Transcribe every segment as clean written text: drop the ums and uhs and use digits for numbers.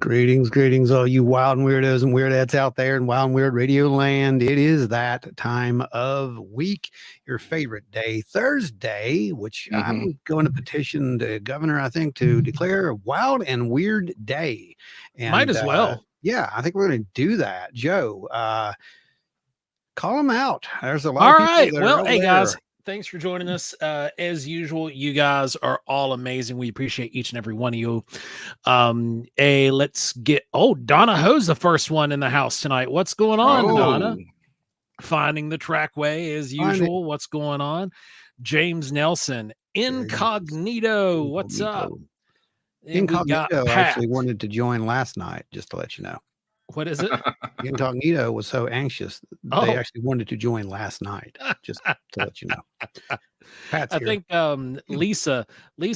Greetings, all you wild and weirdos and weirdettes out there in wild and weird radio land. It is that time of week, your favorite day, Thursday, which I'm going to petition the governor, I think, to declare a wild and weird day. And, might as well. Yeah, I think we're going to do that. Joe, call them out. There's a lot All of people right. that Well, are hey, over guys. there. Thanks for joining us. As usual, you guys are all amazing. We appreciate each and every one of you. Let's get Donna Ho's the first one in the house tonight. What's going on, Donna? Finding the trackway as usual. What's going on? James Nelson, Incognito. What's up? And Incognito actually wanted to join last night, just to let you know. What is it? Incognito was so anxious they actually wanted to join last night, just to let you know. Pat's I here. think Lisa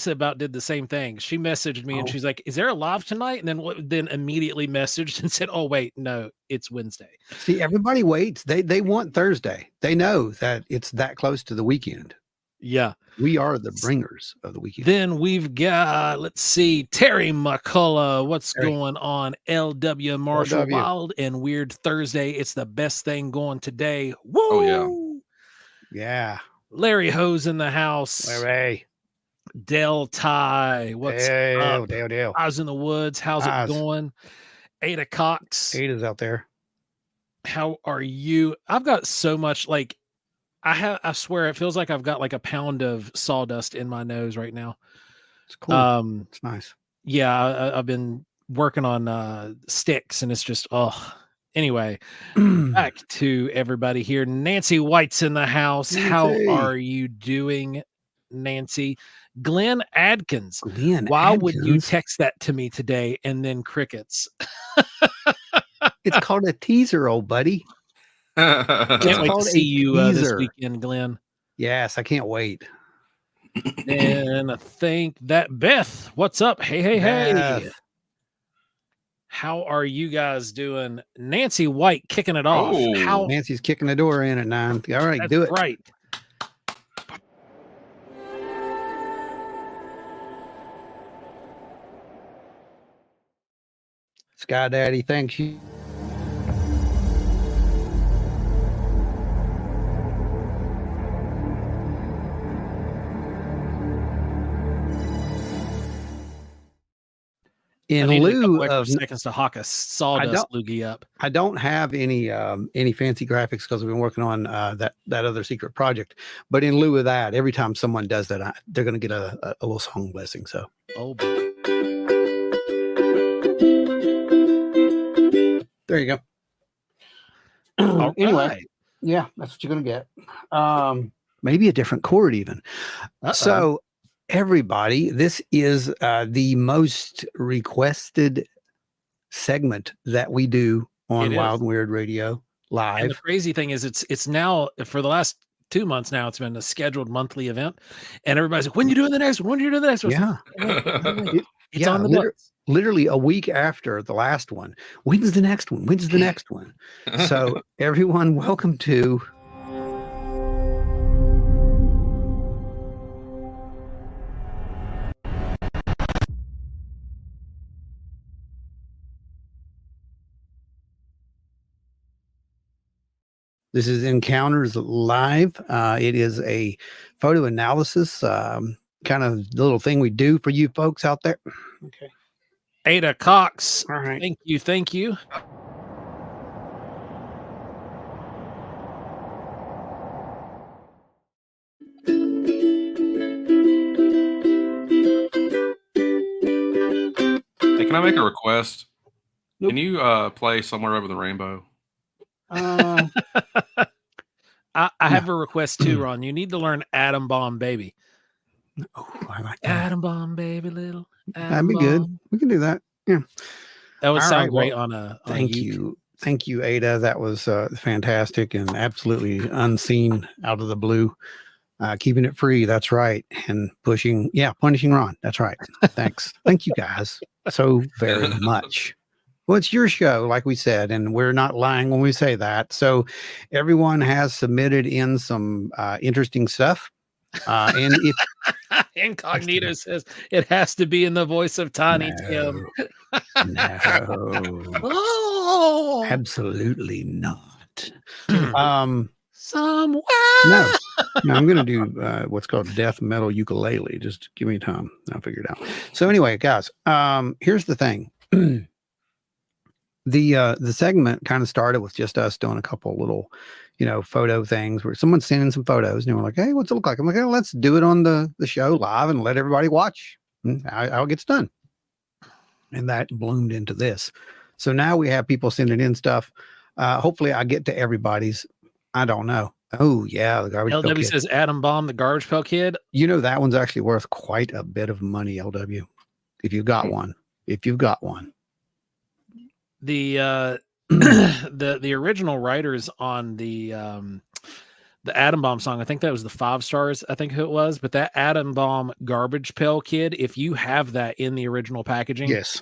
about did the same thing. She messaged me and she's like, "Is there a live tonight?" And then immediately messaged and said, "Oh wait, no, it's Wednesday." See, everybody waits. They want Thursday. They know that it's that close to the weekend. Yeah, we are the bringers of the weekend. Then we've got, let's see, Terry McCullough. What's going on? LW Marshall, LW. Wild and Weird Thursday. It's the best thing going today. Woo! Oh yeah. Larry Ho's in the house. Larry. Del Ty. What's up? Dale. Eyes in the Woods. How's it going? Ada Cox. Ada's out there. How are you? I've got so much, like, I swear it feels like I've got like a pound of sawdust in my nose right now. It's cool. It's nice. Yeah, I've been working on sticks and it's just anyway. Back to everybody here. Nancy White's in the house. Nancy. How are you doing, Nancy? Glenn Adkins. Why would you text that to me today and then crickets? It's called a teaser, old buddy. Can't wait to see you this weekend, Glenn. Yes, I can't wait. And I think that Beth, what's up? Hey. How are you guys doing? Nancy White kicking it off. How Nancy's kicking the door in at 9. All right, do it. Right. Sky Daddy, thanks you. In lieu of seconds to hawk a sawdust loogie up. I don't have any fancy graphics because we've been working on that other secret project. But in lieu of that, every time someone does that, they're going to get a little song blessing. So, there you go. Anyway, yeah, that's what you're going to get. Maybe a different chord even. So. Everybody, this is the most requested segment that we do on Wild and Weird Radio live. And the crazy thing is it's now, for the last 2 months now, it's been a scheduled monthly event. And everybody's like, when you doing the next one? When are you doing the next one? Yeah. It's on the books. Literally a week after the last one. When's the next one? When's the next one? So everyone, welcome to... This is Encounters Live. It is a photo analysis kind of little thing we do for you folks out there. Okay. Ada Cox. All right. Thank you. Taking Can I make a request? Nope. Can you play Somewhere Over the Rainbow? I have a request too, Ron. You need to learn Atom Bomb Baby. Oh, I like that. Atom Bomb Baby, little. That'd be good. We can do that. Yeah. That would sound great on a. Thank you. Thank you, Ada. That was fantastic and absolutely unseen, out of the blue. Keeping it free. That's right. And punishing Ron. That's right. Thanks. Thank you guys so very much. Well, it's your show, like we said, and we're not lying when we say that. So everyone has submitted in some interesting stuff. And if Incognito says it has to be in the voice of Tiny Tim. No, Oh, absolutely not. Somewhere. No, I'm going to do what's called death metal ukulele. Just give me time. I'll figure it out. So anyway, guys, here's the thing. The segment kind of started with just us doing a couple little, photo things where someone's sending some photos and they were like, hey, what's it look like? I'm like, oh, let's do it on the show live and let everybody watch how it gets done. And that bloomed into this. So now we have people sending in stuff. Hopefully I get to everybody's. I don't know. Oh yeah, the garbage pail LW kid. says Adam Bomb, the garbage pail kid. That one's actually worth quite a bit of money, LW. If you've got one. The the original writers on the Atom Bomb song, I think that was the 5 Stars, I think who it was, but that Atom Bomb garbage pail kid, if you have that in the original packaging, yes,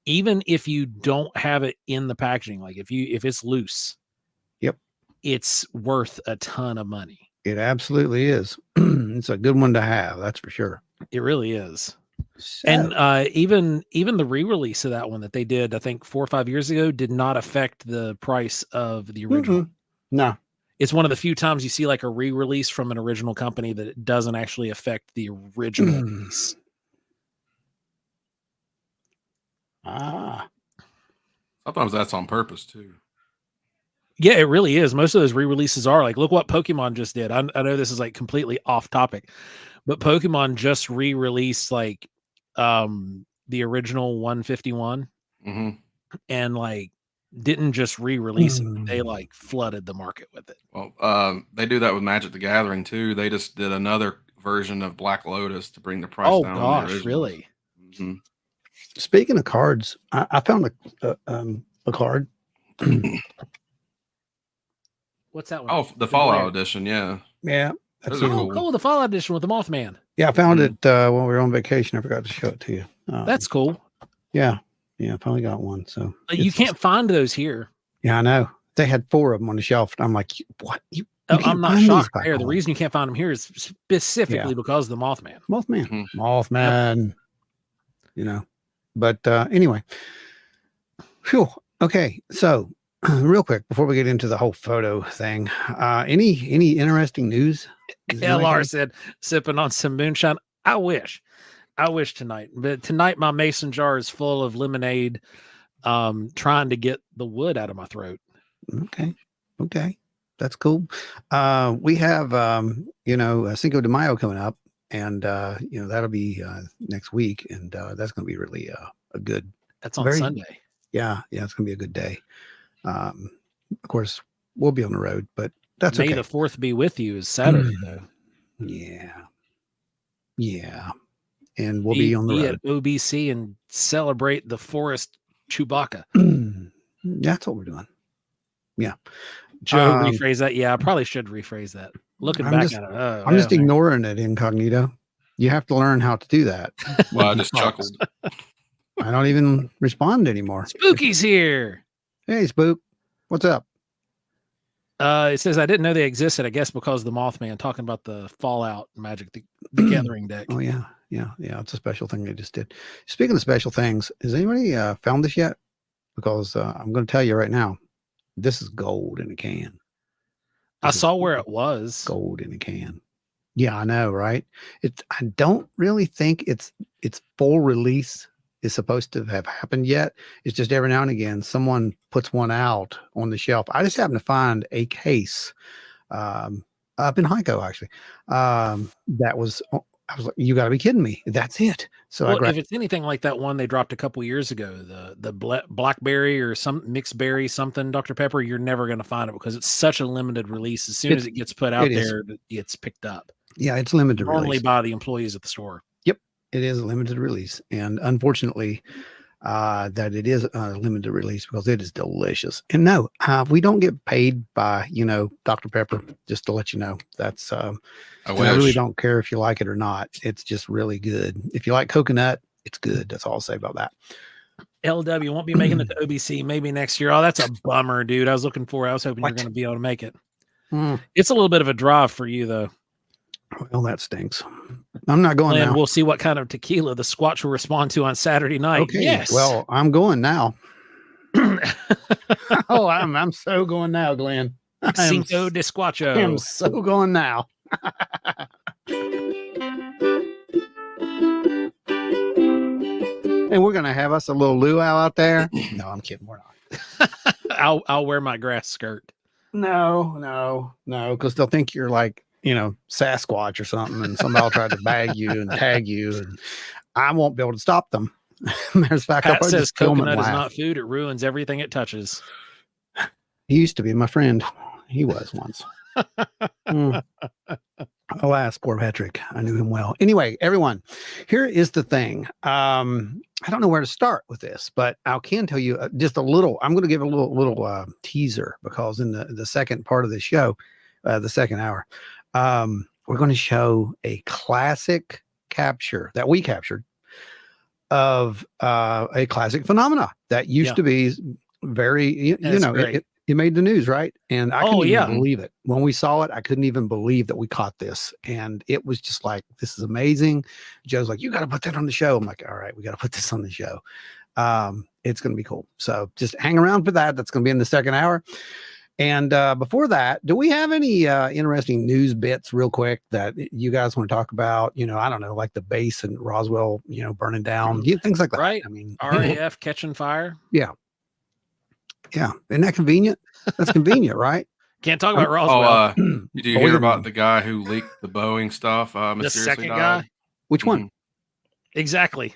even if you don't have it in the packaging, like if it's loose, yep, it's worth a ton of money. It absolutely is. It's a good one to have, that's for sure. It really is. So, and even the re-release of that one that they did, I think 4 or 5 years ago, did not affect the price of the original. No. It's one of the few times you see like a re-release from an original company that it doesn't actually affect the original release. Sometimes that's on purpose too. Yeah, it really is. Most of those re-releases are like, look what Pokemon just did. I know this is like completely off topic, but Pokemon just re-released like the original 151 and like didn't just re-release it. They like flooded the market with it. Well, they do that with Magic the Gathering too. They just did another version of Black Lotus to bring the price down. Oh gosh, really? Speaking of cards, I found a card. What's that one? Oh, the Fallout edition, yeah. Yeah. That's cool. The Fallout edition with the Mothman. Yeah, I found it when we were on vacation. I forgot to show it to you. That's cool. Yeah. I finally got one. So you can't find those here. Yeah, I know. They had 4 of them on the shelf. I'm like, what? I'm not shocked there. The reason you can't find them here is specifically because of the Mothman. Mothman. But anyway. Phew. Okay. So real quick before we get into the whole photo thing, any interesting news? LR said sipping on some moonshine. I wish tonight, but tonight my mason jar is full of lemonade, trying to get the wood out of my throat. Okay, that's cool. We have Cinco de Mayo coming up, and that'll be next week, and that's going to be really a good. That's on Sunday. Yeah, it's going to be a good day. Of course, we'll be on the road, but that's May okay. the 4th be with you is Saturday though. Yeah. And we'll be on the road at OBC and celebrate the forest Chewbacca. That's what we're doing. Yeah. Joe, rephrase that. Yeah, I probably should rephrase that. Looking back at it. I'm just ignoring it, Incognito. You have to learn how to do that. Well, I just chuckled. I don't even respond anymore. Spooky's here. Hey, Spook. What's up? It says I didn't know they existed, I guess because of the Mothman, talking about the Fallout Magic the Gathering deck. Oh, yeah. It's a special thing they just did. Speaking of special things, has anybody found this yet? Because I'm going to tell you right now, this is gold in a can. I saw where it was. Gold in a can. Yeah, I know, right? I don't really think its full release is supposed to have happened yet. It's just every now and again someone puts one out on the shelf. I just happened to find a case up in Heiko, actually. That was, I was like, you got to be kidding me. That's it. So if it's anything like that one they dropped a couple years ago, the blackberry or some mixed berry something, Dr. Pepper, you're never going to find it because it's such a limited release. As soon as it gets put out there, it's picked up. Yeah, it's limited normally release. by the employees at the store. It is a limited release, and unfortunately, that it is a limited release because it is delicious. And no, we don't get paid by Dr. Pepper. Just to let you know, that's I really don't care if you like it or not. It's just really good. If you like coconut, it's good. That's all I'll say about that. LW won't be making it to OBC maybe next year. Oh, that's a bummer, dude. I was hoping you were going to be able to make it. It's a little bit of a drive for you though. Well, that stinks. I'm not going And now. we'll see what kind of tequila the Squatch will respond to on Saturday night. Okay. Yes. Well, I'm going now. Oh, I'm so going now, Glenn. Cinco de Squatcho. I am so going now. And we're gonna have us a little luau out there. No, I'm kidding. We're not. I'll wear my grass skirt. No, because they'll think you're like, Sasquatch or something, and somebody will try to bag you and tag you, and I won't be able to stop them. Matter of fact, Pat says just film and coconut is laugh. not food. It ruins everything it touches. He used to be my friend. He was once. Alas, poor Patrick. I knew him well. Anyway, everyone, here is the thing. I don't know where to start with this, but I can tell you just a little. I'm going to give a little teaser, because in the second part of the show, the second hour, we're going to show a classic capture that we captured of a classic phenomena that used to be very, it made the news, right? And I couldn't even believe it. When we saw it, I couldn't even believe that we caught this. And it was just like, this is amazing. Joe's like, you got to put that on the show. I'm like, all right, we got to put this on the show. It's going to be cool. So just hang around for that. That's going to be in the second hour. And before that, do we have any interesting news bits real quick that you guys want to talk about? I don't know, like the base in Roswell, burning down, things like that. Right. I mean, RAF catching fire. Yeah. Yeah. Isn't that convenient? That's convenient, right? Can't talk about Roswell. Did you hear about the guy who leaked the Boeing stuff? The second died? guy? Which one? Exactly.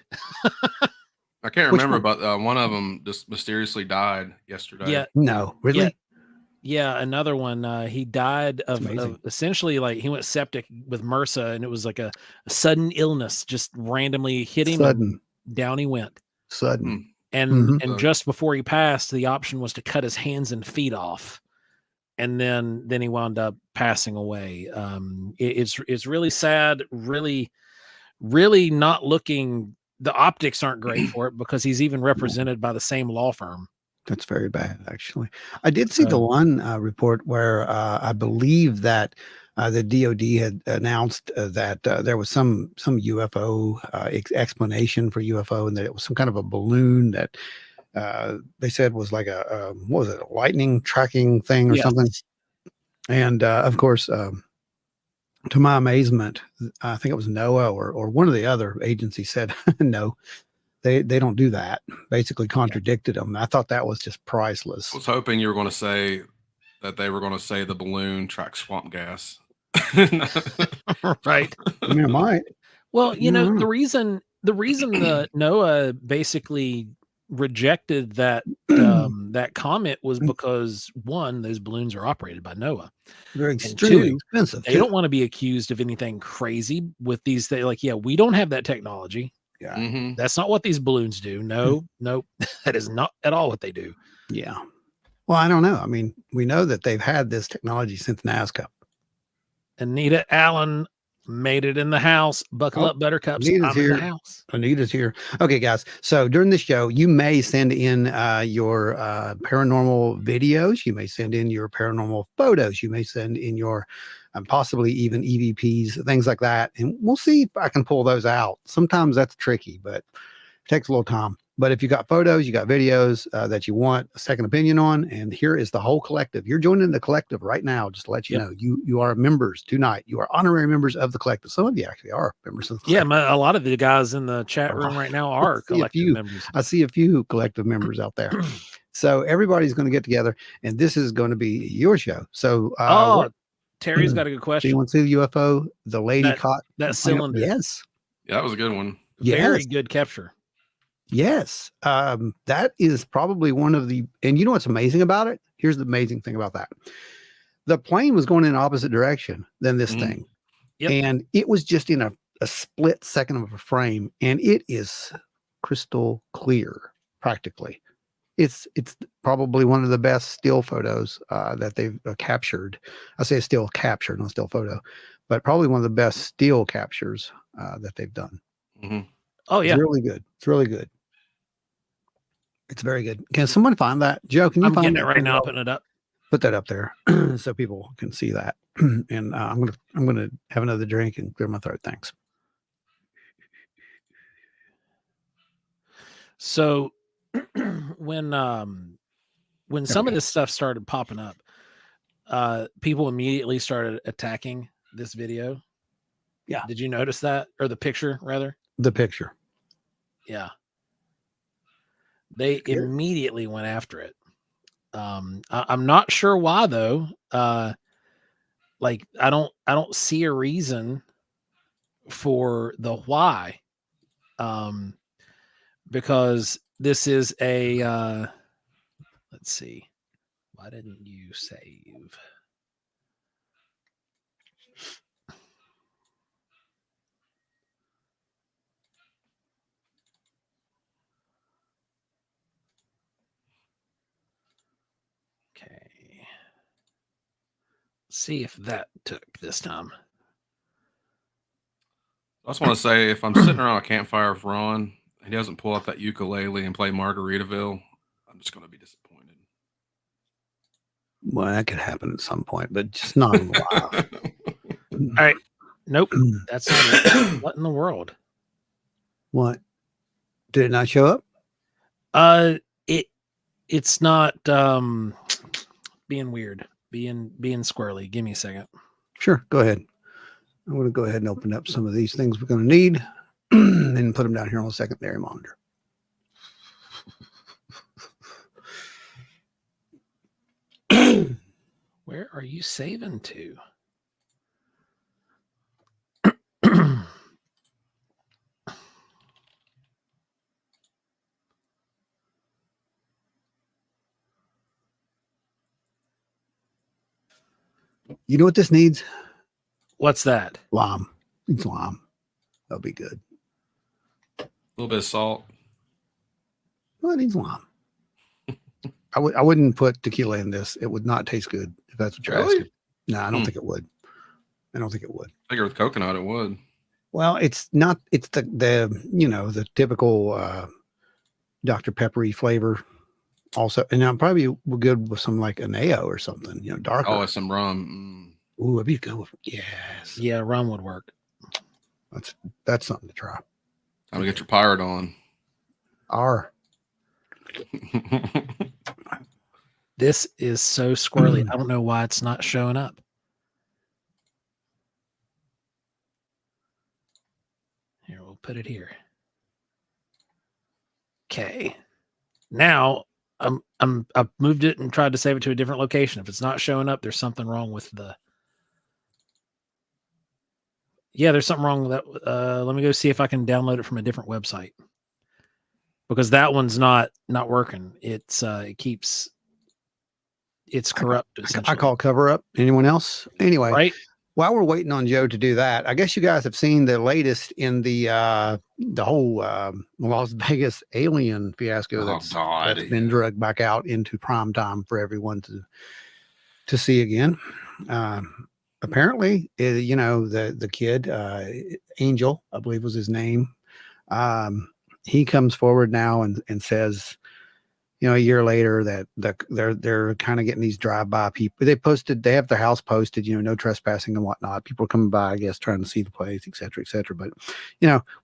I can't remember, but one of them just mysteriously died yesterday. Yeah. No, really? Yeah, another one. He died of essentially, like, he went septic with MRSA, and it was like a sudden illness, just randomly hit him. Sudden. Down he went. Sudden. And just before he passed, the option was to cut his hands and feet off, and then he wound up passing away. It's really sad. Really, really not looking. The optics aren't great for it, because he's even represented by the same law firm. That's very bad, actually. I did see the one report where I believe that the DOD had announced that there was some UFO explanation for UFO, and that it was some kind of a balloon that they said was like a what was it, a lightning tracking thing or something. And of course, to my amazement, I think it was NOAA or one of the other agencies said no. They don't do that. Basically contradicted them. I thought that was just priceless. I was hoping you were going to say that they were going to say the balloon tracks swamp gas. Right. I mean, it might. Well, the reason the NOAA basically rejected that that comment was because, one, those balloons are operated by NOAA. They're extremely expensive. They don't want to be accused of anything crazy with these things. Like, we don't have that technology. Yeah. That's not what these balloons do. No, that is not at all what they do. Yeah. Well, I don't know. I mean, we know that they've had this technology since NASCAR. Anita Allen made it in the house. Buckle up, buttercups. Anita's here. In the house. Anita's here. Okay, guys. So during the show, you may send in your paranormal videos. You may send in your paranormal photos. You may send in your possibly even EVPs, things like that. And we'll see if I can pull those out. Sometimes that's tricky, but it takes a little time. But if you got photos, you got videos that you want a second opinion on, and here is the whole collective. You're joining the collective right now. Just to let you know, you are members tonight. You are honorary members of the collective. Some of you actually are members of the collective. A lot of the guys in the chat room right now are collective members. I see a few collective members out there. So everybody's going to get together, and this is going to be your show. So Terry's got a good question. Do you want to see the UFO? The lady caught that cylinder. Yes. Yeah, that was a good one. Very good capture. Yes. That is probably one of the, and you know what's amazing about it? Here's the amazing thing about that. The plane was going in opposite direction than this thing. Yep. And it was just in a split second of a frame, and it is crystal clear, practically. It's probably one of the best still photos that they've captured. I say still capture, not still photo, but probably one of the best still captures that they've done. Oh, yeah. It's really good. It's really good. It's very good. Can someone find that? Joe, can you find it right now, putting it up? Put that up there so people can see that. And I'm gonna have another drink and clear my throat. Thanks. So when some of this stuff started popping up, people immediately started attacking this video. Yeah. Did you notice that? Or the picture, rather? The picture. Yeah. They immediately went after it. I'm not sure why though. Like I don't see a reason for the why. Because this is a let's see. Why didn't you save? Okay. See if that took this time. I just want to say, if I'm sitting around a campfire with Ron, he doesn't pull out that ukulele and play Margaritaville, I'm just going to be disappointed. Well, that could happen at some point, but just not in live. All right. Nope. That's not it. What in the world? What? Did it not show up? It's not being weird, being squirrely. Give me a second. Sure, go ahead. I'm going to go ahead and open up some of these things we're going to need and put them down here on the secondary monitor. Where are you saving to? You know what this needs? What's that? Lime. It's lime. That'll be good. A little bit of salt. Well, it needs lime. I wouldn't put tequila in this. It would not taste good if that's what you're asking. No, I don't think it would. I don't think it would. I figure with coconut it would. Well, it's not. It's the the typical Dr. Peppery flavor. Also, and I'm probably good with some like an AO or something. Darker. Oh, some rum. Ooh, it'd be good. Yes. Yeah, rum would work. That's something to try. Time to get your pirate on. This is so squirrely. I don't know why it's not showing up. Here, we'll put it here. Okay. Now I've moved it and tried to save it to a different location. If it's not showing up, there's something wrong with the. Yeah, there's something wrong with that. Let me go see if I can download it from a different website, because that one's not working. It's corrupt. I call cover up. Anyone else? Anyway, right. While we're waiting on Joe to do that, I guess you guys have seen the latest in the whole Las Vegas alien fiasco that's been dragged back out into prime time for everyone to see again. Apparently, the kid, Angel, I believe was his name. He comes forward now and says, a year later that they're kind of getting these drive-by people. They have their house posted, no trespassing and whatnot. People are coming by, I guess, trying to see the place, et cetera, et cetera. But,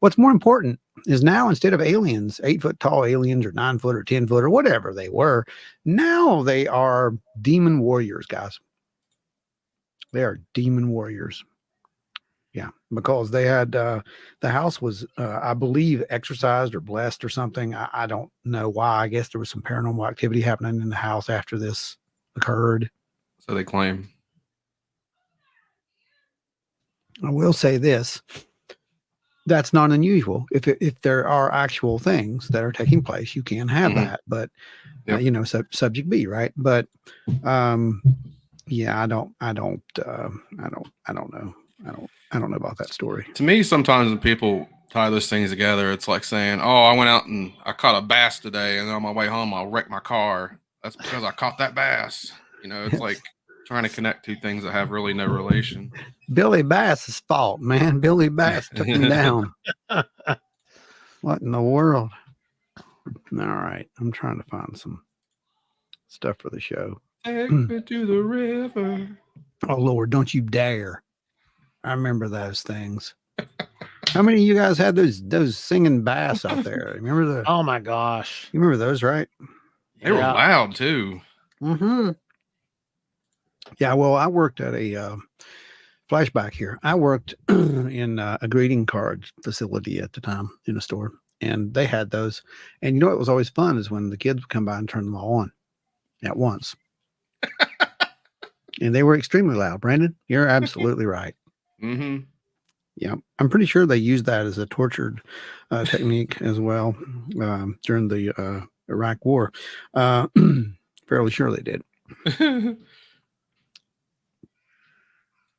what's more important is now, instead of aliens, 8-foot tall aliens or 9-foot or 10-foot or whatever they were, now they are demon warriors, guys. They are demon warriors. Yeah, because they had the house was, I believe, exorcised or blessed or something. I don't know why. I guess there was some paranormal activity happening in the house after this occurred. So they claim. I will say this: that's not unusual. If there are actual things that are taking place, you can have that. But subject B, right? But yeah, I don't know. I don't know about that story. To me, sometimes when people tie those things together, it's like saying, "Oh, I went out and I caught a bass today, and then on my way home, I'll wreck my car. That's because I caught that bass." It's like trying to connect two things that have really no relation. Billy Bass's fault, man. Billy Bass took him down. What in the world? All right, I'm trying to find some stuff for the show. Take me to the river. Oh Lord, don't you dare! I remember those things. How many of you guys had those singing bass out there? Remember the? Oh my gosh! You remember those, right? They were loud too. Mm-hmm. Yeah. Well, I worked at a flashback here. I worked in a greeting card facility at the time in a store, and they had those. And you know what was always fun is when the kids would come by and turn them all on at once. And they were extremely loud. Brandon, you're absolutely right. Mm-hmm. Yeah, I'm pretty sure they used that as a tortured technique as well during the Iraq War. Fairly sure they did.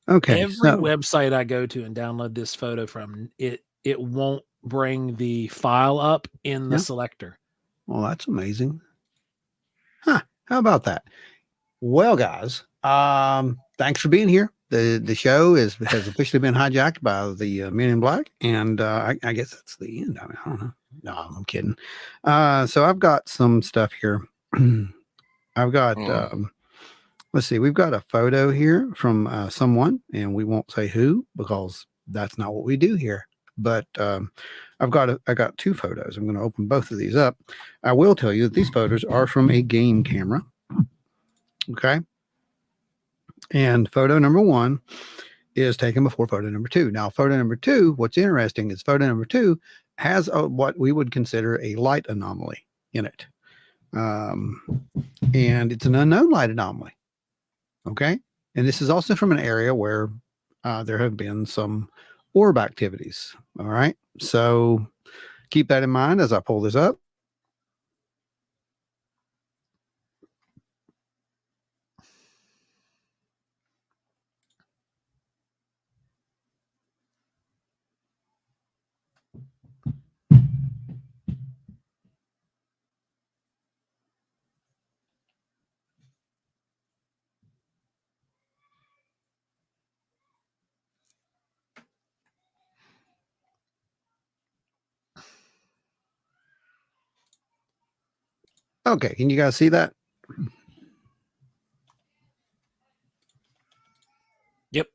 Okay, Every website I go to and download this photo from, it won't bring the file up in the selector. Well, that's amazing. Huh? How about that? Well, guys, thanks for being here. The show has officially been hijacked by the Men in Black, and I guess that's the end. I mean, I don't know. No, I'm kidding. So I've got some stuff here. I've got let's see, we've got a photo here from someone, and we won't say who because that's not what we do here. But I got two photos. I'm going to open both of these up. I will tell you that these photos are from a game camera. Okay. And photo number one is taken before photo number two. Now, photo number two, what's interesting is photo number two has what we would consider a light anomaly in it. And it's an unknown light anomaly. Okay. And this is also from an area where there have been some orb activities. All right. So keep that in mind as I pull this up. Okay. Can you guys see that? Yep.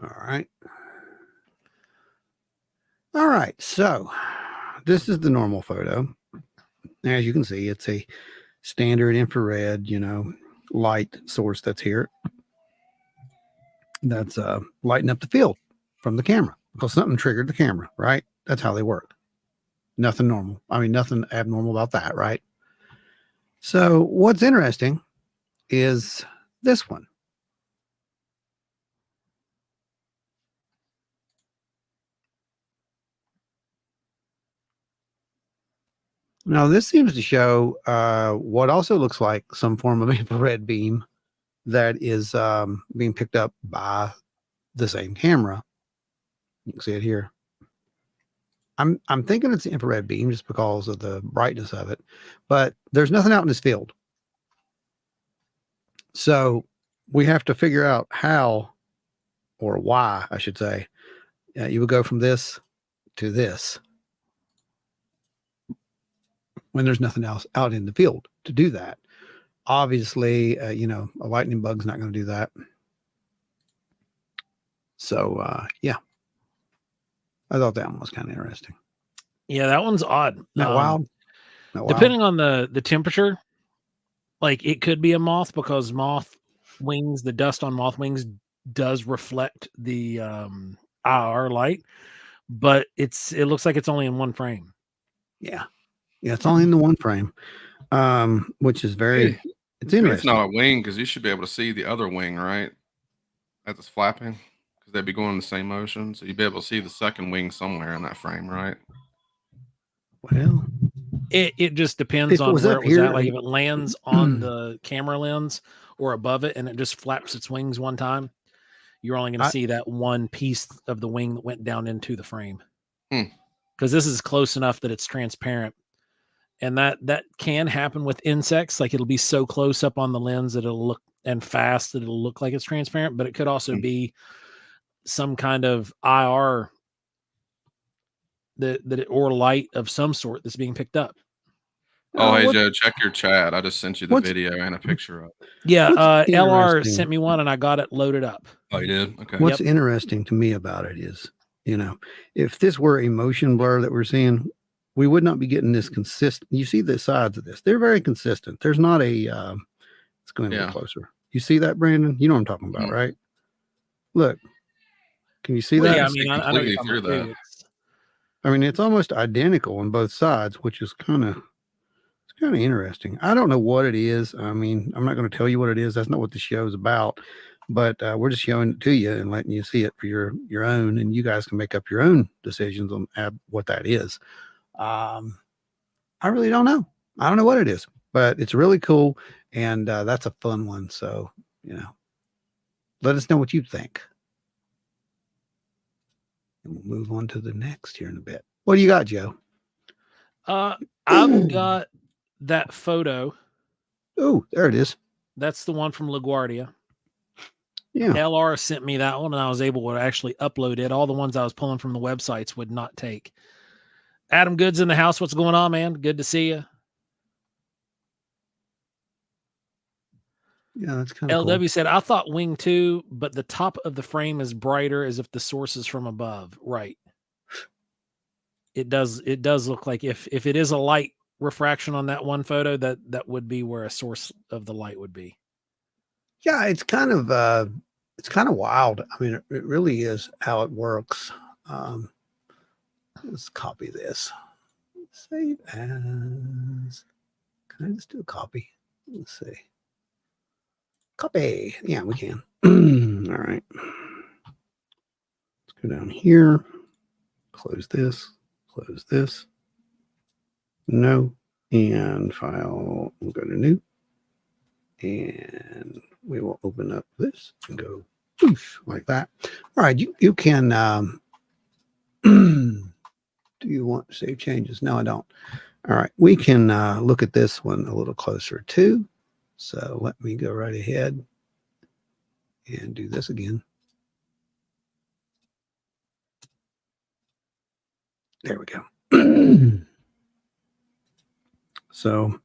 All right. All right. So this is the normal photo. As you can see, it's a standard infrared, light source that's here. That's lighting up the field from the camera because something triggered the camera, right? That's how they work. Nothing normal. I mean, nothing abnormal about that, right? So what's interesting is this one. Now, this seems to show what also looks like some form of infrared beam that is being picked up by the same camera. You can see it here. I'm thinking it's infrared beam just because of the brightness of it, but there's nothing out in this field. So we have to figure out how or why, I should say, you would go from this to this when there's nothing else out in the field to do that. Obviously, a lightning bug's not going to do that. So, yeah, I thought that one was kind of interesting. Yeah, that one's odd. Not wild. Depending on the temperature, like it could be a moth because moth wings, the dust on moth wings does reflect the IR light, but it looks like it's only in one frame. Yeah, it's only in the one frame, which is very. It's interesting. It's not a wing because you should be able to see the other wing, right? As it's flapping, because they'd be going in the same motion, so you'd be able to see the second wing somewhere in that frame, right? Well, it just depends on where it was at. Like if it lands on the camera lens or above it and it just flaps its wings one time, you're only going to see that one piece of the wing that went down into the frame. Because this is close enough that it's transparent. And that can happen with insects. Like it'll be so close up on the lens that it'll look and fast that it'll look like it's transparent, but it could also be some kind of IR or light of some sort that's being picked up. Oh, hey what, Joe, check your chat. I just sent you the video and a picture of it. Yeah, what's LR interesting- sent me one and I got it loaded up. Oh, you did? Okay. What's interesting to me about it is, if this were a motion blur that we're seeing, we would not be getting this consistent. You see the sides of this; they're very consistent. There's not a. Let's go in a little closer. You see that, Brandon? You know what I'm talking about, right? Look, can you see Well, that? yeah, I mean, I know completely you're talking through about that. too. I mean, it's almost identical on both sides, which is kind of interesting. I don't know what it is. I mean, I'm not going to tell you what it is. That's not what the show's about. But we're just showing it to you and letting you see it for your own, and you guys can make up your own decisions on what that is. I really don't know. I don't know what it is, but it's really cool, and that's a fun one. So let us know what you think, and we'll move on to the next here in a bit. What do you got, Joe? I've got that photo. Oh, there it is. That's the one from LaGuardia. Yeah. LR sent me that one, and I was able to actually upload it. All the ones I was pulling from the websites would not take. Adam Good's in the house. What's going on, man? Good to see you. Yeah, that's kind of LW cool. said, I thought wing too, but the top of the frame is brighter as if the source is from above. Right. It does look like if it is a light refraction on that one photo, that would be where a source of the light would be. Yeah, it's kind of wild. I mean, it really is how it works. Let's copy this. Save as. Can I just do a copy? Let's see. Copy. Yeah, we can. All right. Let's go down here. Close this. Close this. No. And file. We'll go to new. And we will open up this and go whoosh, like that. All right. You can. Do you want to save changes? No, I don't. All right. We can look at this one a little closer too. So let me go right ahead and do this again. There we go. So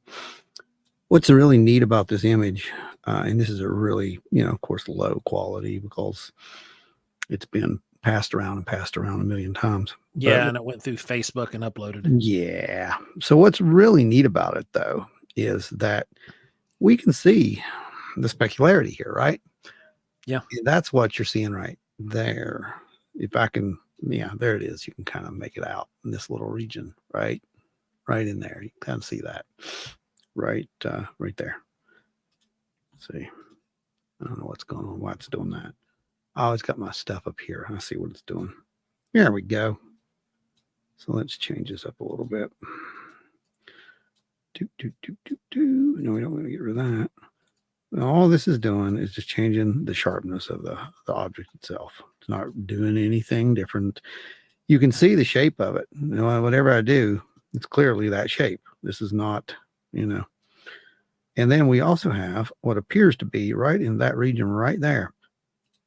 what's really neat about this image, and this is a really, of course, low quality because it's been passed around a million times. Yeah, and it went through Facebook and uploaded. Yeah. So what's really neat about it, though, is that we can see the specularity here, right? Yeah. And that's what you're seeing right there. If I can, there it is. You can kind of make it out in this little region, right? Right in there. You can kind of see that right there. Let's see. I don't know what's going on, why it's doing that. Oh, it's got my stuff up here. I see what it's doing. There we go. So let's change this up a little bit. No, we don't want to get rid of that. All this is doing is just changing the sharpness of the object itself. It's not doing anything different. You can see the shape of it. Whatever I do, it's clearly that shape. This is not, And then we also have what appears to be right in that region right there,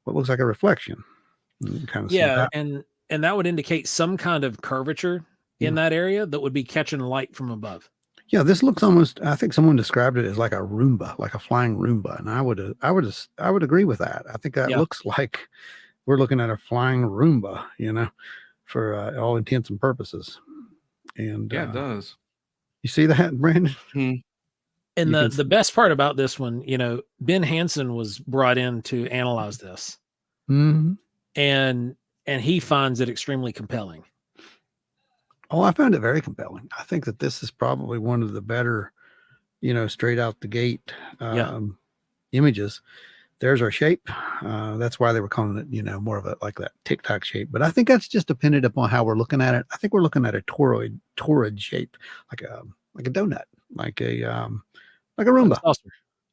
what looks like a reflection. You can kind of see that. and that would indicate some kind of curvature in that area that would be catching light from above. Yeah, this looks almost, I think someone described it as like a Roomba, like a flying Roomba. And I would agree with that. I think that looks like we're looking at a flying Roomba, for all intents and purposes. And yeah, it does. You see that, Brandon? And the best part about this one, Ben Hansen was brought in to analyze this. Mm-hmm. And he finds it extremely compelling. Oh, I found it very compelling. I think that this is probably one of the better, straight out the gate images. There's our shape. That's why they were calling it, more of a like that tic-tac shape. But I think that's just dependent upon how we're looking at it. I think we're looking at a toroid shape, like a donut, like a Roomba.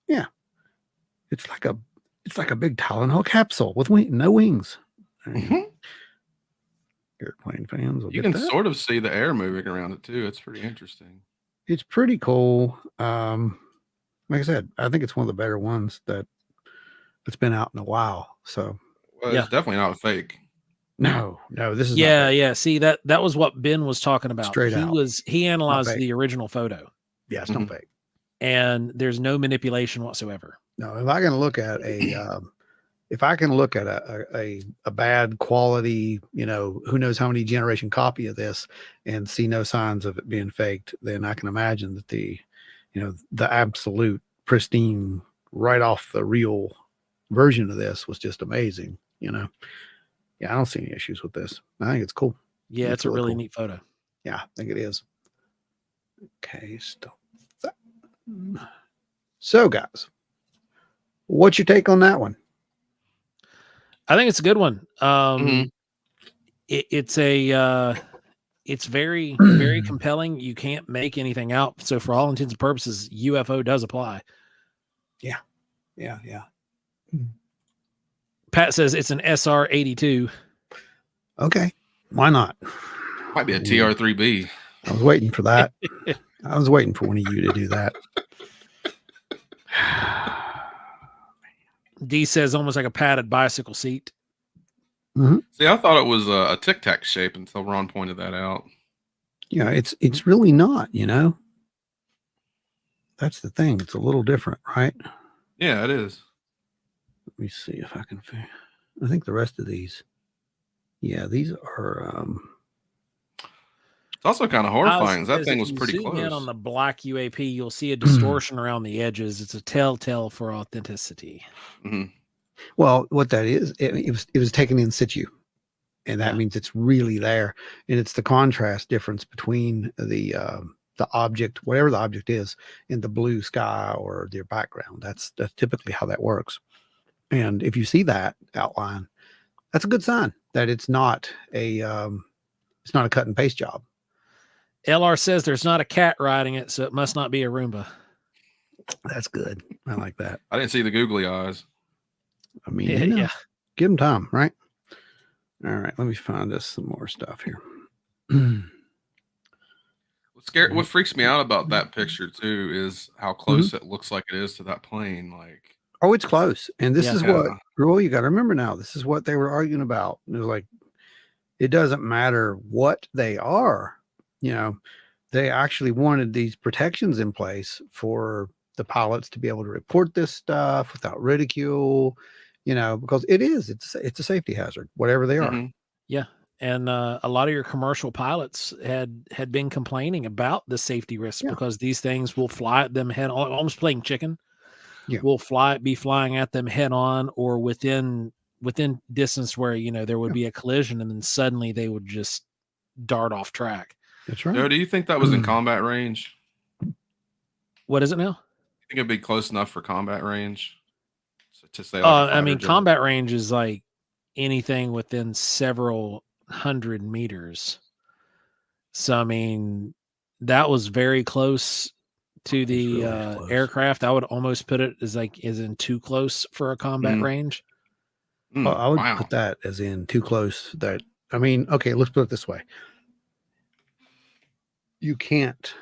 Yeah, it's like a big Tylenol capsule with no wings. Mm-hmm. Airplane fans will you get can that. sort of see the air moving around it too. It's pretty interesting. It's pretty cool. Like I said, I think it's one of the better ones that's been out in a while. So it's definitely not a fake. No, this is yeah. See, that was what Ben was talking about. Straight out. He analyzed the original photo. Yeah, it's not fake. And there's no manipulation whatsoever. No, if I can look at a bad quality, who knows how many generation copy of this and see no signs of it being faked, then I can imagine that the absolute pristine, right off the real version of this was just amazing. Yeah, I don't see any issues with this. I think it's cool. Yeah, it's a really neat photo. Yeah, I think it is. Okay, stop that. So, guys, what's your take on that one? I think it's a good one. It's very, very compelling. You can't make anything out. So for all intents and purposes, UFO does apply. Yeah. Pat says it's an SR-82. Okay. Why not? Might be a TR-3B. I was waiting for that. I was waiting for one of you to do that. D says almost like a padded bicycle seat. See, I thought it was a Tic Tac shape until Ron pointed that out. Yeah, it's really not, That's the thing. It's a little different, right? Yeah, it is. Let me see if I can figure. I think the rest of these. Yeah, these are it's also kind of horrifying. That thing was pretty close. close. In on the black UAP, you'll see a distortion around the edges. It's a telltale for authenticity. Well, what that is, it was taken in situ, and that means it's really there, and it's the contrast difference between the object, whatever the object is, in the blue sky or their background. That's typically how that works. And if you see that outline, that's a good sign that it's not a cut and paste job. LR says there's not a cat riding it, so it must not be a Roomba. That's good. I like that. I didn't see the googly eyes. I mean, yeah. Give them time, right? All right, let me find us some more stuff here. What freaks me out about that picture too is how close it looks like it is to that plane. Like, oh, it's close. And this is what, Roy, you got to remember now, this is what they were arguing about. It was like, it doesn't matter what they are. They actually wanted these protections in place for the pilots to be able to report this stuff without ridicule, because it's a safety hazard, whatever they are. Yeah. And a lot of your commercial pilots had been complaining about the safety risks because these things will fly at them head on, almost playing chicken. Yeah. Will be flying at them head on or within distance where, there would be a collision, and then suddenly they would just dart off track. That's right. Joe, do you think that was in combat range? What is it now? You think it'd be close enough for combat range? To say, combat range is like anything within several hundred meters. So, that was very close to the aircraft. I would almost put it as in too close for a combat range. Well, I would put that as in too close. Okay, let's put it this way. You can't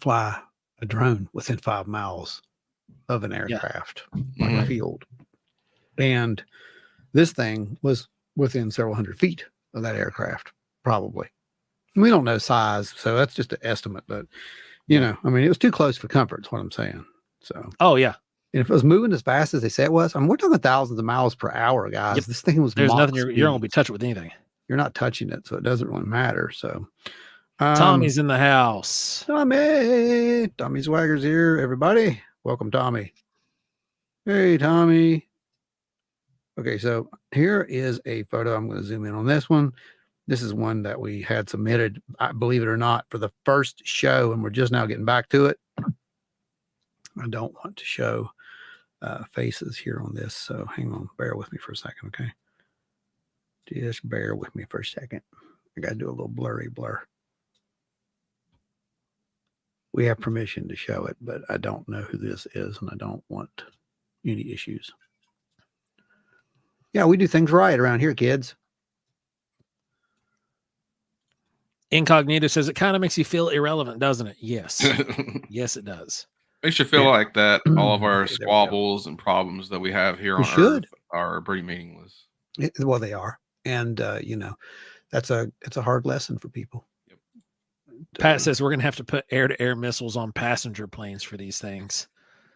fly a drone within 5 miles of an aircraft, like a field. And this thing was within several hundred feet of that aircraft, probably. We don't know size, so that's just an estimate. But, it was too close for comfort, is what I'm saying. So. Oh, yeah. And if it was moving as fast as they say it was, we're talking thousands of miles per hour, guys. Yep. This thing was. There's nothing you're not going to be touched with anything. You're not touching it, so it doesn't really matter. So, Tommy's in the house. Tommy Swagger's here. Everybody, welcome, Tommy. Hey, Tommy. Okay, so here is a photo. I'm going to zoom in on this one. This is one that we had submitted, believe it or not, for the first show, and we're just now getting back to it. I don't want to show faces here on this, so hang on. Bear with me for a second, okay? Just bear with me for a second. I got to do a little blurry blur. We have permission to show it, but I don't know who this is, and I don't want any issues. Yeah, we do things right around here, kids. Incognito says it kind of makes you feel irrelevant, doesn't it? Yes. Yes, it does. Makes you feel like that all of our squabbles and problems that we have here on Earth are pretty meaningless. They are. And, it's a hard lesson for people. Pat says we're going to have to put air-to-air missiles on passenger planes for these things.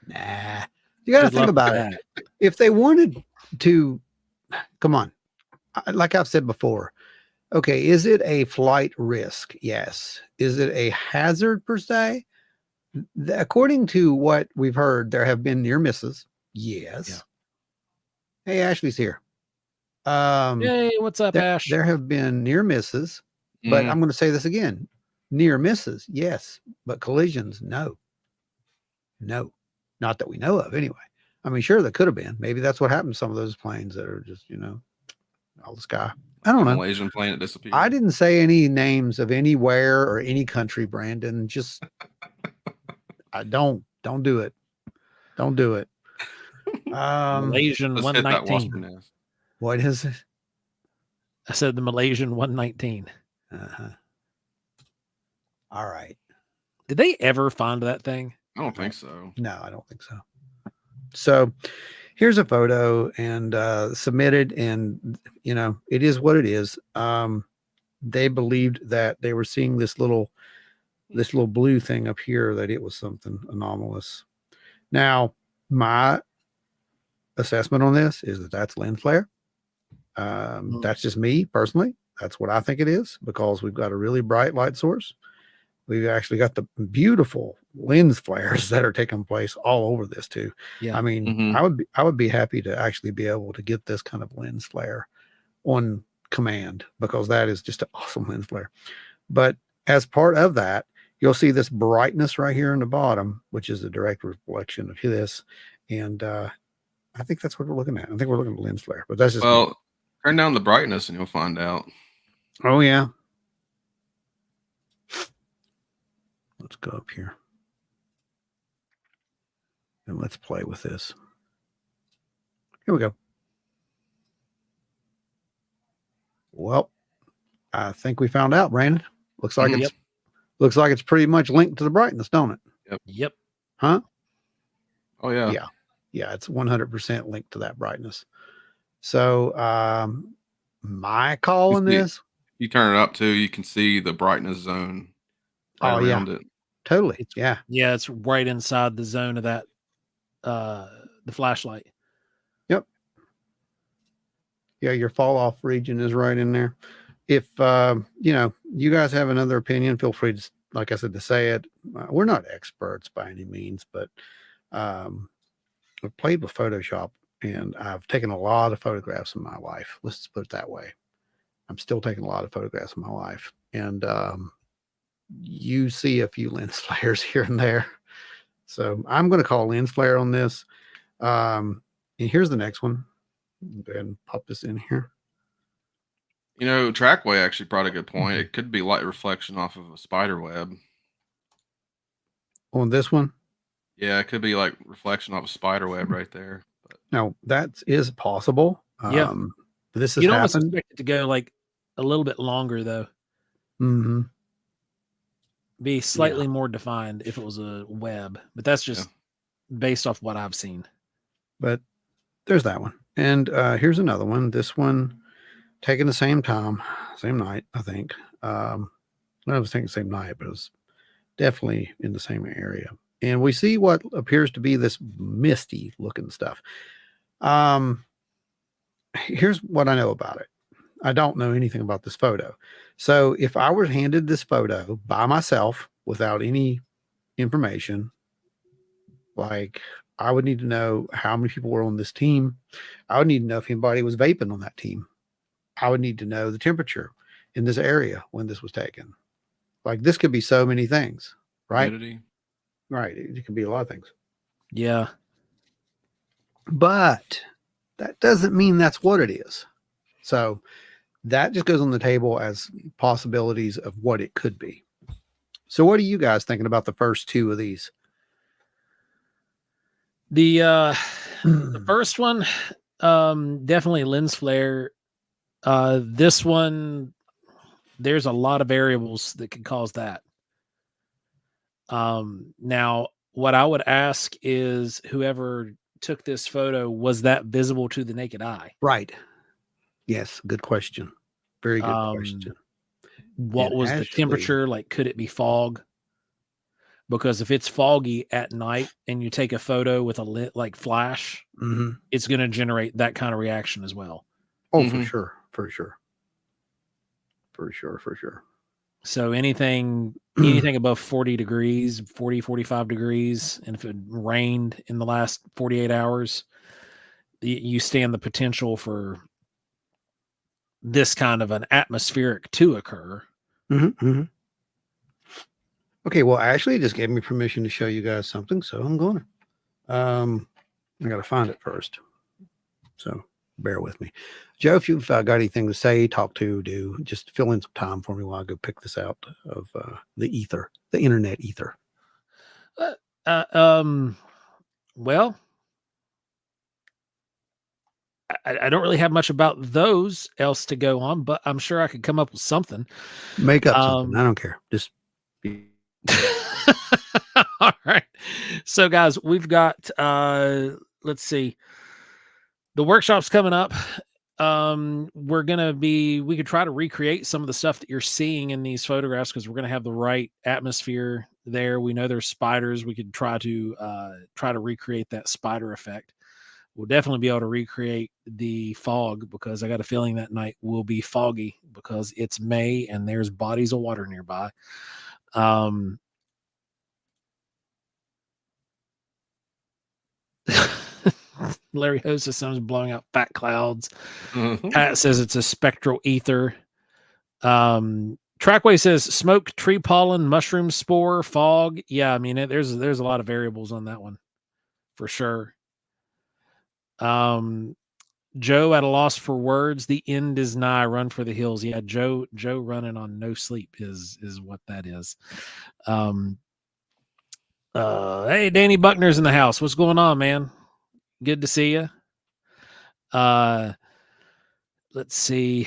Nah, you got to Good think luck about with it. that. If they wanted to, come on, like I've said before, okay, is it a flight risk? Yes. Is it a hazard per se? According to what we've heard, there have been near misses. Yes. Yeah. Hey, Ashley's here. Hey, what's up, Ash? There have been near misses, but I'm going to say this again. Near misses, yes, but collisions, no. No, not that we know of anyway. I mean, sure, there could have been. Maybe that's what happened to some of those planes that are just, all the sky. I don't know. Malaysian plane that disappeared. I didn't say any names of anywhere or any country, Brandon. Just, I don't do it. Don't do it. Malaysian Let's hit that wasp 119. nest. What is it? I said the Malaysian 119. All right. Did they ever find that thing? I don't think so. No, I don't think so. So here's a photo and submitted, and it is what it is. They believed that they were seeing this little blue thing up here, that it was something anomalous. Now, my assessment on this is that that's lens flare. That's just me personally. That's what I think it is, because we've got a really bright light source. We've actually got the beautiful lens flares that are taking place all over this too. Yeah. I mean, I would be happy to actually be able to get this kind of lens flare on command, because that is just an awesome lens flare. But as part of that, you'll see this brightness right here in the bottom, which is a direct reflection of this. And I think that's what we're looking at. I think we're looking at lens flare, but that's just turn down the brightness and you'll find out. Oh yeah. Let's go up here and let's play with this. Here we go. Well, I think we found out, Brandon. Looks like it's pretty much linked to the brightness, don't it? Yep. Huh? Oh yeah. Yeah, it's 100% linked to that brightness. So my call on this. You turn it up too, you can see the brightness zone around it. Totally. Yeah, it's right inside the zone of that the flashlight. Yep. Yeah, your fall off region is right in there. If you guys have another opinion, feel free to, like I said, to say it. We're not experts by any means, but I've played with Photoshop and I've taken a lot of photographs of my life. Let's put it that way. I'm still taking a lot of photographs of my life, and you see a few lens flares here and there. So I'm going to call lens flare on this. And here's the next one. Go ahead and pop this in here. Trackway actually brought a good point. It could be light reflection off of a spider web. On this one? Yeah, it could be like reflection off a spider web right there. But no, that is possible. Yeah. This has You'd almost happened. expect it to go like a little bit longer though. Mm-hmm. Be slightly more defined if it was a web, but that's just based off what I've seen. But there's that one. And here's another one. This one taken the same time, same night, I think. I was thinking same night, but it was definitely in the same area. And we see what appears to be this misty looking stuff. Here's what I know about it. I don't know anything about this photo. So if I were handed this photo by myself without any information, like I would need to know how many people were on this team. I would need to know if anybody was vaping on that team. I would need to know the temperature in this area when this was taken. Like this could be so many things, right? humidity. Right. It can be a lot of things. Yeah. But that doesn't mean that's what it is. So that just goes on the table as possibilities of what it could be. So what are you guys thinking about the first two of these? The first one, definitely lens flare. This one, there's a lot of variables that could cause that. Now what I would ask is whoever took this photo, was that visible to the naked eye? Right. Yes. Good question. Very good question. what was the temperature? Like, could it be fog? Because if it's foggy at night and you take a photo with a lit like flash, it's going to generate that kind of reaction as well. Oh, for sure. So anything above 40 degrees, 40, 45 degrees, and if it rained in the last 48 hours, you stand the potential for this kind of an atmospheric to occur. Okay, well, Ashley just gave me permission to show you guys something, so I'm going to. I got to find it first, so bear with me. Joe, if you've got anything to say, talk to, do, just fill in some time for me while I go pick this out of the ether, the internet ether. Well, I don't really have much about those else to go on, but I'm sure I could come up with something. Make up something. I don't care. Just all right. So guys, we've got let's see. The workshop's coming up. We could try to recreate some of the stuff that you're seeing in these photographs because we're going to have the right atmosphere there. We know there's spiders. We could try to recreate that spider effect. We'll definitely be able to recreate the fog because I got a feeling that night will be foggy because it's May and there's bodies of water nearby. Larry Ho says someone's blowing out fat clouds. Pat says it's a spectral ether. Trackway says smoke, tree pollen, mushroom spore, fog. Yeah, I mean there's a lot of variables on that one for sure. Joe at a loss for words. The end is nigh. Run for the hills. Yeah, Joe running on no sleep is what that is. Hey, Danny Buckner's in the house. What's going on, man? Good to see you. Let's see.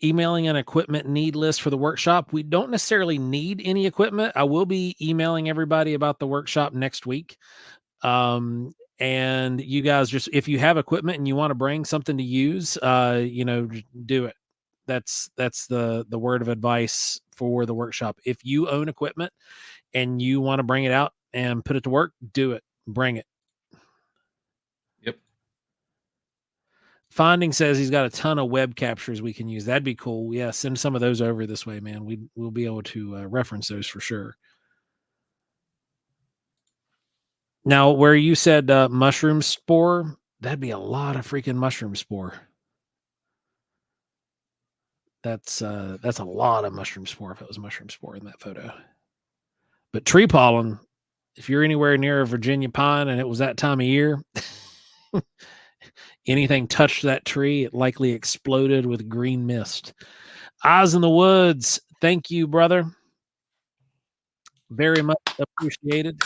Emailing an equipment need list for the workshop. We don't necessarily need any equipment. I will be emailing everybody about the workshop next week. And you guys just, if you have equipment and you want to bring something to use, do it. That's the word of advice for the workshop. If you own equipment and you want to bring it out and put it to work, do it. Bring it. Yep. Finding says he's got a ton of web captures we can use. That'd be cool. Yeah, send some of those over this way, man. We'll be able to reference those for sure. Now, where you said mushroom spore, that'd be a lot of freaking mushroom spore. That's a lot of mushroom spore if it was mushroom spore in that photo. But tree pollen, if you're anywhere near a Virginia pine and it was that time of year, anything touched that tree, it likely exploded with green mist. Eyes in the woods. Thank you, brother. Very much appreciated.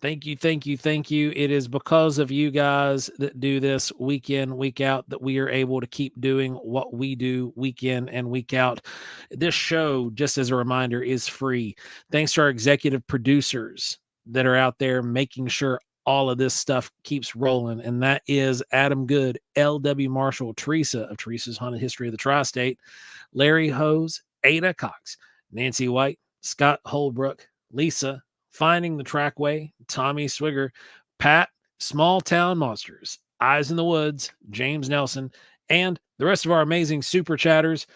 Thank you. It is because of you guys that do this week in, week out that we are able to keep doing what we do week in and week out. This show, just as a reminder, is free. Thanks to our executive producers that are out there making sure all of this stuff keeps rolling. And that is Adam Good, L.W. Marshall, Teresa of Teresa's Haunted History of the Tri-State, Larry Hose, Ada Cox, Nancy White, Scott Holbrook, Lisa, Finding the Trackway, Tommy Swigger, Pat, Small Town Monsters, Eyes in the Woods, James Nelson, and the rest of our amazing super chatters,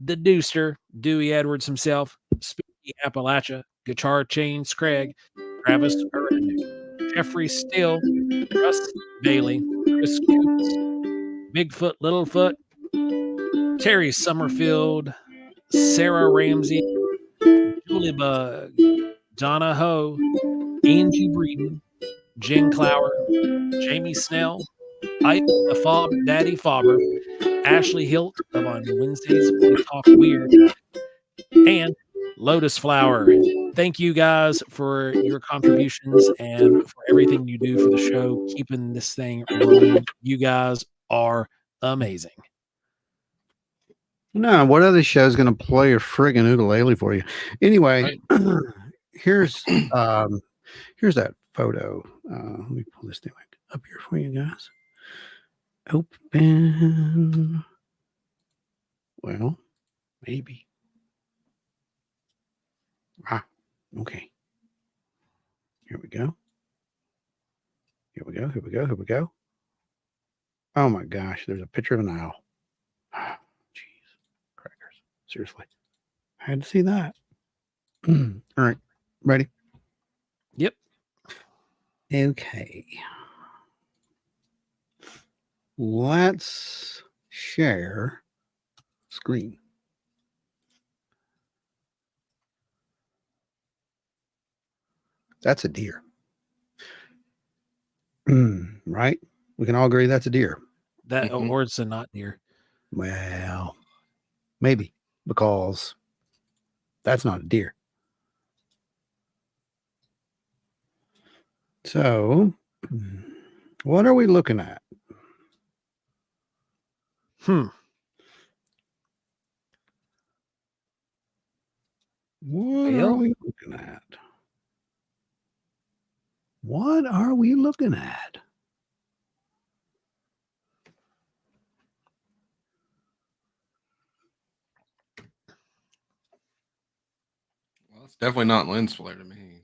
the Deuster, Dewey Edwards himself, Spooky Appalachia, Guitar Chains Craig, Travis Erden, Jeffrey Still, Russ Bailey, Chris Coots, Bigfoot Littlefoot, Terry Summerfield, Sarah Ramsey, Julie Bug, Donna Ho, Angie Breeden, Jen Clower, Jamie Snell, Ike the Fob Daddy Fobber, Ashley Hilt of On Wednesdays We Talk Weird, and Lotus Flower. Thank you guys for your contributions and for everything you do for the show, keeping this thing rolling. You guys are amazing. No, what other show's going to play a friggin' ukulele for you? Anyway, right. Here's that photo. Let me pull this thing back. up here for you guys. Open. Well, maybe. Ah, okay. Here we go. Here we go. Here we go. Here we go. Oh my gosh, there's a picture of an owl. Jeez, crackers. Seriously. I had to see that. All right. Ready? Yep. Okay. Let's share screen. That's a deer. Right? We can all agree that's a deer. That or it's a not deer. Well, maybe because that's not a deer. So, what are we looking at? What are we looking at? What are we looking at? Well, it's definitely not lens flare to me.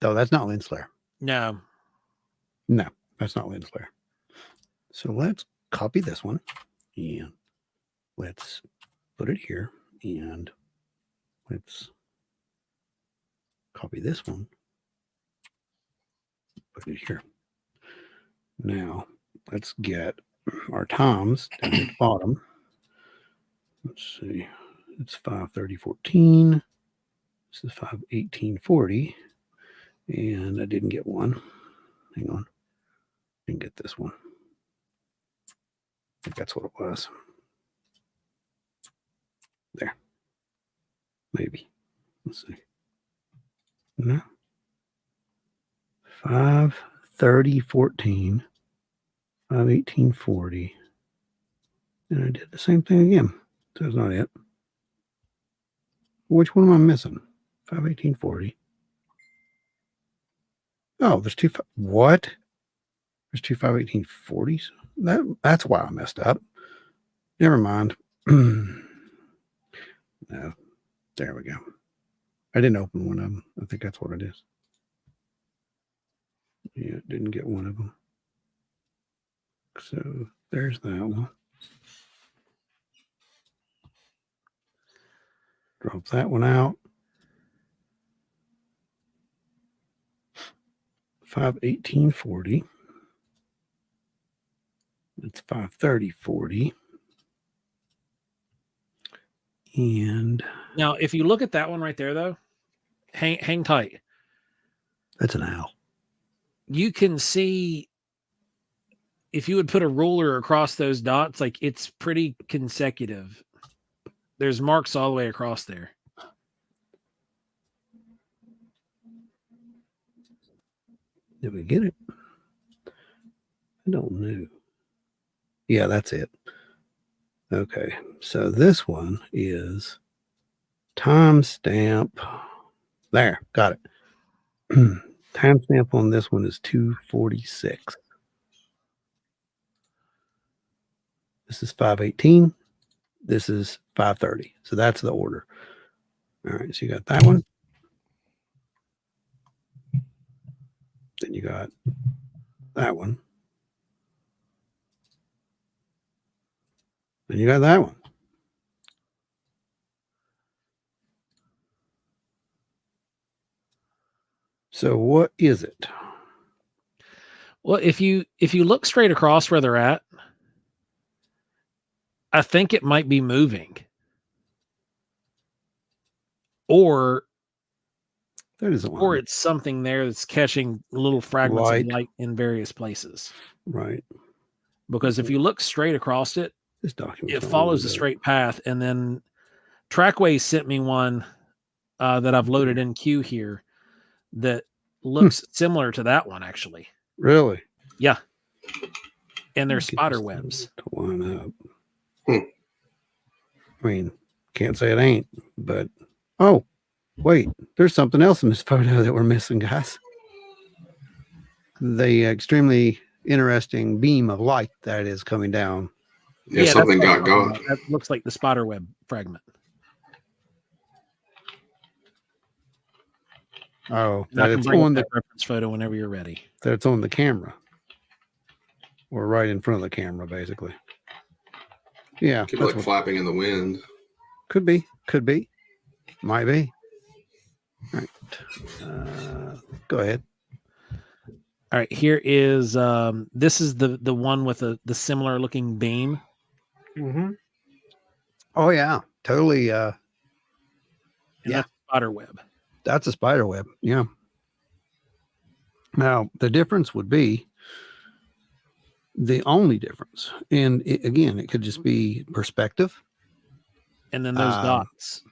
No, that's not lens flare. No. No, that's not lens flare. So let's copy this one and let's put it here and let's copy this one. Put it here. Now let's get our times down at the bottom. Let's see. It's 5:30:14. This is 5:18:40. And I didn't get one. Hang on. Didn't get this one. I think that's what it was. There. Maybe. Let's see. No. 5:30:14. 5:18:40. And I did the same thing again. So that's not it. Which one am I missing? 5:18:40. Oh, there's two. What? There's two 5:18:40s. That's why I messed up. Never mind. No. There we go. I didn't open one of them. I think that's what it is. Yeah, didn't get one of them. So there's that one. Drop that one out. 5:18:40. It's 5:30:40. And now, if you look at that one right there, though, hang tight. That's an owl. You can see if you would put a ruler across those dots, like it's pretty consecutive. There's marks all the way across there. Did we get it? I don't know. Yeah, that's it. Okay, so this one is timestamp. There, got it. Timestamp on this one is 2:46. This is 5:18. This is 5:30. So that's the order. All right, so you got that one. Then you got that one. Then you got that one. So what is it? Well, if you look straight across where they're at, I think it might be moving. Or it's something there that's catching little fragments of light in various places. Right. Because if you look straight across it, this document follows a straight path. And then Trackway sent me one that I've loaded in queue here that looks similar to that one, actually. Really? Yeah. And they're spider webs. To line up. I mean, can't say it ain't, but oh, wait, there's something else in this photo that we're missing, guys. The extremely interesting beam of light that is coming down. Yeah, something got. That looks like the spider web fragment. Oh, And I can bring on up that reference photo whenever you're ready. That's on the camera. Or right in front of the camera, basically. Yeah. Could be like flapping in the wind. Could be. Might be. All right. Go ahead. All right. Here is this is the one with the similar looking beam. Mm-hmm. Oh yeah, totally. Yeah. That's spider web. That's a spider web. Yeah. Now the difference would be the only difference, and again, it could just be perspective. And then those dots.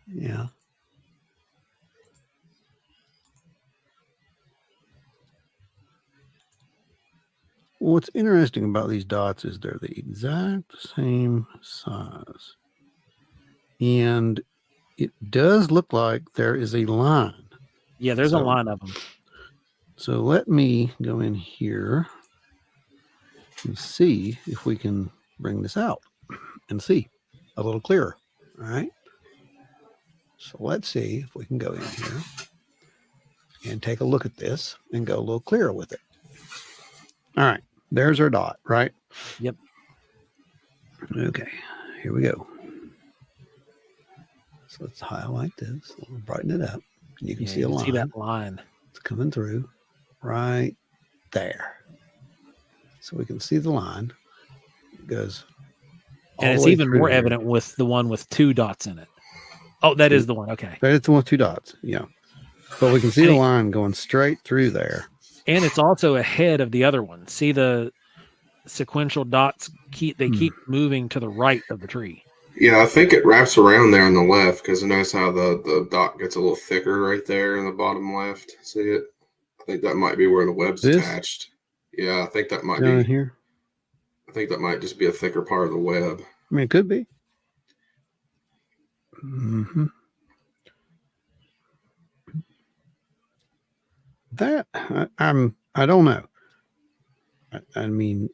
Yeah. What's interesting about these dots is they're the exact same size. And it does look like there is a line. Yeah, there's a line of them. So let me go in here and see if we can bring this out and see a little clearer. All right. So let's see if we can go in here and take a look at this and go a little clearer with it. All right. There's our dot, right? Yep. Okay. Here we go. So let's highlight this. We'll brighten it up. You can see a line. See that line. It's coming through right there. So we can see the line. It goes. And it's even more evident with the one with 2 dots in it. Oh, that is the one. Okay. That is the one with 2 dots. Yeah. But we can see the line going straight through there. And it's also ahead of the other one. See the sequential dots keep moving to the right of the tree. Yeah, I think it wraps around there on the left because notice how the dot gets a little thicker right there in the bottom left. See it? I think that might be where the web's attached. Yeah, I think that might be here. I think that might just be a thicker part of the web. I mean, it could be. Mm-hmm. That I don't know. I mean,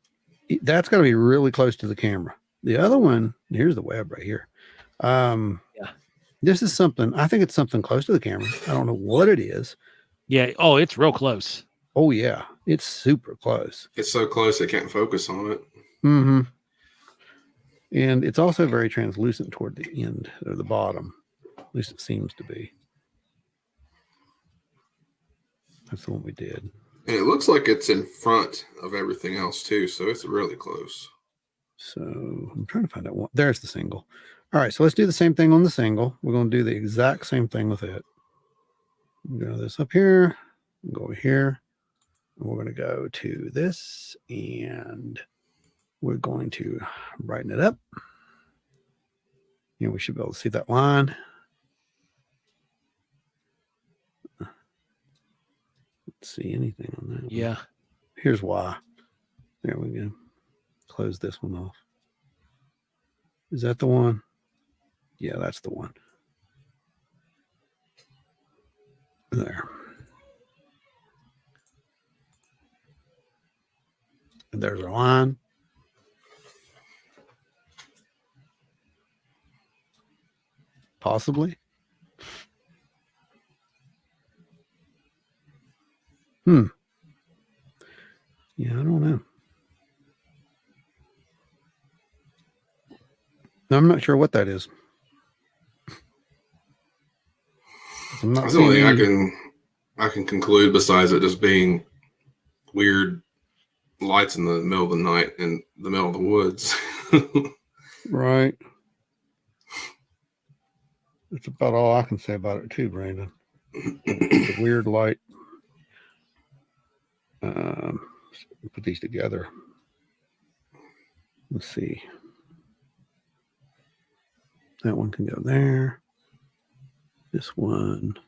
that's got to be really close to the camera. The other one, here's the web right here. Yeah. This is something, I think it's something close to the camera. I don't know what it is. Yeah. Oh, it's real close. Oh yeah. It's super close. It's so close they can't focus on it. Mm-hmm. And it's also very translucent toward the end or the bottom. At least it seems to be. That's the one we did. And it looks like it's in front of everything else too, so it's really close. So I'm trying to find out what. There's the single. All right, so let's do the same thing on the single. We're going to do the exact same thing with it. Go this up here, go over here. And we're going to go to this, and we're going to brighten it up. And we should be able to see that line. See anything on that? Yeah. Here's why. There we go. Close this one off. Is that the one? Yeah, that's the one. There. And there's our line. Possibly. Yeah, I don't know. I'm not sure what that is. I'm not That's the only thing I can conclude besides it just being weird lights in the middle of the night in the middle of the woods. Right. That's about all I can say about it too, Brandon. It's a weird light. Put these together. Let's see. That one can go there. This one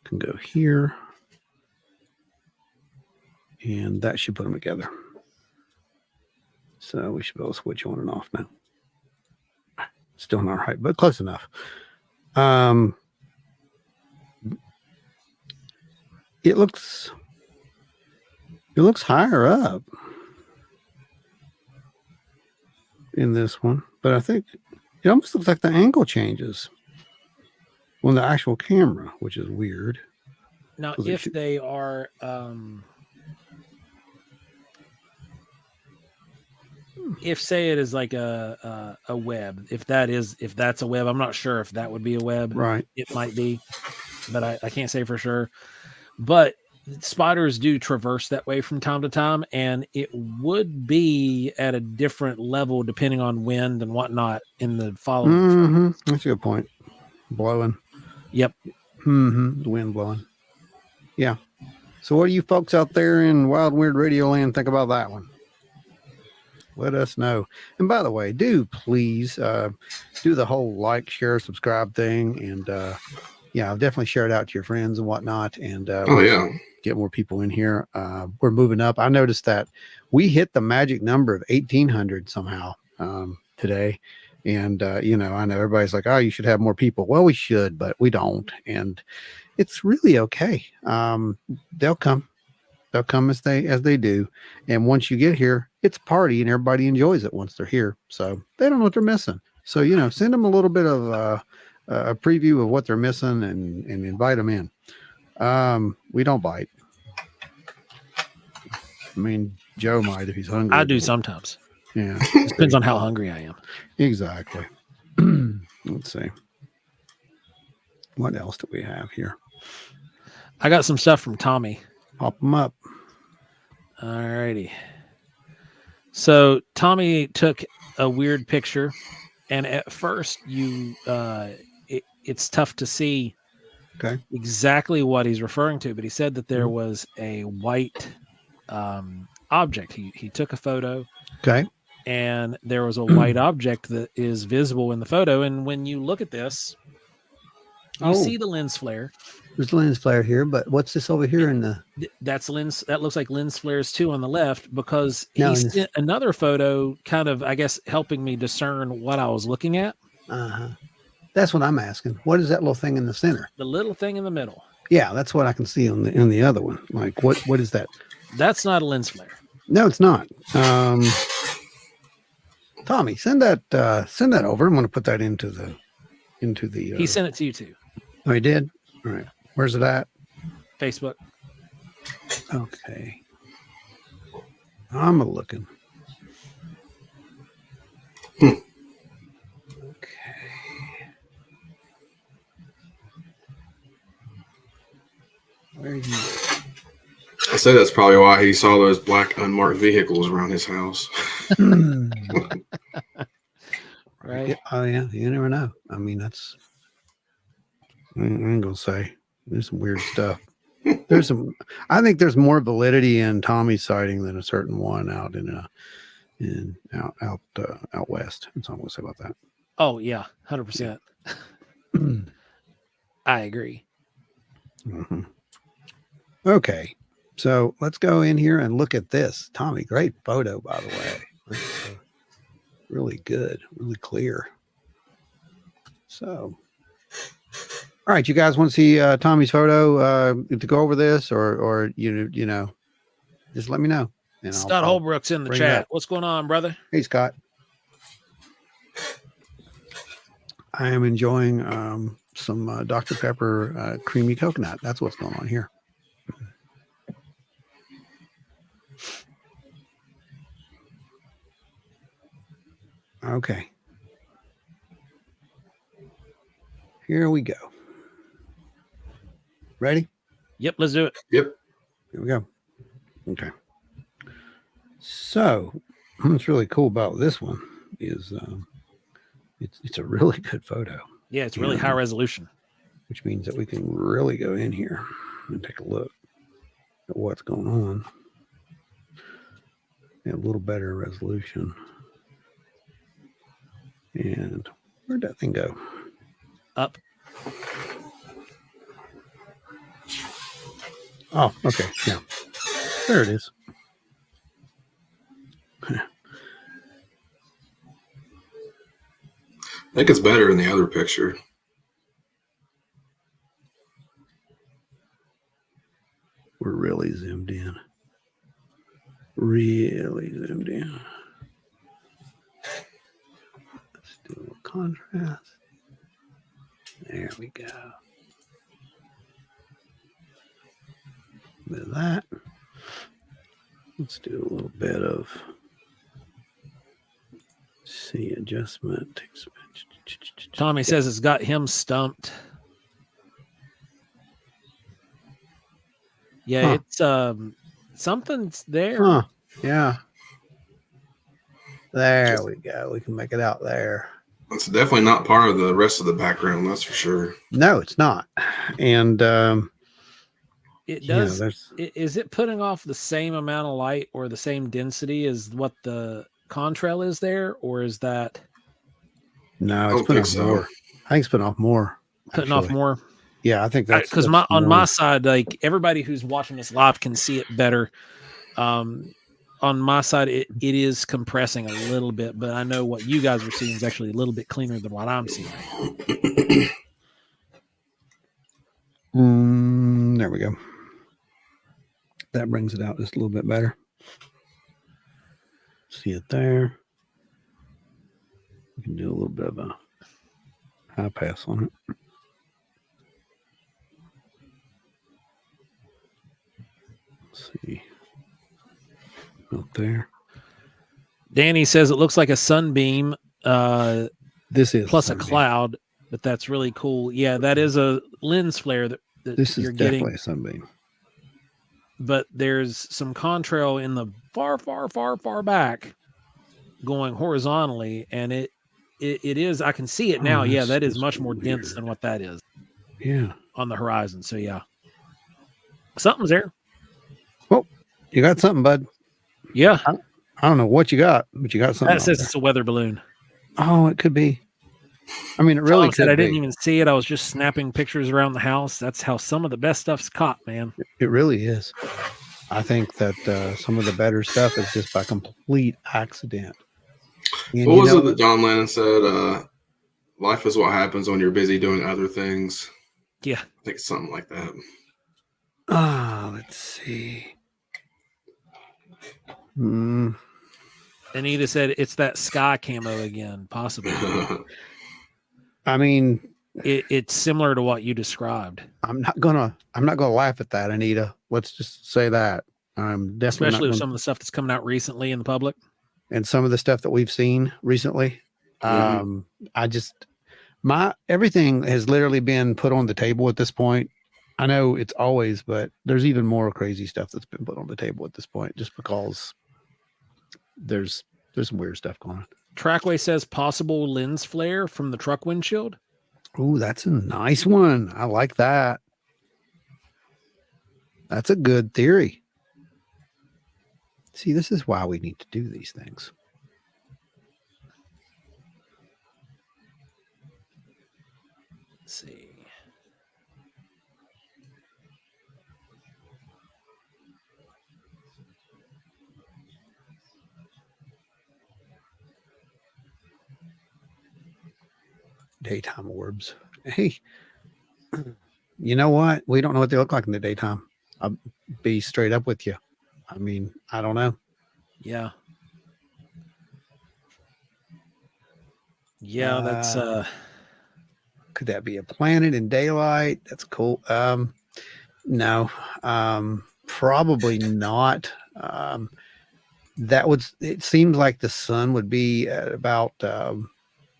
can go here. And that should put them together. So we should be able to switch on and off now. Still not right, but close enough. It looks It looks higher up in this one, but I think it almost looks like the angle changes on the actual camera, which is weird. Now, if they are, if say it is like a web, if that's a web, I'm not sure if that would be a web. Right. It might be, but I can't say for sure. But spiders do traverse that way from time to time, and it would be at a different level depending on wind and whatnot in the following. That's a good point. Blowing. Yep. The wind blowing. Yeah. So what do you folks out there in Wild Weird Radio Land think about that one? Let us know. And by the way, do please do the whole like, share, subscribe thing. And I'll definitely share it out to your friends and whatnot. And get more people in here. We're moving up. I noticed that we hit the magic number of 1,800 somehow today. And, I know everybody's like, oh, you should have more people. Well, we should, but we don't. And it's really okay. They'll come as they do. And once you get here, it's a party and everybody enjoys it once they're here. So they don't know what they're missing. So, send them a little bit of a preview of what they're missing and invite them in. We don't bite. I mean, Joe might if he's hungry. I do sometimes. Yeah. It depends on how hungry I am. Exactly. Let's see. What else do we have here? I got some stuff from Tommy. Pop them up. All righty. So Tommy took a weird picture, and at first it's tough to see exactly what he's referring to, but he said that there was a white object. He took a photo. Okay. And there was a white object that is visible in the photo. And when you look at this, you see the lens flare. There's lens flare here, but what's this over here in the? That's lens. That looks like lens flares too on the left, because he sent another photo, kind of, I guess, helping me discern what I was looking at. That's what I'm asking. What is that little thing in the center? The little thing in the middle. Yeah, that's what I can see on the other one. Like what is that? That's not a lens flare. No, it's not. Tommy, send that over. I'm going to put that into the. He sent it to you too. Oh, he did. All right. Where's it at? Facebook. Okay. I'm looking. Okay. Where are you? I say that's probably why he saw those black unmarked vehicles around his house. Right. Oh yeah, you never know. I mean, I ain't gonna say. There's some weird stuff. I think there's more validity in Tommy's sighting than a certain one out out west. That's all I'm gonna say about that. Oh yeah, 100%. I agree. Mm-hmm. Okay, so let's go in here and look at this. Tommy, great photo, by the way. Really good, really clear. So, all right, you guys want to see Tommy's photo to go over this, or just let me know. And Scott Holbrook's in the chat. What's going on, brother? Hey, Scott. I am enjoying some Dr. Pepper creamy coconut. That's what's going on here. Okay. Here we go. Ready? Yep, let's do it. Yep. Here we go. Okay. So, what's really cool about this one is it's a really good photo. Yeah, it's really high resolution. Which means that we can really go in here and take a look at what's going on. And a little better resolution. And where'd that thing go? Up. Oh, okay. Yeah. There it is. I think it's better in the other picture. We're really zoomed in. really zoomed in. Let's do a little contrast. There we go. Bit of that. Let's do a little bit of see adjustment. Tommy says it's got him stumped. Yeah, it's something's there. Huh. Yeah. There we go. We can make it out there. It's definitely not part of the rest of the background, that's for sure. No, it's not. And it does. Is it putting off the same amount of light or the same density as what the contrail is there, or is that? No, it's putting off more. I think it's putting off more. Putting off more. Yeah, I think that's because on my side, like everybody who's watching this live can see it better. On my side, it is compressing a little bit, but I know what you guys are seeing is actually a little bit cleaner than what I'm seeing. There we go. That brings it out just a little bit better. See it there. We can do a little bit of a high pass on it. Let's see. Up there. Danny says it looks like a sunbeam. This is plus a cloud, but that's really cool. Yeah, that is a lens flare that this is you're definitely getting. A sunbeam. But there's some contrail in the far back going horizontally, and it is, I can see it now. Yeah, that is much more dense than what that is. Yeah. On the horizon. So yeah. Something's there. Well, you got something, bud. Yeah. I don't know what you got, but you got something. That says it's a weather balloon. Oh, it could be. I mean, it really could be. I didn't even see it. I was just snapping pictures around the house. That's how some of the best stuff's caught, man. It really is. I think that some of the better stuff is just by complete accident. And what was it that John Lennon said? Life is what happens when you're busy doing other things. Yeah. I think something like that. Let's see. Anita said it's that sky camo again, possibly. I mean, it's similar to what you described. I'm not gonna laugh at that, Anita. Let's just say that. I'm definitely especially with some of the stuff that's coming out recently in the public, and some of the stuff that we've seen recently. I just everything has literally been put on the table at this point. I know it's always, but there's even more crazy stuff that's been put on the table at this point, just because there's some weird stuff going on. Trackway says possible lens flare from the truck windshield. Oh, that's a nice one. I like that. That's a good theory. See, this is why we need to do these things. Let's see. Daytime orbs. Hey, you know what? We don't know what they look like in the daytime. I'll be straight up with you. I mean, I don't know. Yeah. Yeah, that's could that be a planet in daylight? That's cool. No, probably not. It seems like the sun would be at about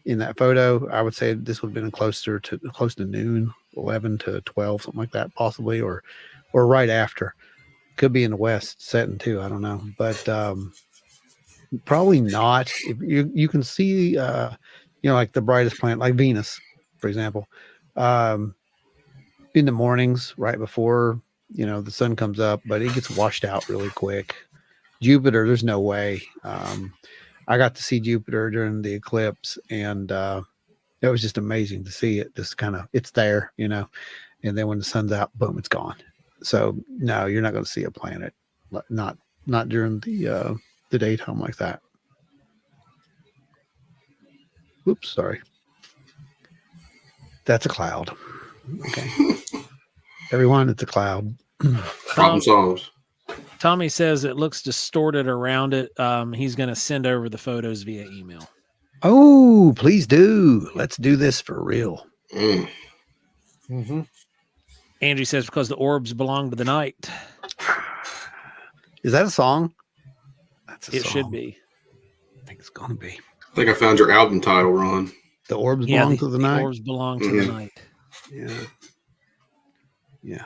in that photo. I would say this would have been close to noon, 11 to 12, something like that, possibly, or right after. Could be in the west setting too. I don't know, but probably not. If you can see, like the brightest planet, like Venus, for example, in the mornings, right before the sun comes up, but it gets washed out really quick. Jupiter, there's no way. I got to see Jupiter during the eclipse, and it was just amazing to see it. Just kind of, it's there, and then when the sun's out, boom, it's gone. So no, you're not going to see a planet, not during the daytime like that. Oops, sorry. That's a cloud. Okay, everyone, it's a cloud. Problem solved. Tommy says it looks distorted around it. He's going to send over the photos via email. Oh, please do. Let's do this for real. Mm-hmm. Angie says because the orbs belong to the night. Is that a song? That's a song. Should be. I think it's going to be. I think I found your album title, Ron. The orbs belong to the night. The orbs belong to the night. Yeah. Yeah.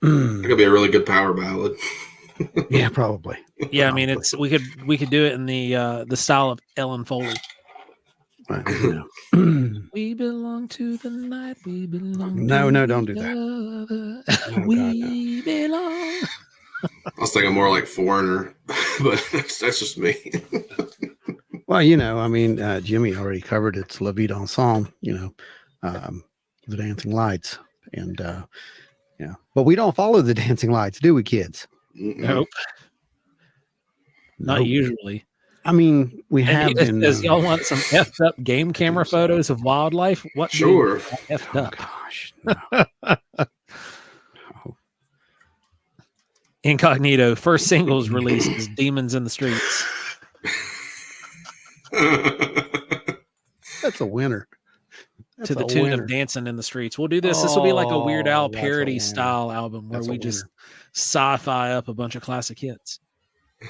It could be a really good power ballad. Yeah, probably. Yeah, I mean, it's we could do it in the style of Ellen Foley. We belong to the night. We belong. No, to don't do that. Oh, we belong. I was thinking more like Foreigner, but that's just me. Well, I mean, Jimmy already covered its La Vie d'Ensemble, the Dancing Lights, and but we don't follow the Dancing Lights, do we, kids? Nope. Not usually. I mean, we have been. Says y'all want some effed up game camera photos of wildlife? What? Sure. Effed up. Gosh. No. Incognito. First singles released is "Demons in the Streets." That's a winner. To the tune of "Dancing in the Streets." We'll do this. This will be like a Weird Al parody style album where we just sci-fi up a bunch of classic hits.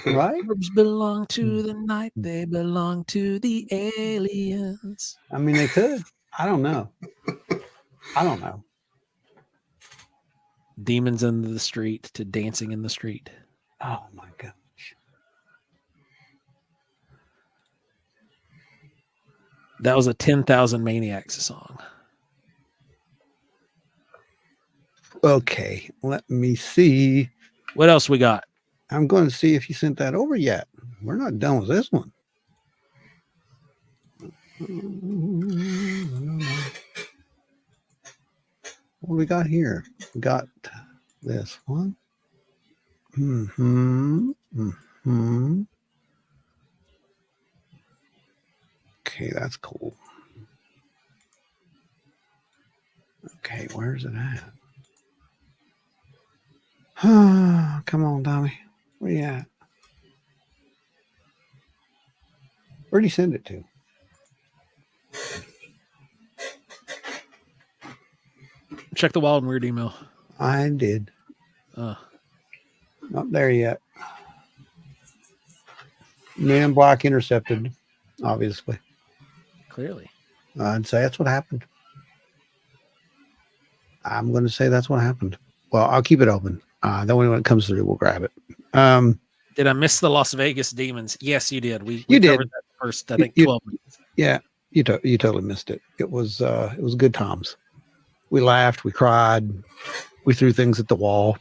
Right? Orbs belong to the night. They belong to the aliens. I mean, they could. I don't know. Demons in the Street to Dancing in the Street. Oh my gosh. That was a 10,000 Maniacs song. Okay, let me see. What else we got? I'm going to see if you sent that over yet. We're not done with this one. What do we got here? We got this one. Okay, that's cool. Okay, where's it at? Come on, Tommy. Where you at? Where'd you send it to? Check the Wild and Weird email. I did. Not there yet. Man block intercepted, obviously. Clearly. I'd say that's what happened. I'm going to say that's what happened. Well, I'll keep it open. Then when it comes through, we'll grab it. Did I miss the Las Vegas Demons? Yes, you did. We did. Covered that first, I think, 12 minutes. Yeah, you totally missed it. It was good times. We laughed, we cried, we threw things at the wall.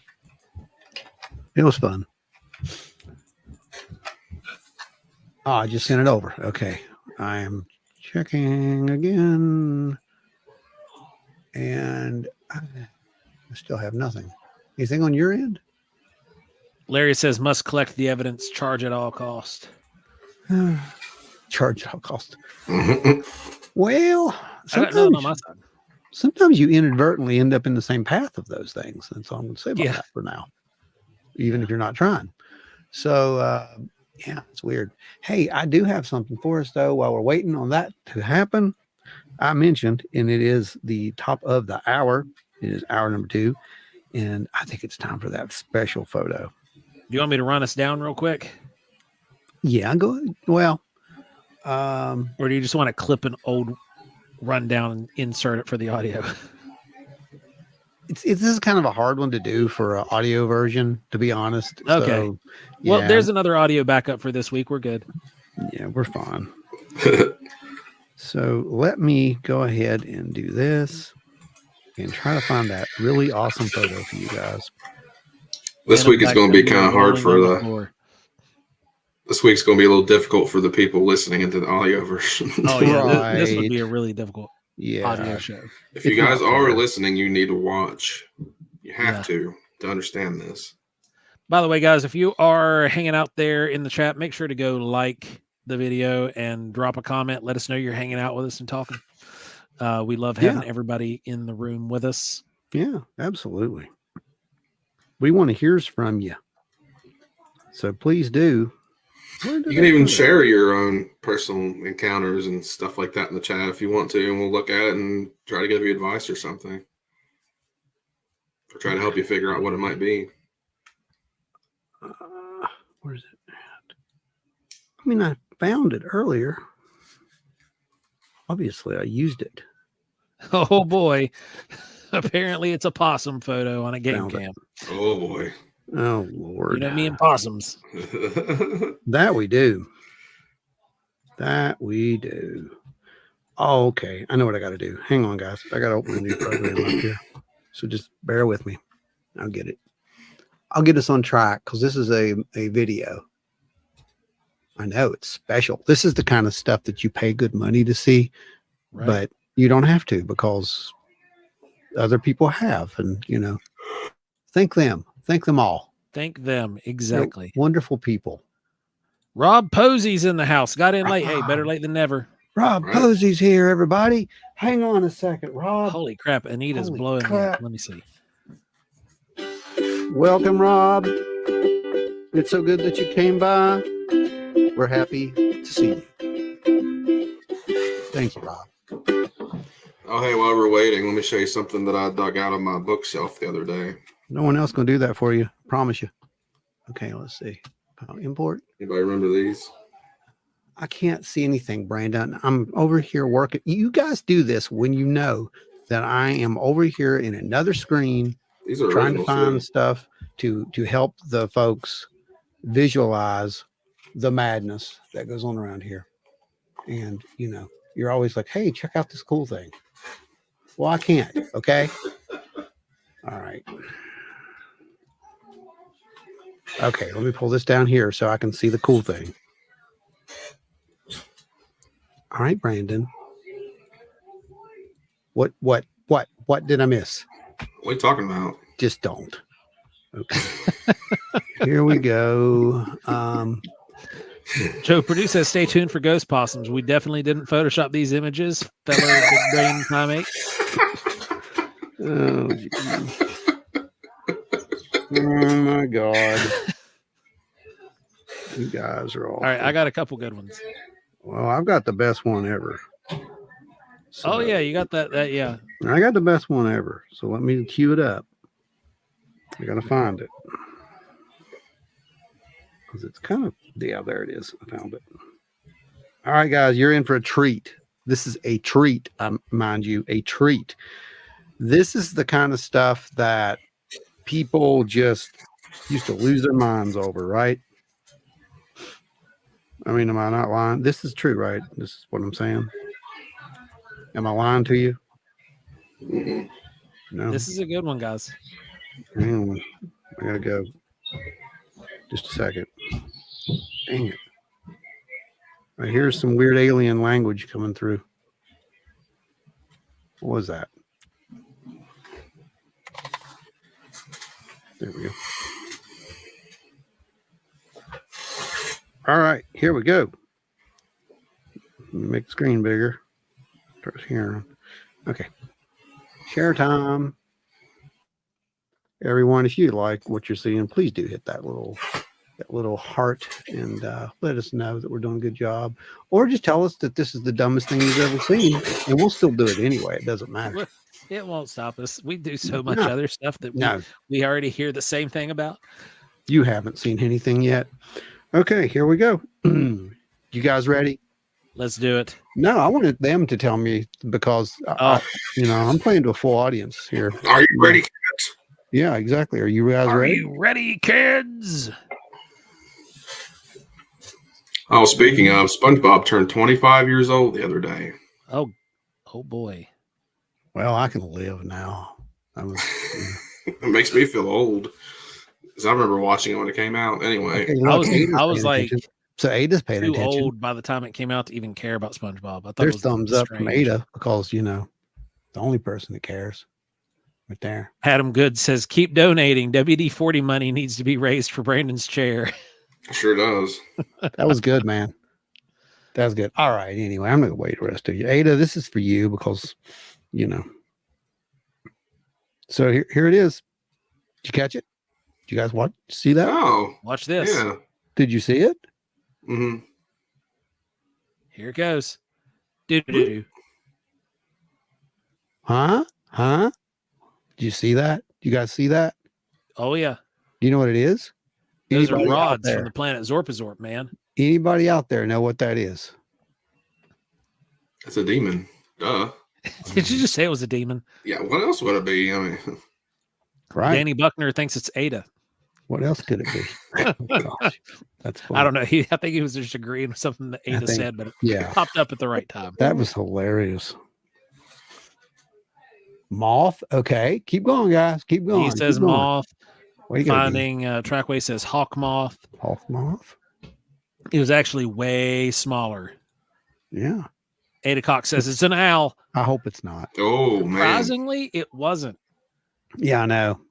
It was fun. Oh, I just sent it over. Okay, I am checking again, and I still have nothing. Anything on your end? Larry says must collect the evidence, charge at all cost. Charge at all cost. Well, sometimes you inadvertently end up in the same path of those things. That's all I'm going to say about that for now, even if you're not trying. So, yeah, it's weird. Hey, I do have something for us, though, while we're waiting on that to happen. I mentioned, and it is the top of the hour. It is hour number 2. And I think it's time for that special photo. Do you want me to run us down real quick? Yeah, go ahead. Well, or do you just want to clip an old rundown and insert it for the audio? This is kind of a hard one to do for an audio version, to be honest. Okay. So, yeah. Well, there's another audio backup for this week. We're good. Yeah, we're fine. So let me go ahead and do this and try to find that really awesome photo for you guys. This week is going to be kind of hard for this week's going to be a little difficult for the people listening into the audio version. Oh yeah, this would be a really difficult audio show. If you guys are listening, you need to watch. You have to understand this. By the way, guys, if you are hanging out there in the chat, make sure to go like the video and drop a comment. Let us know you're hanging out with us and talking. We love having everybody in the room with us. Yeah, absolutely. We want to hear from you. So please do. You can even share your own personal encounters and stuff like that in the chat if you want to, and we'll look at it and try to give you advice or something. Or try to help you figure out what it might be. Where's it at? I mean, I found it earlier. Obviously, I used it. Oh, boy. Apparently, it's a possum photo on a game cam. Oh, boy. Oh, Lord. You know me and possums. That we do. That we do. Oh, okay. I know what I got to do. Hang on, guys. I got to open a new program up here. So just bear with me. I'll get it. I'll get us on track because this is a video. I know it's special. This is the kind of stuff that you pay good money to see, but you don't have to because other people have. And, you know, thank them. Thank them all. Thank them. Exactly. They're wonderful people. Rob Posey's in the house. Got in late. Hey, better late than never. Rob Posey's here, everybody. Hang on a second, Rob. Holy crap. Anita's blowing me up. Let me see. Welcome, Rob. It's so good that you came by. We're happy to see you. Thank you, Rob. Oh, hey, while we're waiting, let me show you something that I dug out of my bookshelf the other day. No one else going to do that for you. Promise you. Okay, let's see. Import. Anybody remember these? I can't see anything, Brandon. I'm over here working. You guys do this when you know that I am over here in another screen. These are trying to find stuff to help the folks visualize the madness that goes on around here. And, you know, you're always like, hey, check out this cool thing. Well, I can't. Okay. All right. Okay. Let me pull this down here so I can see the cool thing. All right, Brandon. What did I miss? What are you talking about? Just don't. Okay. Here we go. Joe Purdue says, stay tuned for ghost possums. We definitely didn't Photoshop these images, fellow big brain primate. Oh, geez. Oh, my God. You guys are all right, I got a couple good ones. Well, I've got the best one ever. So, yeah, you got that, yeah. I got the best one ever. So let me cue it up. I got to find it. Because it's kind of, yeah, there it is. I found it. All right, guys, you're in for a treat. This is a treat, mind you, a treat. This is the kind of stuff that people just used to lose their minds over, right? I mean, am I not lying? This is true, right? This is what I'm saying. Am I lying to you? No. This is a good one, guys. Hang on. I gotta go. Just a second. Dang it. All right, here's some weird alien language coming through. What was that? There we go. All right, here we go. Let me make the screen bigger. Start sharing. Okay. Share time. Everyone, if you like what you're seeing, please do hit that little heart and let us know that we're doing a good job. Or just tell us that this is the dumbest thing you've ever seen, and we'll still do it anyway. It doesn't matter. It won't stop us. We do so much other stuff that we already hear the same thing about. You haven't seen anything yet. Okay, here we go. You guys ready? Let's do it. No, I wanted them to tell me because, I'm playing to a full audience here. Are you ready? Yeah, exactly. Are you guys ready? Are you ready, kids? Oh, speaking of, SpongeBob turned 25 years old the other day. Oh boy. Well, I can live now. It makes me feel old. Because I remember watching it when it came out. Anyway. Okay, I was like, so Ada's paying too attention. old by the time it came out to even care about SpongeBob. I thought There's it was thumbs up from Ada because, the only person that cares right there. Adam Good says, keep donating. WD-40 money needs to be raised for Brandon's chair. It sure does. That was good, man. That's good. All right. Anyway, I'm going to wait the rest of you. Ada, this is for you because, you know. So here it is. Did you catch it? Did you guys see that? Oh, Watch this. yeah. Did you see it? Mm-hmm. Here it goes. Do. Huh? Did you see that? You guys see that? Oh yeah. Do you know what it is? Those are Anybody out rods there? from the planet Zorpazorp, man. Anybody out there know what that is? That's a demon. Duh. Did you just say it was a demon? Yeah, what else would it be? I mean, Right. Danny Buckner thinks it's Ada. What else could it be? Oh, gosh. That's funny. I don't know. I think he was just agreeing with something that Ada said, but it popped up at the right time. That was hilarious. Moth. Okay. Keep going, guys. Keep going. He says Keep going. moth. What you gotta do? Finding Trackway says hawk moth. Hawk moth. It was actually way smaller. Yeah. Ada Cox says it's an owl. I hope it's not. oh man. Surprisingly, it wasn't. Yeah, I know.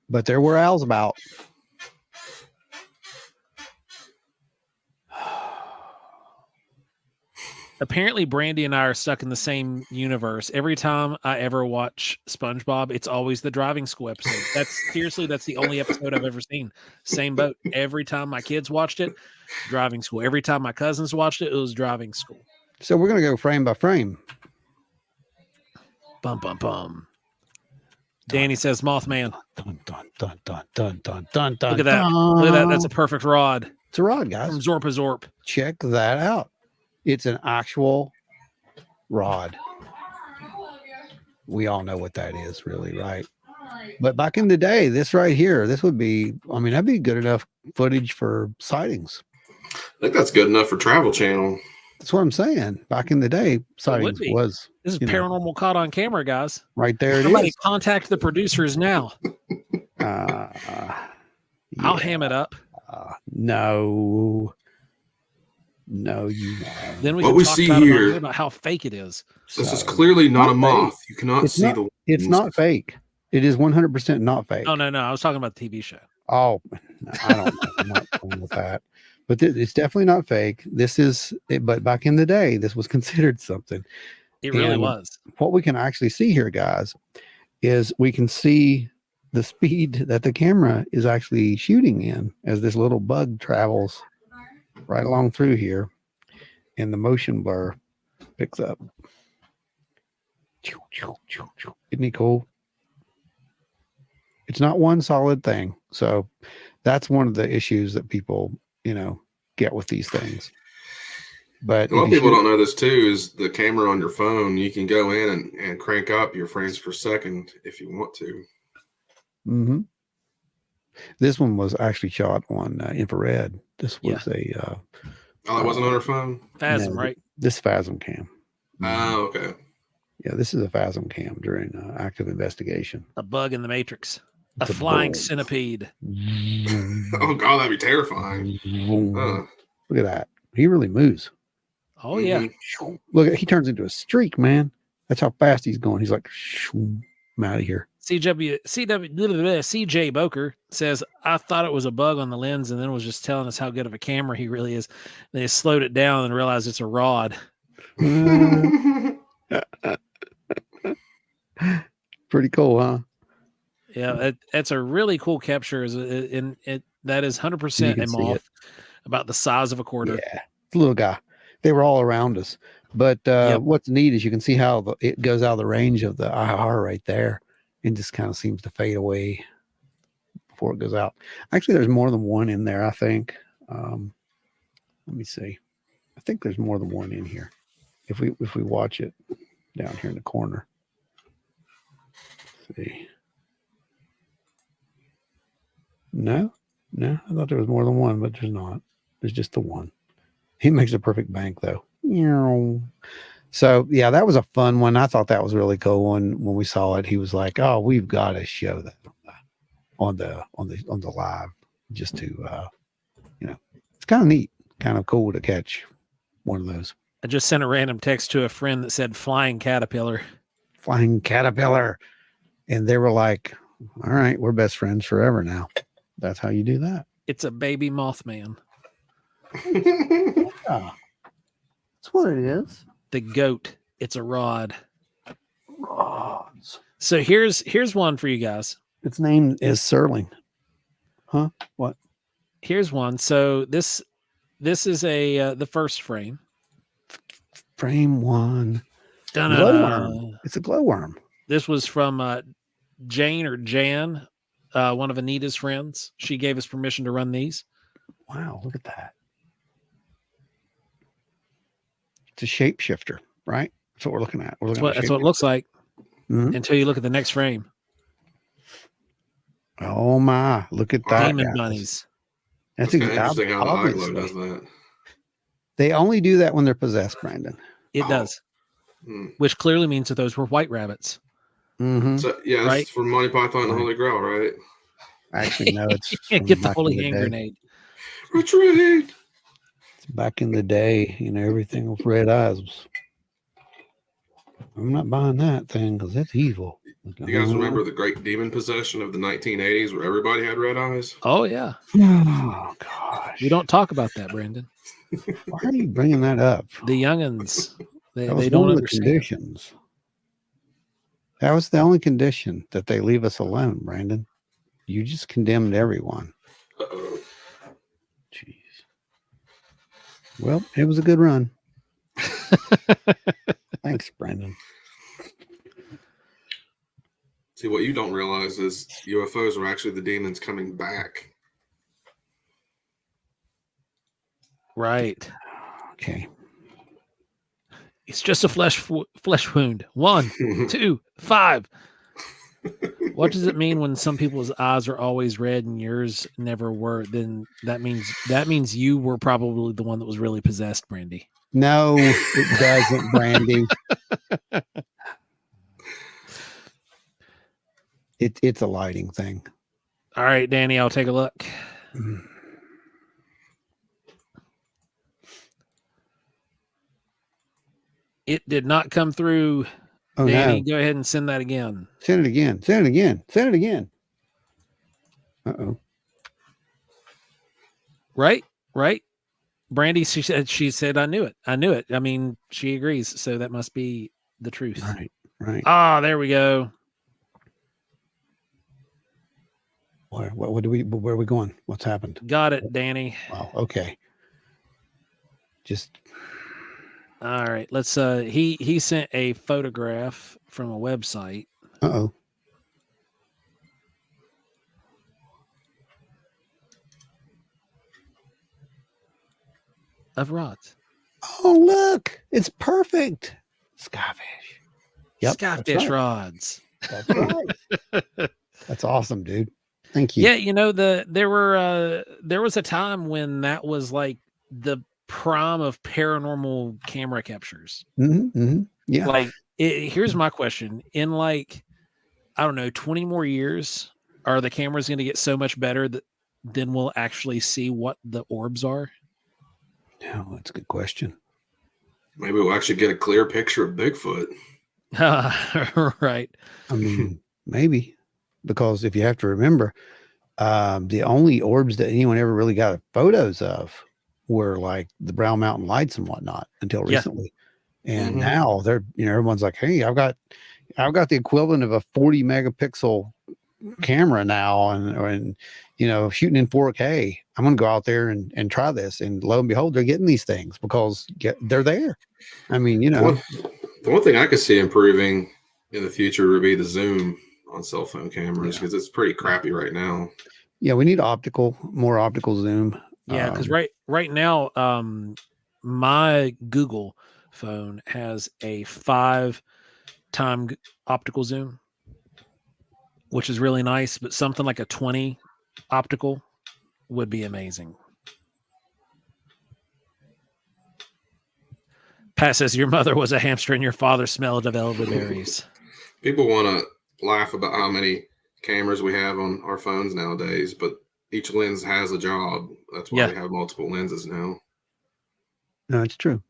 But there were owls about. Apparently, Brandy and I are stuck in the same universe. Every time I ever watch SpongeBob, it's always the driving school episode. That's the only episode I've ever seen. Same boat. Every time my kids watched it, driving school. Every time my cousins watched it, it was driving school. So we're gonna go frame by frame. Bum bum bum. Danny says Mothman. Dun dun dun dun dun dun dun dun. Look at that. Look at that. That's a perfect rod It's a rod, guys. from Zorpazorp. Check that out. It's an actual rod. We all know what that is, really, right? But back in the day, this right here, this would be, I mean, that'd be good enough footage for sightings. I think that's good enough for Travel Channel. That's what I'm saying. Back in the day, sightings be. was This is you know, paranormal caught on camera, guys. right there. It Somebody is. contact the producers now. I'll I'll ham it up. No, you. Then we What can we talk see about, here- about how fake it is. This is So, clearly not a not moth. You cannot It's see not- the. It's wings. not fake. It is 100% not fake. Oh no, I was talking about the TV show. Oh, no, I don't know. I'm not going with that. But it's definitely not fake. This is, but back in the day, this was considered something. It really And was. What we can actually see here, guys, is we can see the speed that the camera is actually shooting in as this little bug travels right along through here, and the motion blur picks up. Isn't he cool? It's not one solid thing. So that's one of the issues that people, get with these things. But A lot of if you people shoot- don't know this too. Is the camera on your phone? You can go in and crank up your frames per second if you want to. Mhm. This one was actually shot on infrared. This was a Oh, it wasn't on her phone. Phasm, no, right? this Phasm cam. Oh, okay. Yeah, this is a Phasm cam during active investigation. A bug in the Matrix. A It's a flying bug. centipede. Oh god, that'd be terrifying. Look at that. He really moves. Oh yeah. Mhm. Look, he turns into a streak, man. That's how fast he's going. He's like, I'm out of here. CJ Boker says, I thought it was a bug on the lens and then was just telling us how good of a camera he really is. They slowed it down and realized it's a rod. Pretty cool, huh? Yeah, that's a really cool capture. That is 100% You a can see moth it. about the size of a quarter. Yeah, it's a little guy. They were all around us. But what's neat is you can see how it goes out of the range of the IR right there and just kind of seems to fade away before it goes out. Actually, there's more than one in there, I think. Let me see. I think there's more than one in here. If we watch it down here in the corner. Let's see. No, I thought there was more than one, but there's not. There's just the one. He makes a perfect bank though. So yeah, that was a fun one. I thought that was really cool. And when we saw it, he was like, "Oh, we've got to show that on the live, just to it's kind of neat, kind of cool to catch one of those." I just sent a random text to a friend that said flying caterpillar. Flying caterpillar, and they were like, "All right, we're best friends forever now." That's how you do that. It's a baby Mothman. Yeah. That's what it is. The goat. It's a rod. Rods. So here's one for you guys. Its name is Serling. Huh? What? Here's one. So this is a the first frame. Frame one. Dun-dun-dun. Glowworm. It's a glowworm. This was from Jane or Jan, one of Anita's friends. She gave us permission to run these. Wow, look at that. It's a shapeshifter, right? That's what we're looking at. We're looking That's what it looks like until you look at the next frame. Oh my! Look at that. Demon bunnies. That's kind of interesting how the eye-glow does that. They only do that when they're possessed, Brandon. It does, which clearly means that those were white rabbits. Mm-hmm. So yeah, right? It's from Monty Python and the Holy Grail, right? Actually, no, it's get the holy hand grenade. Retreat. It's back in the day, everything with red eyes. I'm not buying that thing because that's evil. You guys remember the great demon possession of the 1980s where everybody had red eyes? Oh, yeah. Oh, gosh. We don't talk about that, Brandon. Why are you bringing that up? The youngins, they was don't one of the understand. Conditions. That was the only condition that they leave us alone, Brandon. You just condemned everyone. Uh-oh. Jeez. Well, it was a good run. Thanks, Brandon. See, what you don't realize is UFOs are actually the demons coming back. Right. Okay. It's just a flesh wound. 1, 2, 5. What does it mean when some people's eyes are always red and yours never were? Then that means you were probably the one that was really possessed, Brandy. No, it doesn't, Brandy. It's a lighting thing. All right, Danny, I'll take a look. It did not come through. Oh, Danny, no. go ahead and send that again. Send it again. Send it again. Send it again. Uh-oh. Right. Brandy, she said, I knew it. I mean, she agrees. So that must be the truth. Right. Ah, there we go. Where are we going? What's happened? Got it, Danny. Wow. Okay. Just. All right. Let's he sent a photograph from a website. Uh-oh. Of rods. Oh, look. It's perfect. Skyfish. Yep. Skyfish rods. That's right. That's awesome, dude. Thank you. Yeah, there was a time when that was like the prime of paranormal camera captures. Yeah. Like, here's my question: in like, I don't know, 20 more years, are the cameras going to get so much better that then we'll actually see what the orbs are? Yeah, that's a good question. Maybe we'll actually get a clear picture of Bigfoot. Right. I mean, maybe, because if you have to remember, the only orbs that anyone ever really got photos of were like the Brown Mountain Lights and whatnot until recently. And now they're, everyone's like, hey, I've got the equivalent of a 40 megapixel camera now and shooting in 4K. I'm going to go out there and try this. And lo and behold, they're getting these things because they're there. I mean, The one thing I could see improving in the future would be the zoom on cell phone cameras, because it's pretty crappy right now. Yeah, we need more optical zoom. Yeah, because right now, my Google phone has a 5-time optical zoom, which is really nice, but something like a 20 optical would be amazing. Pat says your mother was a hamster and your father smelled of elderberries. People want to laugh about how many cameras we have on our phones nowadays, but each lens has a job. That's why we have multiple lenses now. No, it's true.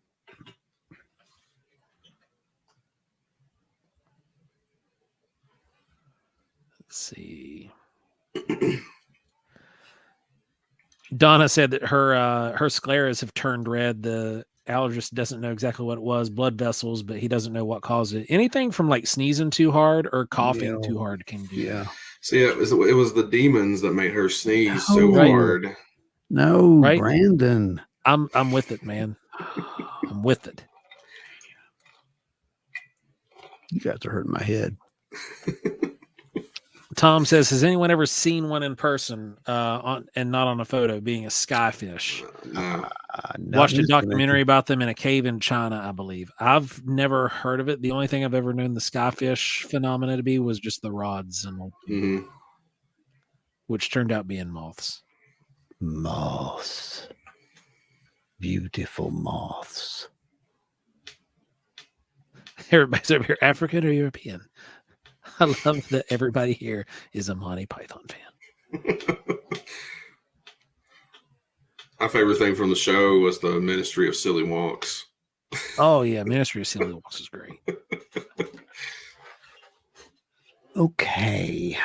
Let's see. Donna said that her scleras have turned red. The allergist doesn't know exactly what it was, blood vessels, but he doesn't know what caused it. Anything from like sneezing too hard or coughing too hard can do. Yeah. See, it was the demons that made her sneeze so No. hard. No, Right? Brandon. I'm with it, man. I'm with it. You guys are hurting my head. Tom says, has anyone ever seen one in person and not on a photo, being a skyfish? No. Watched a documentary about them in a cave in China, I believe. I've never heard of it. The only thing I've ever known the skyfish phenomena to be was just the rods, and which turned out being moths. Moths. Beautiful moths. Everybody's over here, African or European? I love that everybody here is a Monty Python fan. My favorite thing from the show was the Ministry of Silly Walks. Oh, yeah. Ministry of Silly Walks is great. Okay.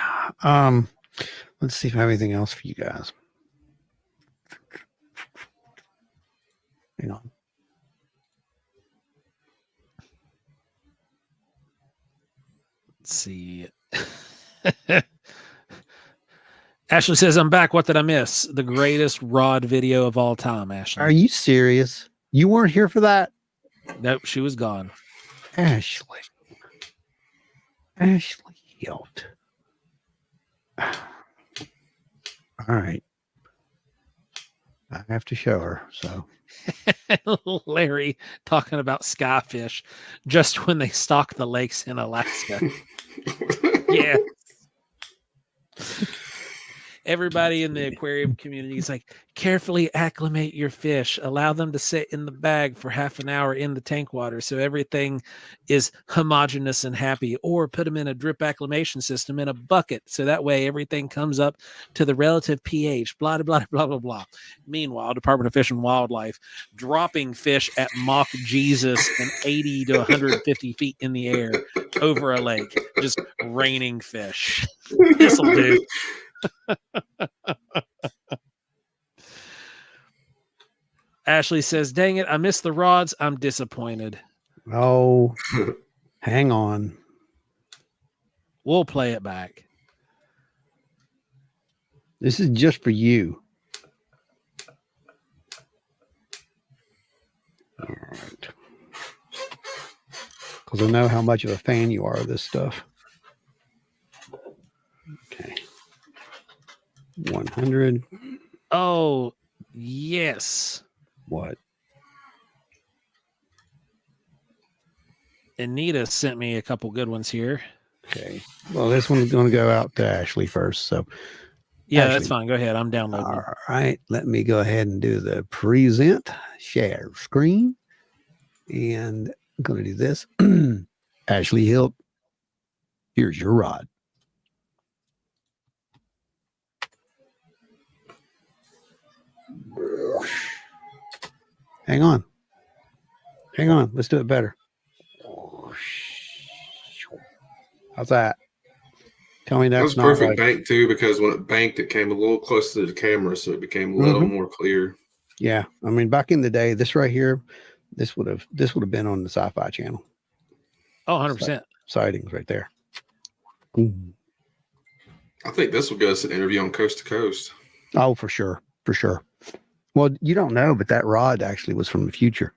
Let's see if I have anything else for you guys. Hang on. Let's see. Ashley says, I'm back. What did I miss? The greatest Rod video of all time, Ashley. Are you serious? You weren't here for that? Nope, she was gone. Ashley Hilt. All right. I have to show her, so. Larry talking about skyfish just when they stock the lakes in Alaska. Yeah. Everybody in the aquarium community is like, carefully acclimate your fish. Allow them to sit in the bag for half an hour in the tank water so everything is homogeneous and happy. Or put them in a drip acclimation system in a bucket so that way everything comes up to the relative pH, blah, blah, blah, blah, blah, blah. Meanwhile, Department of Fish and Wildlife dropping fish at Mach Jesus and 80 to 150 feet in the air over a lake, just raining fish. This'll do. Ashley says, dang it, I missed the rods. I'm disappointed. Oh, hang on. We'll play it back. This is just for you. All right. Because I know how much of a fan you are of this stuff. Okay. 100. Oh, yes. What? Anita sent me a couple good ones here. Okay. Well, this one's going to go out to Ashley first. So, yeah, Ashley, that's fine. Go ahead. I'm downloading. All right. Let me go ahead and do the present share screen. And I'm going to do this. Ashley Hilt, here's your rod. Hang on. Let's do it better. How's that? Tell me That that's was perfect not bank too, because when it banked, it came a little closer to the camera, so it became a little more clear. Yeah, I mean, back in the day, this right here, this would have been on the Sci-Fi Channel. Oh, 100%. Sightings right there. I think this will get us an interview on Coast to Coast. Oh, for sure. Well, you don't know, but that rod actually was from the future.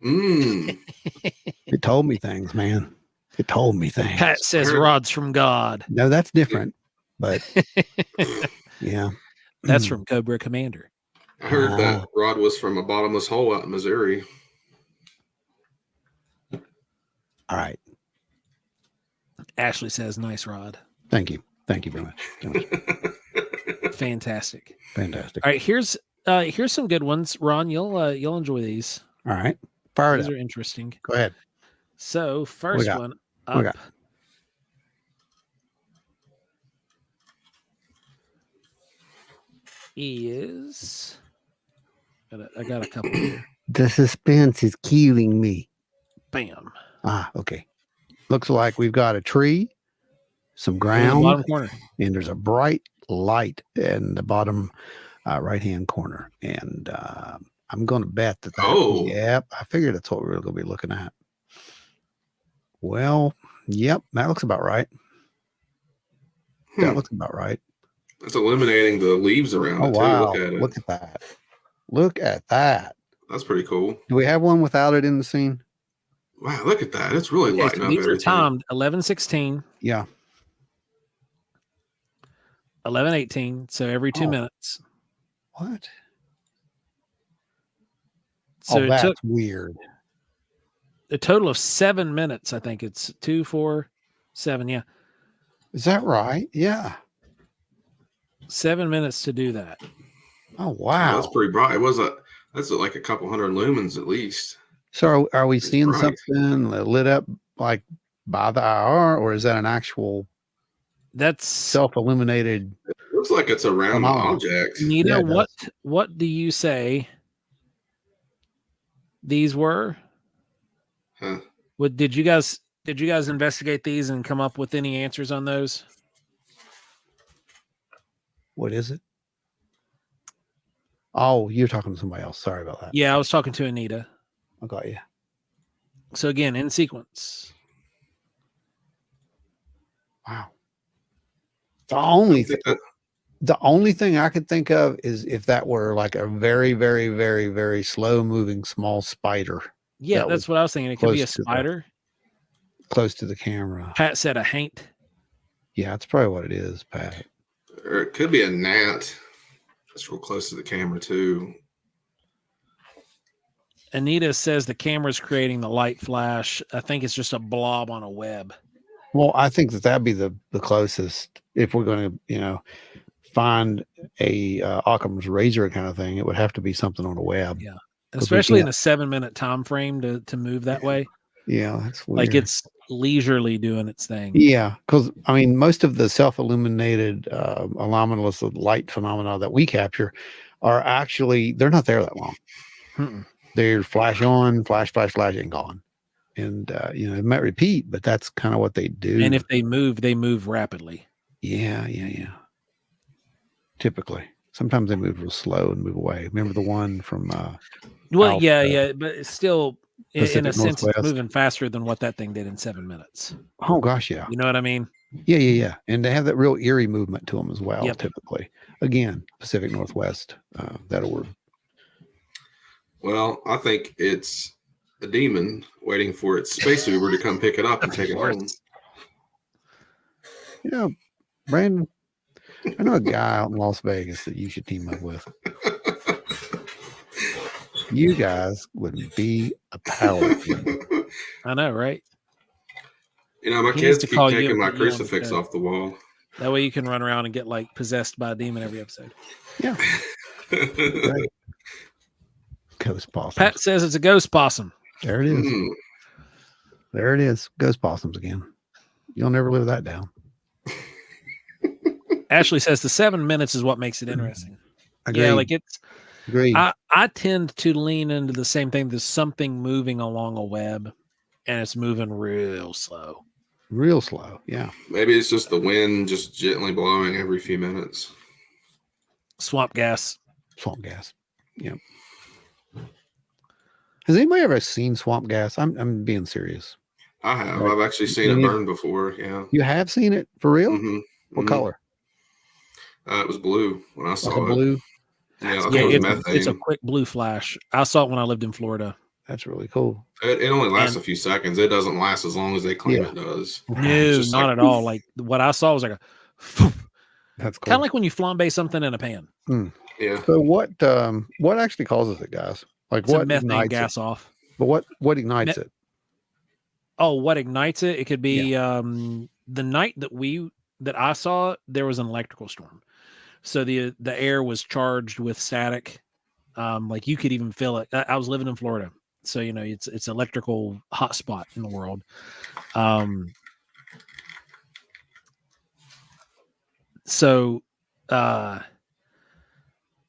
It told me things, man. It told me things. Pat says rods from God. No, that's different. But yeah. That's from Cobra Commander. I heard that rod was from a bottomless hole out in Missouri. All right. Ashley says, nice rod. Thank you. Thank you very much. Fantastic. All right, here's some good ones. Ron, you'll enjoy these. All right. Fire These it up. are interesting. Go ahead. So first one up is I got a couple here. The suspense is killing me. Bam. Okay. Looks like we've got a tree, some ground, bottom corner, and there's a bright light in the bottom right-hand corner. And I'm going to bet that. Oh. Yep. I figured that's what we were going to be looking at. Well, yep. That looks about right. That looks about right. That's eliminating the leaves around it, too. Wow. Look at it. Look at that. Look at that. That's pretty cool. Do we have one without it in the scene? Wow, look at that. It's really lighting up these everything. are timed 11:16. Yeah. 11:18. So every 2 minutes. What? So it that's took weird. a total of 7 minutes. I think it's 2, 4, 7. Yeah. Is that right? Yeah. 7 minutes to do that. Oh, wow. That's pretty bright. That's like a couple hundred lumens at least. So are we seeing bright. something lit up like by the IR, or is that an actual That's self-illuminated? It looks like it's a round object. Nita, Yeah, what do you say these were? Huh. What did you guys investigate these and come up with any answers on those? What is it? Oh, you're talking to somebody else. Sorry about that. Yeah, I was talking to Anita. I got you. So again, in sequence. Wow. The only thing I could think of is if that were like a very, very, very, very slow moving small spider. Yeah, that's what I was thinking. It could be a close to spider. Close to the camera. Pat said a haint. Yeah, that's probably what it is, Pat. Or it could be a gnat. That's real close to the camera too. Anita says the camera's creating the light flash. I think it's just a blob on a web. Well, I think that'd be the closest. If we're going to, find a Occam's razor kind of thing, it would have to be something on a web. Yeah, especially in a 7-minute time frame to move that way. Yeah, that's weird. Like it's leisurely doing its thing. Yeah, because I mean, most of the self-illuminated anomalous light phenomena that we capture are actually they're not there that long. They're flash on, flash, and gone. And it might repeat, but that's kind of what they do. And if they move rapidly. Yeah. Typically, sometimes they move real slow and move away. Remember the one from? But it's still Pacific in a sense it's Northwest. moving faster than what that thing did in 7 minutes. Oh gosh, yeah. You know what I mean? Yeah. And they have that real eerie movement to them as well. Yep. Typically, again, Pacific Northwest. That orb. Well, I think it's a demon waiting for its space Uber to come pick it up and take it home. Brandon, I know a guy out in Las Vegas that you should team up with. You guys would be a power team. I know, right? My He kids needs to keep call you taking and my put you on the crucifix show. off the wall. That way you can run around and get like possessed by a demon every episode. Yeah. Right. Ghost possum. Pat says it's a ghost possum. There it is. Mm. There it is. Ghost possums again. You'll never live that down. Ashley says the 7 minutes is what makes it interesting. Agreed. Yeah, like it's Agreed. I tend to lean into the same thing. There's something moving along a web and it's moving real slow. Real slow. Yeah. Maybe it's just the wind just gently blowing every few minutes. Swamp gas. Swamp gas. Yep. Has anybody ever seen swamp gas? I'm being serious. I have. Right. I've actually seen it burn before. Yeah. You have seen it for real? Mm-hmm. What color? It was blue when I saw Like a it. blue. Yeah, Yeah, it was methane. it's a quick blue flash. I saw it when I lived in Florida. That's really cool. It only lasts a few seconds. It doesn't last as long as they claim it does. No, not at all. Like what I saw was like a That's cool. kind of like when you flambe something in a pan. Yeah. So what actually causes it, guys? Like It's what a methane ignites gas it? off. But what ignites it? Oh, what ignites it? It could be the night that I saw it, there was an electrical storm. So the air was charged with static. Like you could even feel it. I was living in Florida. So it's electrical hotspot in the world.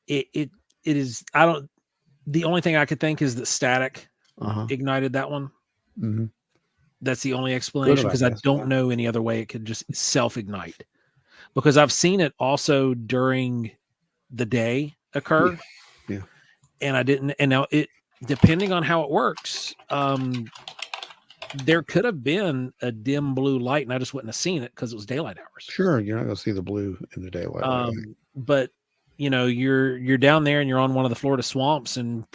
It is the only thing I could think is that static ignited that one. Mm-hmm. That's the only explanation because I don't know any other way it could just self-ignite. Because I've seen it also during the day occur. Yeah. And I didn't. And now depending on how it works, there could have been a dim blue light, and I just wouldn't have seen it because it was daylight hours. Sure, you're not going to see the blue in the daylight. Right? But you're down there and you're on one of the Florida swamps, and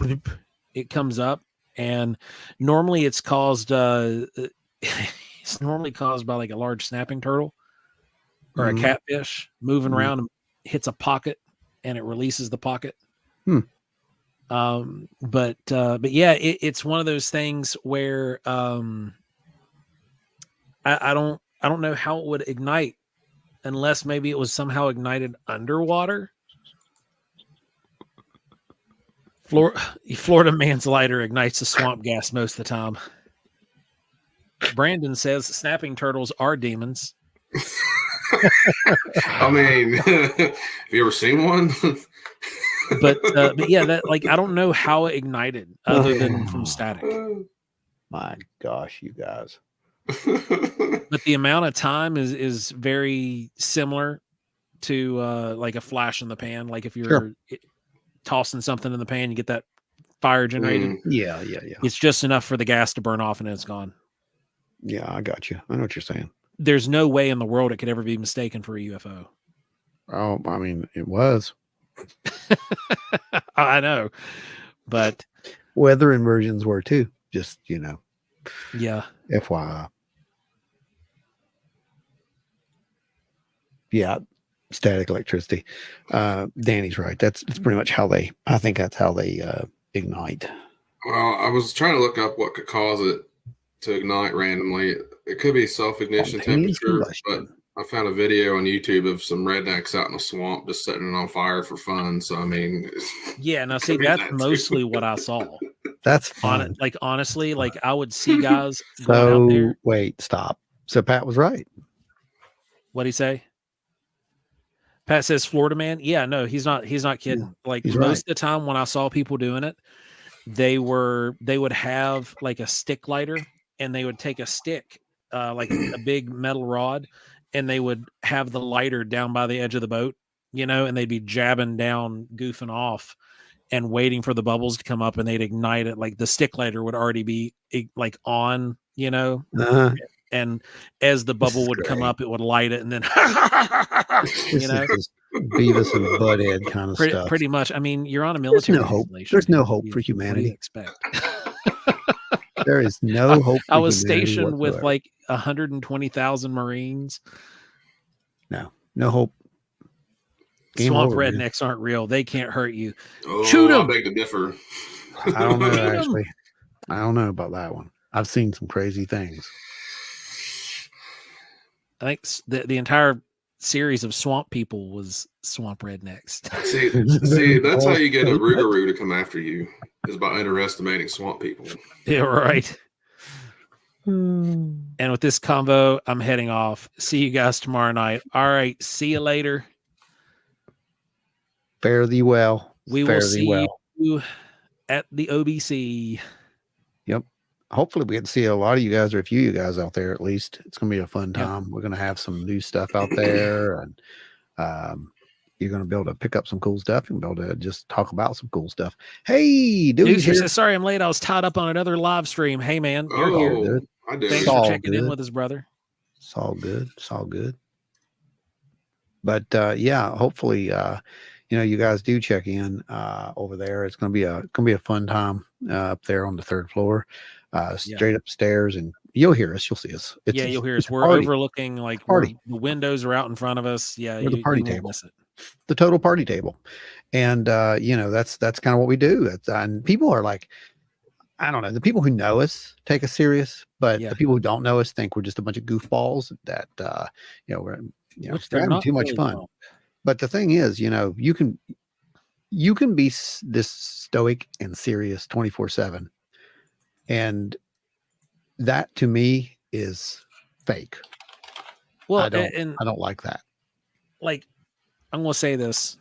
it comes up, and normally it's caused. It's normally caused by like a large snapping turtle or a catfish moving around and hits a pocket, and it releases the pocket. But yeah, it's one of those things where I don't know how it would ignite unless maybe it was somehow ignited underwater. Florida man's lighter ignites the swamp gas most of the time. Brandon says snapping turtles are demons. I mean, have you ever seen one? But yeah, that like I don't know how it ignited other than from static. My gosh, you guys. But the amount of time is very similar to like a flash in the pan. Like if you're tossing something in the pan, you get that fire generated. Yeah. It's just enough for the gas to burn off and it's gone. Yeah, I got you. I know what you're saying. There's no way in the world it could ever be mistaken for a UFO. Oh, I mean, it was. I know, but weather inversions were too. Just yeah. FYI. Yeah, static electricity. Danny's right. That's pretty much how they. I think that's how they ignite. Well, I was trying to look up what could cause it to ignite randomly. It could be self-ignition temperature, but I found a video on YouTube of some rednecks out in a swamp just setting it on fire for fun. So I mean, yeah. Now see, that's mostly what I saw. That's fun. Like honestly, like I would see guys going out there. Wait, stop. So Pat was right. What'd he say? Pat says Florida man. Yeah, no, he's not kidding. Yeah, like most of the time when I saw people doing it, they would have like a stick lighter and they would take a stick, like a big metal rod, and they would have the lighter down by the edge of the boat, and they'd be jabbing down, goofing off and waiting for the bubbles to come up, and they'd ignite it. Like the stick lighter would already be like on, and as the bubble would come up, it would light it, and then Beavis and Butthead kind of stuff. Pretty much. I mean, you're on a military. There's no hope for humanity. What do you expect? There is no hope. I was stationed with like 120,000 Marines. No hope. Swamp rednecks aren't real. They can't hurt you. Oh, shoot them. I beg to differ. I don't know, actually. I don't know about that one. I've seen some crazy things. I think the entire series of swamp people was swamp rednecks. See, that's how you get a Rougarou to come after you, is by underestimating swamp people. Yeah, right. And with this convo, I'm heading off. See you guys tomorrow night. All right. See you later. Fare thee well. We will see you at the OBC. Yep. Hopefully we get to see a lot of you guys, or a few of you guys out there at least. It's going to be a fun time. We're going to have some new stuff out there, and you're going to be able to pick up some cool stuff and be able to just talk about some cool stuff. Hey, dude, says, sorry I'm late. I was tied up on another live stream. Hey, man, you're here. I did. Thanks for checking in with us, brother. It's all good. It's all good. But yeah, hopefully, you guys do check in over there. It's going to be a fun time up there on the third floor, straight upstairs, and you'll hear us. You'll see us. You'll hear us. We're overlooking the windows are out in front of us. Yeah, we're the party table. The total party table, and that's kind of what we do. And people are like, I don't know, the people who know us take us serious, but the people who don't know us think we're just a bunch of goofballs that we're having too much fun. Long. But the thing is, you can be this stoic and serious 24/7, and that to me is fake. Well, I don't like that. Like, I'm going to say this: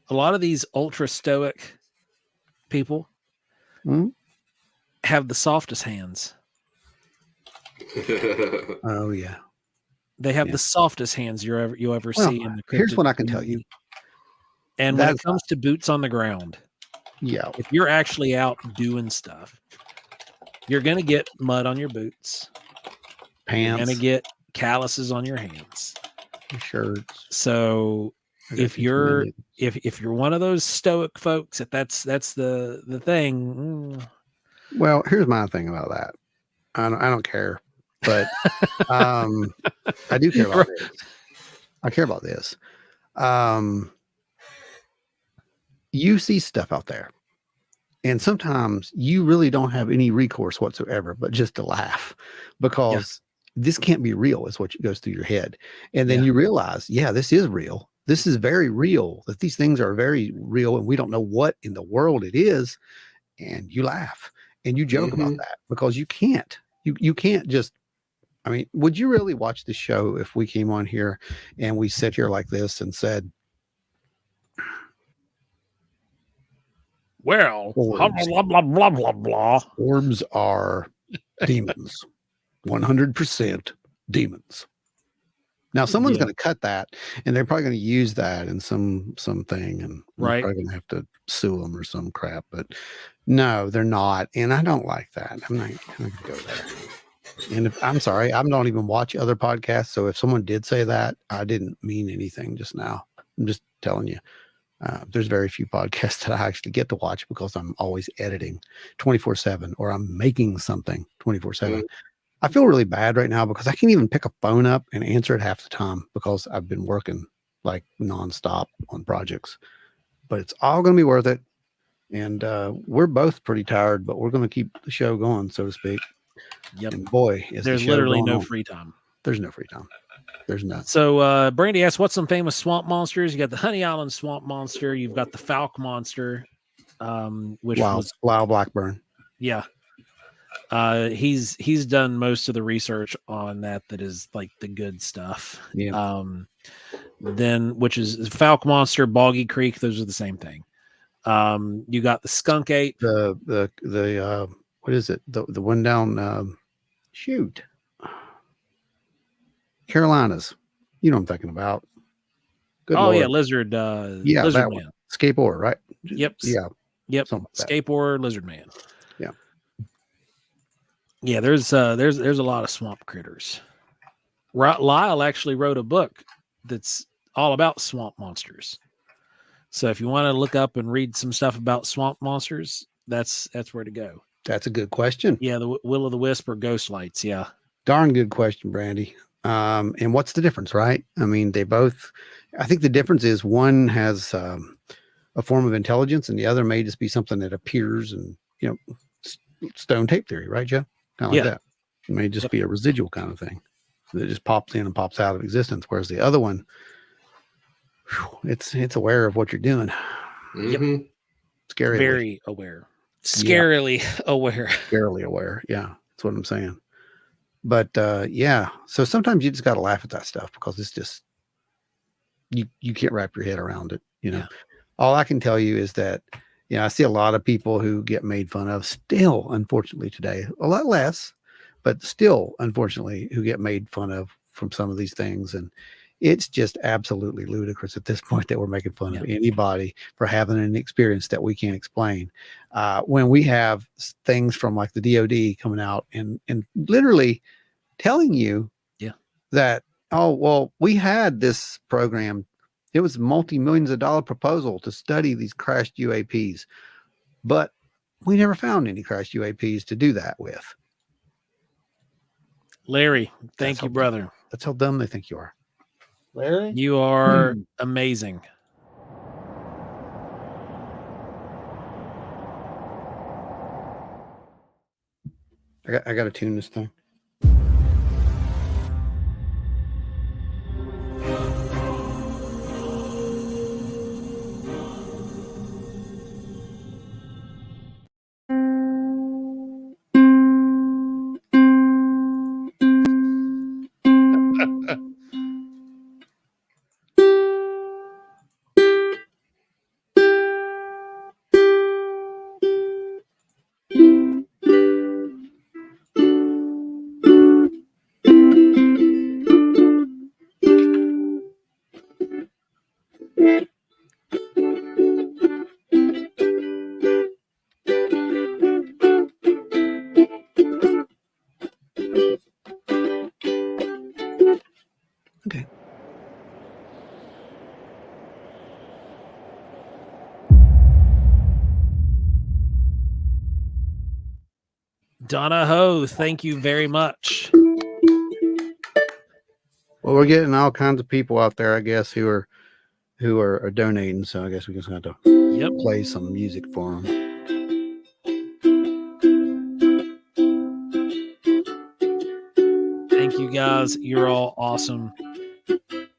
a lot of these ultra stoic people have the softest hands. Oh yeah. They have the softest hands you'll ever see in the here's what I can tell you. And when it comes to boots on the ground, if you're actually out doing stuff, you're going to get mud on your boots. Pants. You're going to get calluses on your hands. Your shirts. So if you're one of those stoic folks, if that's the thing. Well, here's my thing about that. I don't care, but I do care about this. I care about this. You see stuff out there, and sometimes you really don't have any recourse whatsoever, but just to laugh, because this can't be real is what goes through your head. And then you realize, this is real. This is very real, that these things are very real, and we don't know what in the world it is. And you laugh and you joke about that, because you can't just, I mean, would you really watch the show if we came on here and we sit here like this and said, well, Orbs, blah, blah, blah, blah, blah. Orbs are demons, 100% demons. Now someone's going to cut that, and they're probably going to use that in something, and we're probably going to have to sue them or some crap. But no, they're not, and I don't like that. I'm not going to go there. And I'm sorry, I don't even watch other podcasts. So if someone did say that, I didn't mean anything just now. I'm just telling you. There's very few podcasts that I actually get to watch, because I'm always editing 24/7, or I'm making something 24/7. I feel really bad right now because I can't even pick a phone up and answer it half the time, because I've been working like nonstop on projects. But it's all going to be worth it. And we're both pretty tired, but we're going to keep the show going, so to speak. Yep. And boy, there's literally no free time. There's no free time. There's none. So Brandy asks, what's some famous swamp monsters? You got the Honey Island swamp monster. You've got the Falk monster, which was Lyle Blackburn. Yeah. He's done most of the research on that is like the good stuff. Yeah. Then, which is Falk monster, Boggy Creek. Those are the same thing. You got the skunk ape. The what is it? The one down Carolinas. You know what I'm thinking about. Good Lord. Yeah, lizard. Lizard man. Skateboard, right? Yep. Yeah. Yep. Skateboard, lizard man. Yeah. Yeah. There's a lot of swamp critters. Lyle actually wrote a book that's all about swamp monsters. So if you want to look up and read some stuff about swamp monsters, that's where to go. That's a good question. Yeah, the Will o' the Wisp or Ghost Lights. Yeah. Darn good question, Brandy. And what's the difference, right? I mean, I think the difference is one has a form of intelligence, and the other may just be something that appears, and, stone tape theory, right, Joe? Kind of like that. It may just be a residual kind of thing that just pops in and pops out of existence. Whereas the other one, it's aware of what you're doing. Yep. Scary. Very aware. Scarily aware. Scarily aware. Yeah. That's what I'm saying. But so sometimes you just got to laugh at that stuff, because it's just, you can't wrap your head around it. All I can tell you is that, I see a lot of people who get made fun of still, unfortunately today, a lot less, but still, unfortunately, who get made fun of from some of these things. And it's just absolutely ludicrous at this point that we're making fun of anybody for having an experience that we can't explain. When we have things from like the DOD coming out and literally telling you that, oh, well, we had this program. It was multi-millions of dollar proposal to study these crashed UAPs, but we never found any crashed UAPs to do that with. Larry, thank you, brother. That's how dumb they think you are. Larry, you are amazing. I got to tune this thing. Donna Ho, thank you very much. Well, we're getting all kinds of people out there, I guess, who are donating. So I guess we just have to play some music for them. Thank you guys. You're all awesome.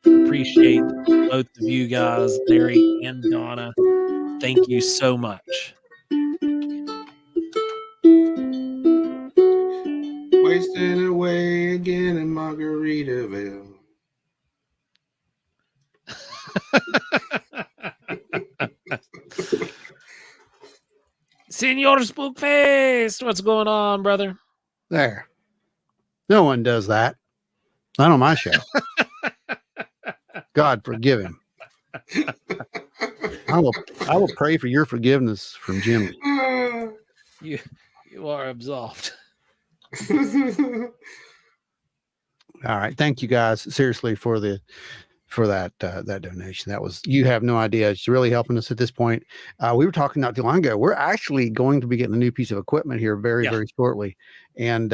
Appreciate both of you guys, Larry and Donna. Thank you so much. Wasting away again in Margaritaville. Senor Spookface, what's going on, brother? There. No one does that. Not on my show. God forgive him. I will pray for your forgiveness from Jimmy. You are absolved. All right. Thank you guys seriously for that donation. That was, you have no idea. It's really helping us at this point. We were talking not too long ago. We're actually going to be getting a new piece of equipment here very shortly. And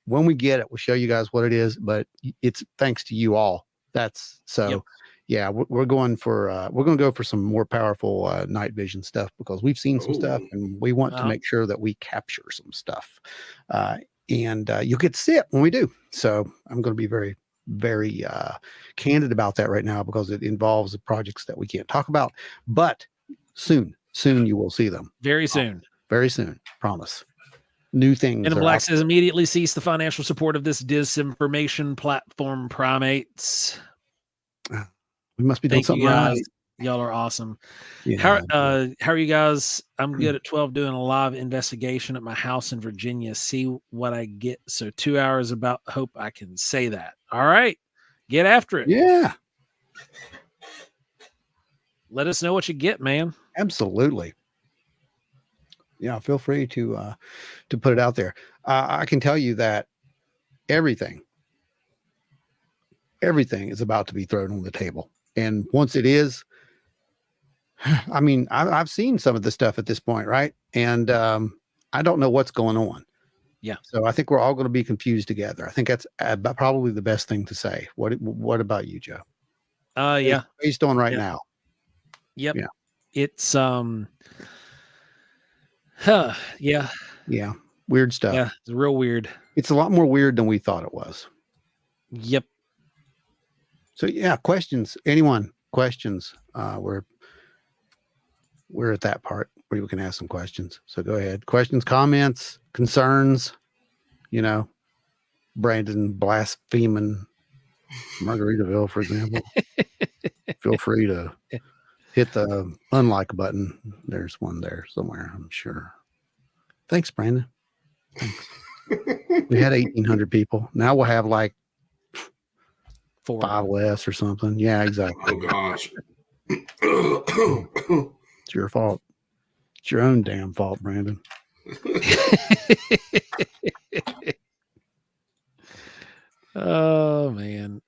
when we get it, we'll show you guys what it is, but it's thanks to you all. That's so, yeah, we're going to go for some more powerful night vision stuff because we've seen some stuff and we want to make sure that we capture some stuff. And you'll get to see it when we do. So I'm going to be very, very candid about that right now because it involves the projects that we can't talk about, but soon you will see them. Very soon. Very soon. Promise. New things. And Black says immediately cease the financial support of this disinformation platform, primates. We must be doing something right. Y'all are awesome. Yeah. How are you guys? I'm good at 12 doing a live investigation at my house in Virginia. See what I get. So 2 hours about hope I can say that. All right. Get after it. Yeah. Let us know what you get, man. Absolutely. Yeah. Feel free to put it out there. I can tell you that everything is about to be thrown on the table. And once it is, I mean, I've seen some of the stuff at this point, right? And I don't know what's going on. Yeah. So I think we're all going to be confused together. I think that's probably the best thing to say. What about you, Joe? Yeah. Based on right now. Yep. Yeah. It's yeah. Yeah. Weird stuff. Yeah. It's real weird. It's a lot more weird than we thought it was. Yep. So yeah, questions. Anyone? Questions? We're at that part where we can ask some questions. So go ahead. Questions, comments, concerns, Brandon blaspheming Margaritaville, for example. Feel free to hit the unlike button. There's one there somewhere, I'm sure. Thanks, Brandon. Thanks. We had 1,800 people. Now we'll have like 5 less or something. Yeah, exactly. Oh, gosh. It's your fault. It's your own damn fault, Brandon. Oh man.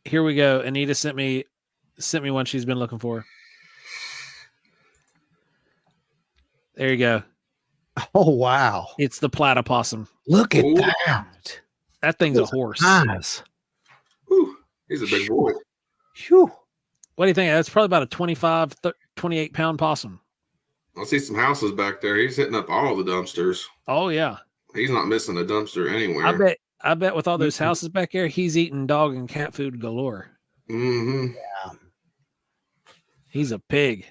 Here we go. Anita sent me one she's been looking for. There you go. Oh wow. It's the platypossum. Look at that. That thing's a horse. Nice. He's a big boy. Whew. What do you think? That's probably about a 25, 28 pound possum. I see some houses back there. He's hitting up all the dumpsters. Oh yeah. He's not missing a dumpster anywhere. I bet with all those houses back there, he's eating dog and cat food galore. Mm-hmm. Yeah. He's a pig.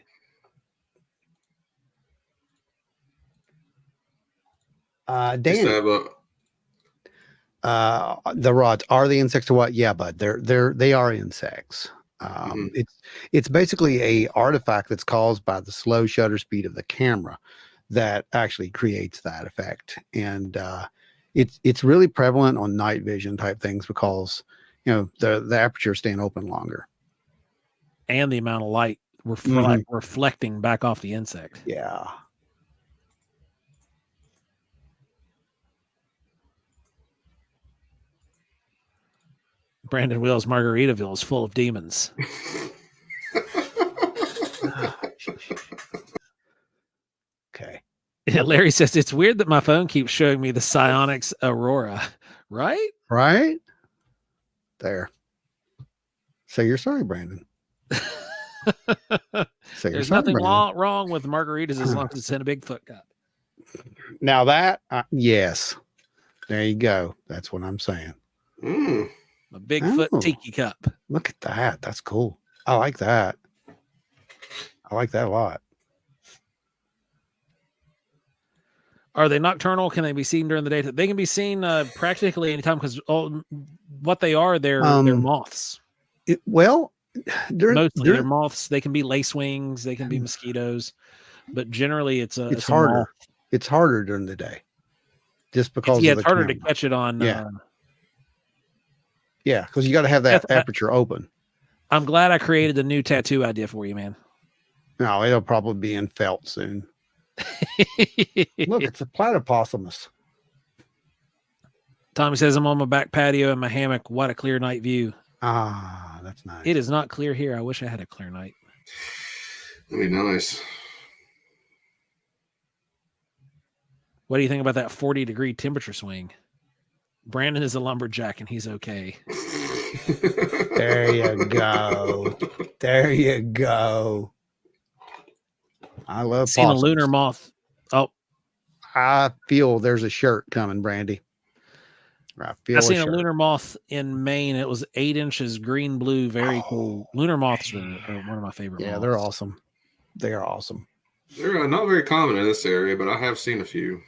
Dan, the rods, are the insects or what? Yeah, bud, they are insects. It's basically a artifact that's caused by the slow shutter speed of the camera that actually creates that effect. And it's really prevalent on night vision type things because the aperture is staying open longer. And the amount of light reflecting back off the insect. Yeah. Brandon Wills, Margaritaville is full of demons. Okay. Larry says it's weird that my phone keeps showing me the psionics aurora. Right? Right there. Say you're sorry, Brandon. Say There's nothing wrong with margaritas as long as it's in a Bigfoot cup. Now that, yes, there you go. That's what I'm saying. A Bigfoot tiki cup. Look at that. That's cool. I like that. I like that a lot. Are they nocturnal? Can they be seen during the day? They can be seen practically anytime because what they are, they're moths. Mostly they're moths. They can be lacewings. They can be mosquitoes, but generally it's harder. A moth. It's harder during the day, just because it's harder to catch it on. Yeah, because you got to have that aperture open. I'm glad I created a new tattoo idea for you, man. No, it'll probably be in felt soon. Look, it's a platypossums. Tommy says I'm on my back patio in my hammock. What a clear night view. Ah, that's nice. It is not clear here. I wish I had a clear night. That'd be nice. What do you think about that 40-degree temperature swing? Brandon is a lumberjack and he's okay. There you go. There you go. I love seen possums. A lunar moth. Oh, I feel there's a shirt coming, Brandy. I seen a lunar moth in Maine. It was 8 inches, green, blue, very cool. Lunar moths are one of my favorite. Yeah, moths. They're awesome. They are awesome. They're not very common in this area, but I have seen a few.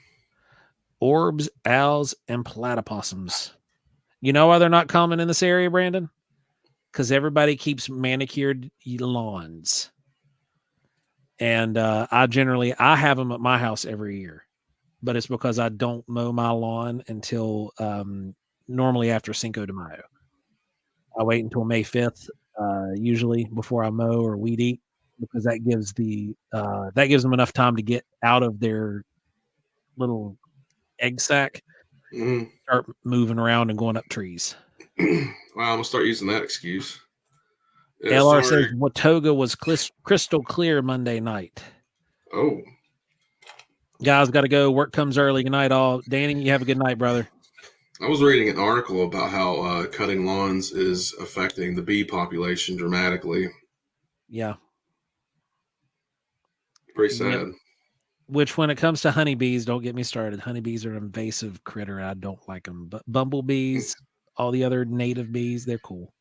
Orbs, owls, and platypossums. You know why they're not common in this area, Brandon? Because everybody keeps manicured lawns. And I have them at my house every year, but it's because I don't mow my lawn until normally after Cinco de Mayo. I wait until May 5th, usually before I mow or weed eat, because that gives them enough time to get out of their little egg sack, start moving around and going up trees. Wow, I'm gonna start using that excuse. Yeah, LR says Watoga was crystal clear Monday night. Oh. Guys, got to go. Work comes early. Good night, all. Danny, you have a good night, brother. I was reading an article about how cutting lawns is affecting the bee population dramatically. Yeah. Pretty sad. Yep. Which, when it comes to honeybees, don't get me started. Honeybees are an invasive critter. I don't like them. But bumblebees, all the other native bees, they're cool.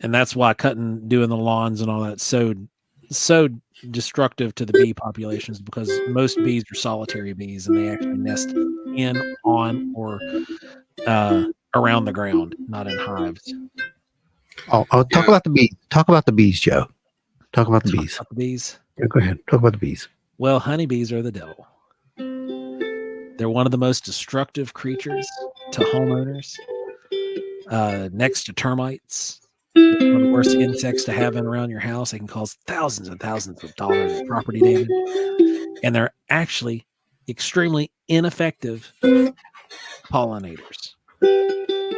And that's why doing the lawns and all that so destructive to the bee populations, because most bees are solitary bees and they actually nest in, on, or around the ground, not in hives. Talk about the bees. Talk about the bees, Joe. Talk about the bees. About the bees. Yeah, go ahead. Talk about the bees. Well, honeybees are the devil. They're one of the most destructive creatures to homeowners, next to termites. One of the worst insects to have in around your house. They can cause thousands and thousands of dollars of property damage. And they're actually extremely ineffective pollinators,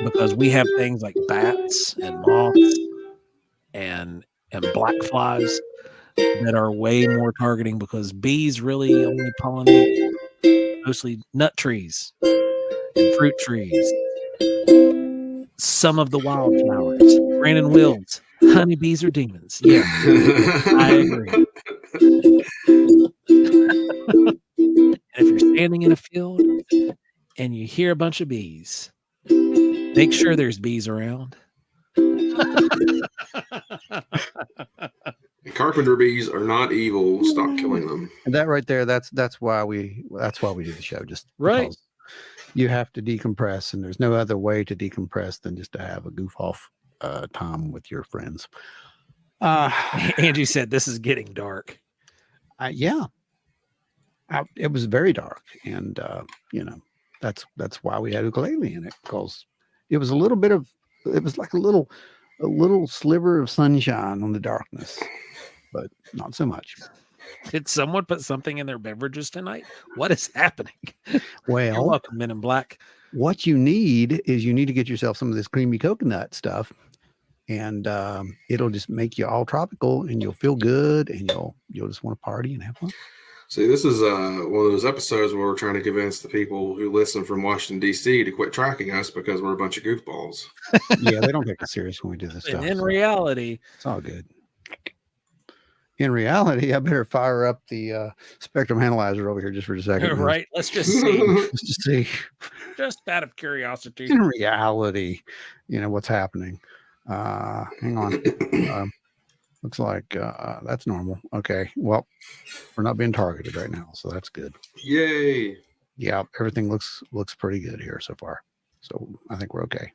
because we have things like bats and moths and black flies that are way more targeting, because bees really only pollinate mostly nut trees and fruit trees, some of the wildflowers. Brandon Wills, honeybees are demons. Yeah, I agree. And if you're standing in a field and you hear a bunch of bees, make sure there's bees around. Carpenter bees are not evil. Stop killing them. And that right there, that's why we do the show. Just right. You have to decompress, and there's no other way to decompress than just to have a goof off time with your friends. Angie said this is getting dark. Yeah, it was very dark, and that's why we had ukulele in it, because it was like a little sliver of sunshine on the darkness, but not so much. Did someone put something in their beverages tonight? What is happening? Well, you're welcome, Men in Black. What you need is to get yourself some of this creamy coconut stuff and it'll just make you all tropical, and you'll feel good, and you'll just want to party and have fun. See, this is one of those episodes where we're trying to convince the people who listen from Washington, D.C. to quit tracking us because we're a bunch of goofballs. Yeah, they don't take us serious when we do this stuff. And in reality, it's all good. In reality, I better fire up the spectrum analyzer over here just for a second. Right? Let's just see. Let's just see. Just out of curiosity. In reality, what's happening. Hang on. Looks like that's normal. Okay. Well, we're not being targeted right now, so that's good. Yay. Yeah, everything looks pretty good here so far. So I think we're okay.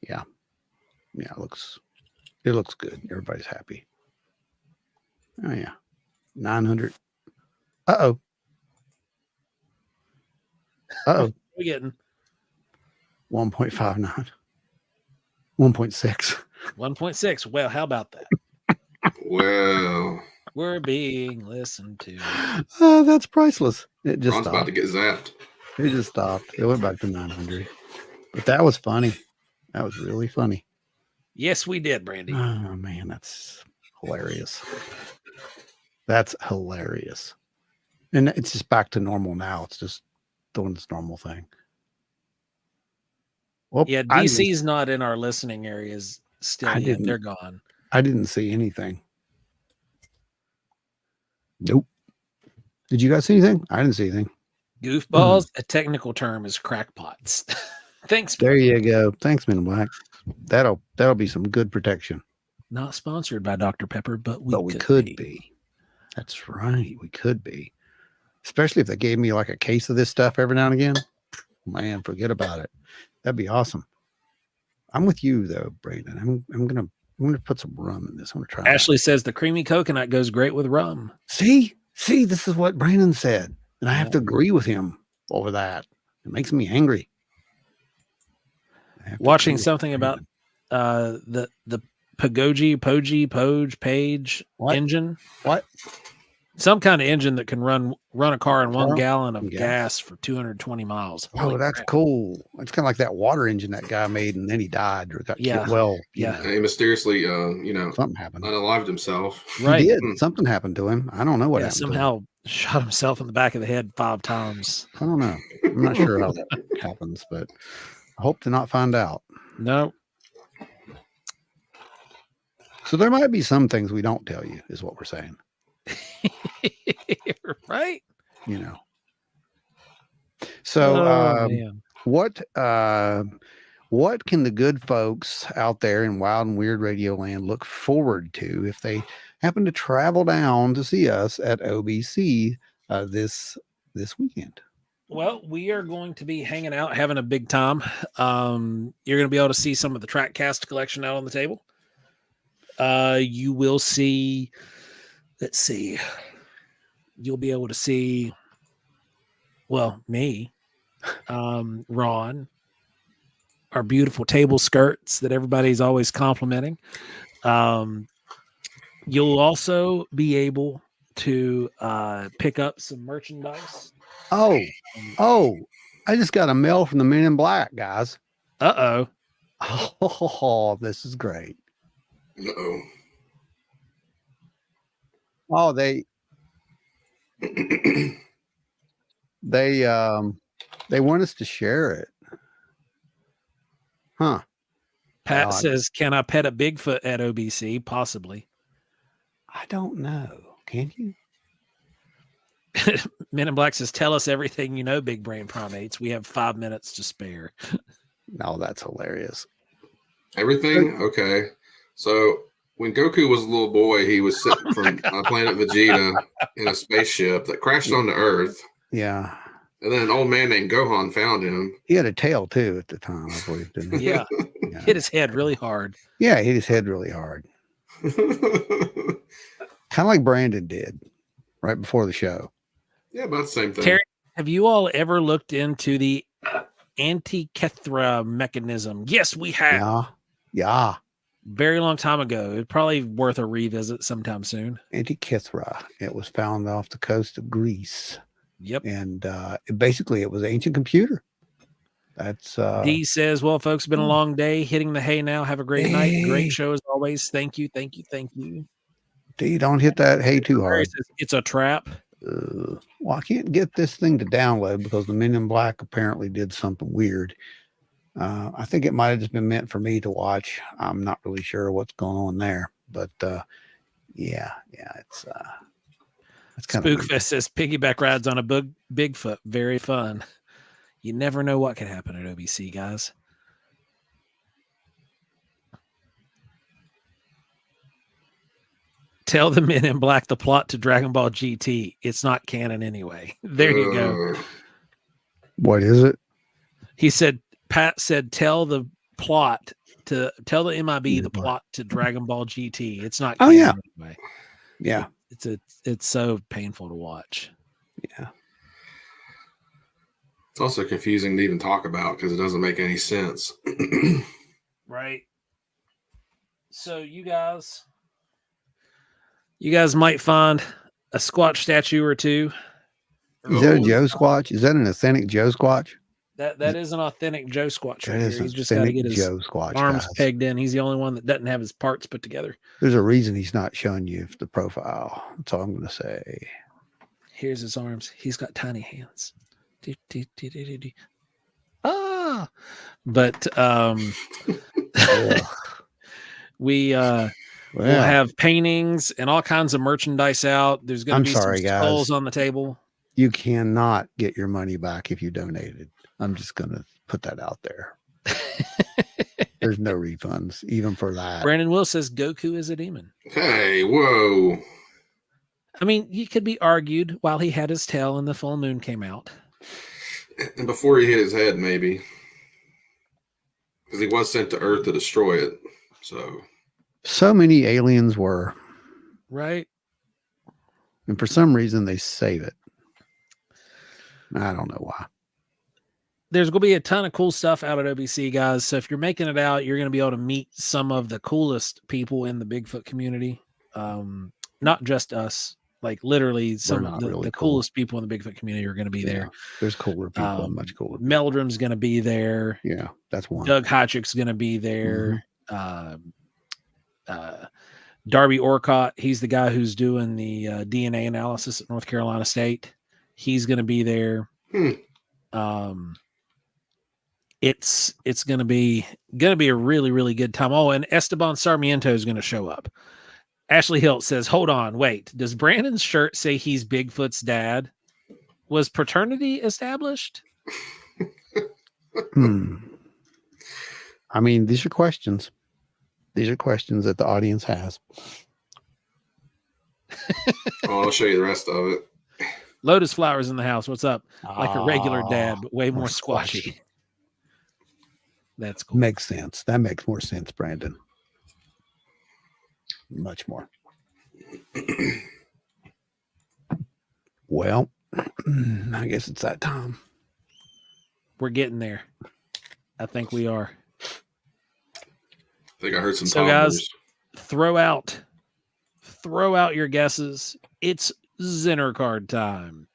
Yeah. Yeah, it looks good. Everybody's happy. Oh yeah. 900. Uh-oh. Uh-oh. We're getting 1.59. 1.6. 1.6. Well, how about that? Well, We're being listened to. That's priceless. It just Ron's stopped. about to get zapped. It just stopped. It went back to 900. But that was funny. That was really funny. Yes, we did, Brandy. Oh man, that's hilarious. That's hilarious. And it's just back to normal now. It's just doing this normal thing. Well, Yeah, DC's not in our listening areas still yet. They're gone. I didn't see anything. Nope. Did you guys see anything? I didn't see anything. Goofballs, a technical term is crackpots. Thanks. There you go. Thanks, Men in Black. That'll be some good protection. Not sponsored by Dr. Pepper, but we could be. That's right. We could be. Especially if they gave me like a case of this stuff every now and again. Man, forget about it. That'd be awesome. I'm with you though, Brandon. I'm gonna put some rum in this. I'm gonna try. Ashley says the creamy coconut goes great with rum. See, this is what Brandon said, and I have to agree with him over that. It makes me angry. Watching something about the Page engine. What? Some kind of engine that can run a car in 1 gallon of gas for 220 miles. Oh, that's cool. It's kind of like that water engine that guy made, and then he died or got killed. Well, yeah. He mysteriously, something happened. Unalived himself. Right. He did. Something happened to him. I don't know what happened. Somehow shot himself in the back of the head 5 times. I don't know. I'm not sure how that happens, but I hope to not find out. No. So there might be some things we don't tell you, is what we're saying. Right. So what can the good folks out there in Wild and Weird Radio Land look forward to if they happen to travel down to see us at OBC this weekend? Well, we are going to be hanging out, having a big time. You're going to be able to see some of the TrackCast collection out on the table. You will see, let's see, you'll be able to see, well, me, Ron, our beautiful table skirts that everybody's always complimenting. You'll also be able to pick up some merchandise. Oh, I just got a mail from the Men in Black, guys. Uh-oh. Oh, this is great. Uh-oh. Oh, they want us to share it. Huh. Pat says, can I pet a Bigfoot at OBC? Possibly. I don't know. Can you? Men in Black says, tell us everything you know, big brain primates. We have 5 minutes to spare. No, that's hilarious. Everything? Okay. So when Goku was a little boy, he was sitting from planet Vegeta in a spaceship that crashed onto Earth. Yeah. And then an old man named Gohan found him. He had a tail too at the time, I believe, didn't he? Yeah. Hit his head really hard. Yeah, hit his head really hard. Kind of like Brandon did right before the show. Yeah, about the same thing. Terry, have you all ever looked into the Antikythera mechanism? Yes, we have. Yeah. Very long time ago. It's probably worth a revisit sometime soon. Antikythera. It was found off the coast of Greece. Yep. And basically it was an ancient computer. That's D says, well, folks, it's been a long day. Hitting the hay now. Have a great night. Great show as always. Thank you. Thank you. Thank you. D, don't hit that hay too hard. Says, it's a trap. Well, I can't get this thing to download because the Men in Black apparently did something weird. I think it might have just been meant for me to watch. I'm not really sure what's going on there, but yeah, it's kind of Spookfest says piggyback rides on a Bigfoot. Very fun. You never know what can happen at OBC, guys. Tell the Men in Black the plot to Dragon Ball GT. It's not canon anyway. There you go. What is it? He said, Pat said, tell the MIB the plot to Dragon Ball GT. It's not canon anyway. Yeah. It's so painful to watch. Yeah. It's also confusing to even talk about because it doesn't make any sense. Right. So you guys might find a Squatch statue or two. Is that a Joe Squatch? Is that an authentic Joe Squatch? That is an authentic Joe Squatch right here. He's just got to get his Joe Squatch, arms pegged in. He's the only one that doesn't have his parts put together. There's a reason he's not showing you the profile. That's all I'm going to say. Here's his arms. He's got tiny hands. But we'll have paintings and all kinds of merchandise out. There's going to be some skulls on the table. You cannot get your money back if you donated. I'm just going to put that out there. There's no refunds, even for that. Brandon Will says Goku is a demon. Hey, whoa. I mean, he could be argued while he had his tail and the full moon came out. And before he hit his head, maybe. Because he was sent to Earth to destroy it. So many aliens were. Right. And for some reason, they save it. I don't know why. There's going to be a ton of cool stuff out at OBC, guys. So if you're making it out, you're going to be able to meet some of the coolest people in the Bigfoot community. Not just us. Like literally some of the coolest people in the Bigfoot community are going to be there. There's cooler people, much cooler. Meldrum's going to be there. Yeah, that's one. Doug Hytrick's going to be there. Darby Orcott, he's the guy who's doing the DNA analysis at North Carolina State. He's going to be there. It's going to be a really, really good time. Oh, and Esteban Sarmiento is going to show up. Ashley Hilt says, hold on, wait. Does Brandon's shirt say he's Bigfoot's dad? Was paternity established? I mean, these are questions. These are questions that the audience has. I'll show you the rest of it. Lotus Flowers in the house. What's up? Like a regular dad, but way more squashy. That's cool. Makes sense. That makes more sense, Brandon. Much more. Well, I guess it's that time. We're getting there. I think we are. I think I heard some So guys, throw out your guesses. It's Zinner card time.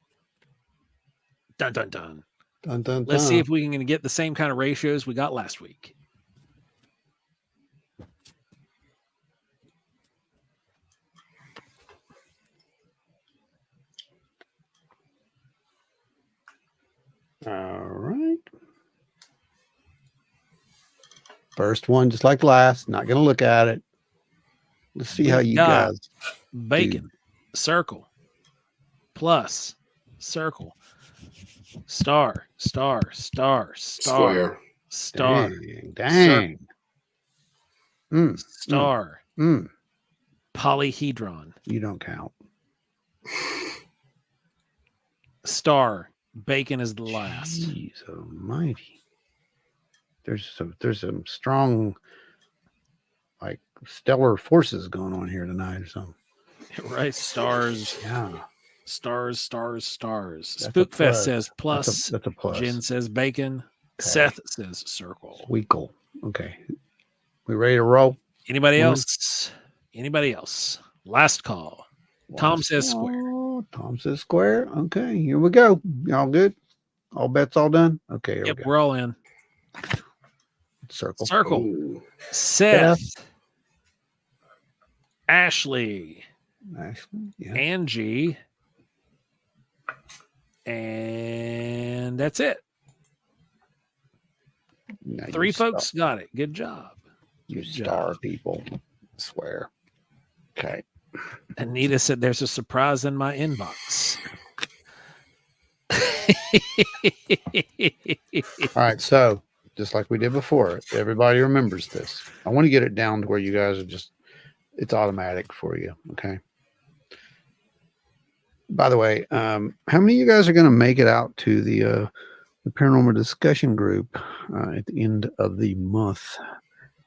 Dun dun dun. Dun, dun, Let's dun. see if we can get the same kind of ratios we got last week. All right. First one, just like last. Not going to look at it. Let's see how you guys. Bacon, circle, plus, circle, star, star, star, star, square. star, Dang. star, polyhedron, You don't count. star. Bacon is the last. Jeez almighty. There's some strong, like, stellar forces going on here tonight or something. Right? Stars. Yeah. Stars, stars, stars. That's a Spookfest plus. says plus. That's a plus. Jen says bacon. Okay. Seth says circle. Weekle. Okay. We ready to roll? Anybody else? Anybody else? Last call. Tom says square. Tom says square. Okay, here we go. Y'all good? All bets all done? Okay, here Yep, we go. we're all in. Circle. Ooh. Seth. Ashley. Ashley, yeah. Angie. And that's it. Now 3 folks got it. Good job. You Good star job. people. I swear. Okay. Anita said there's a surprise in my inbox. All right. So just like we did before, everybody remembers this. I want to get it down to where you guys are just, it's automatic for you. Okay. By the way, how many of you guys are going to make it out to the paranormal discussion group at the end of the month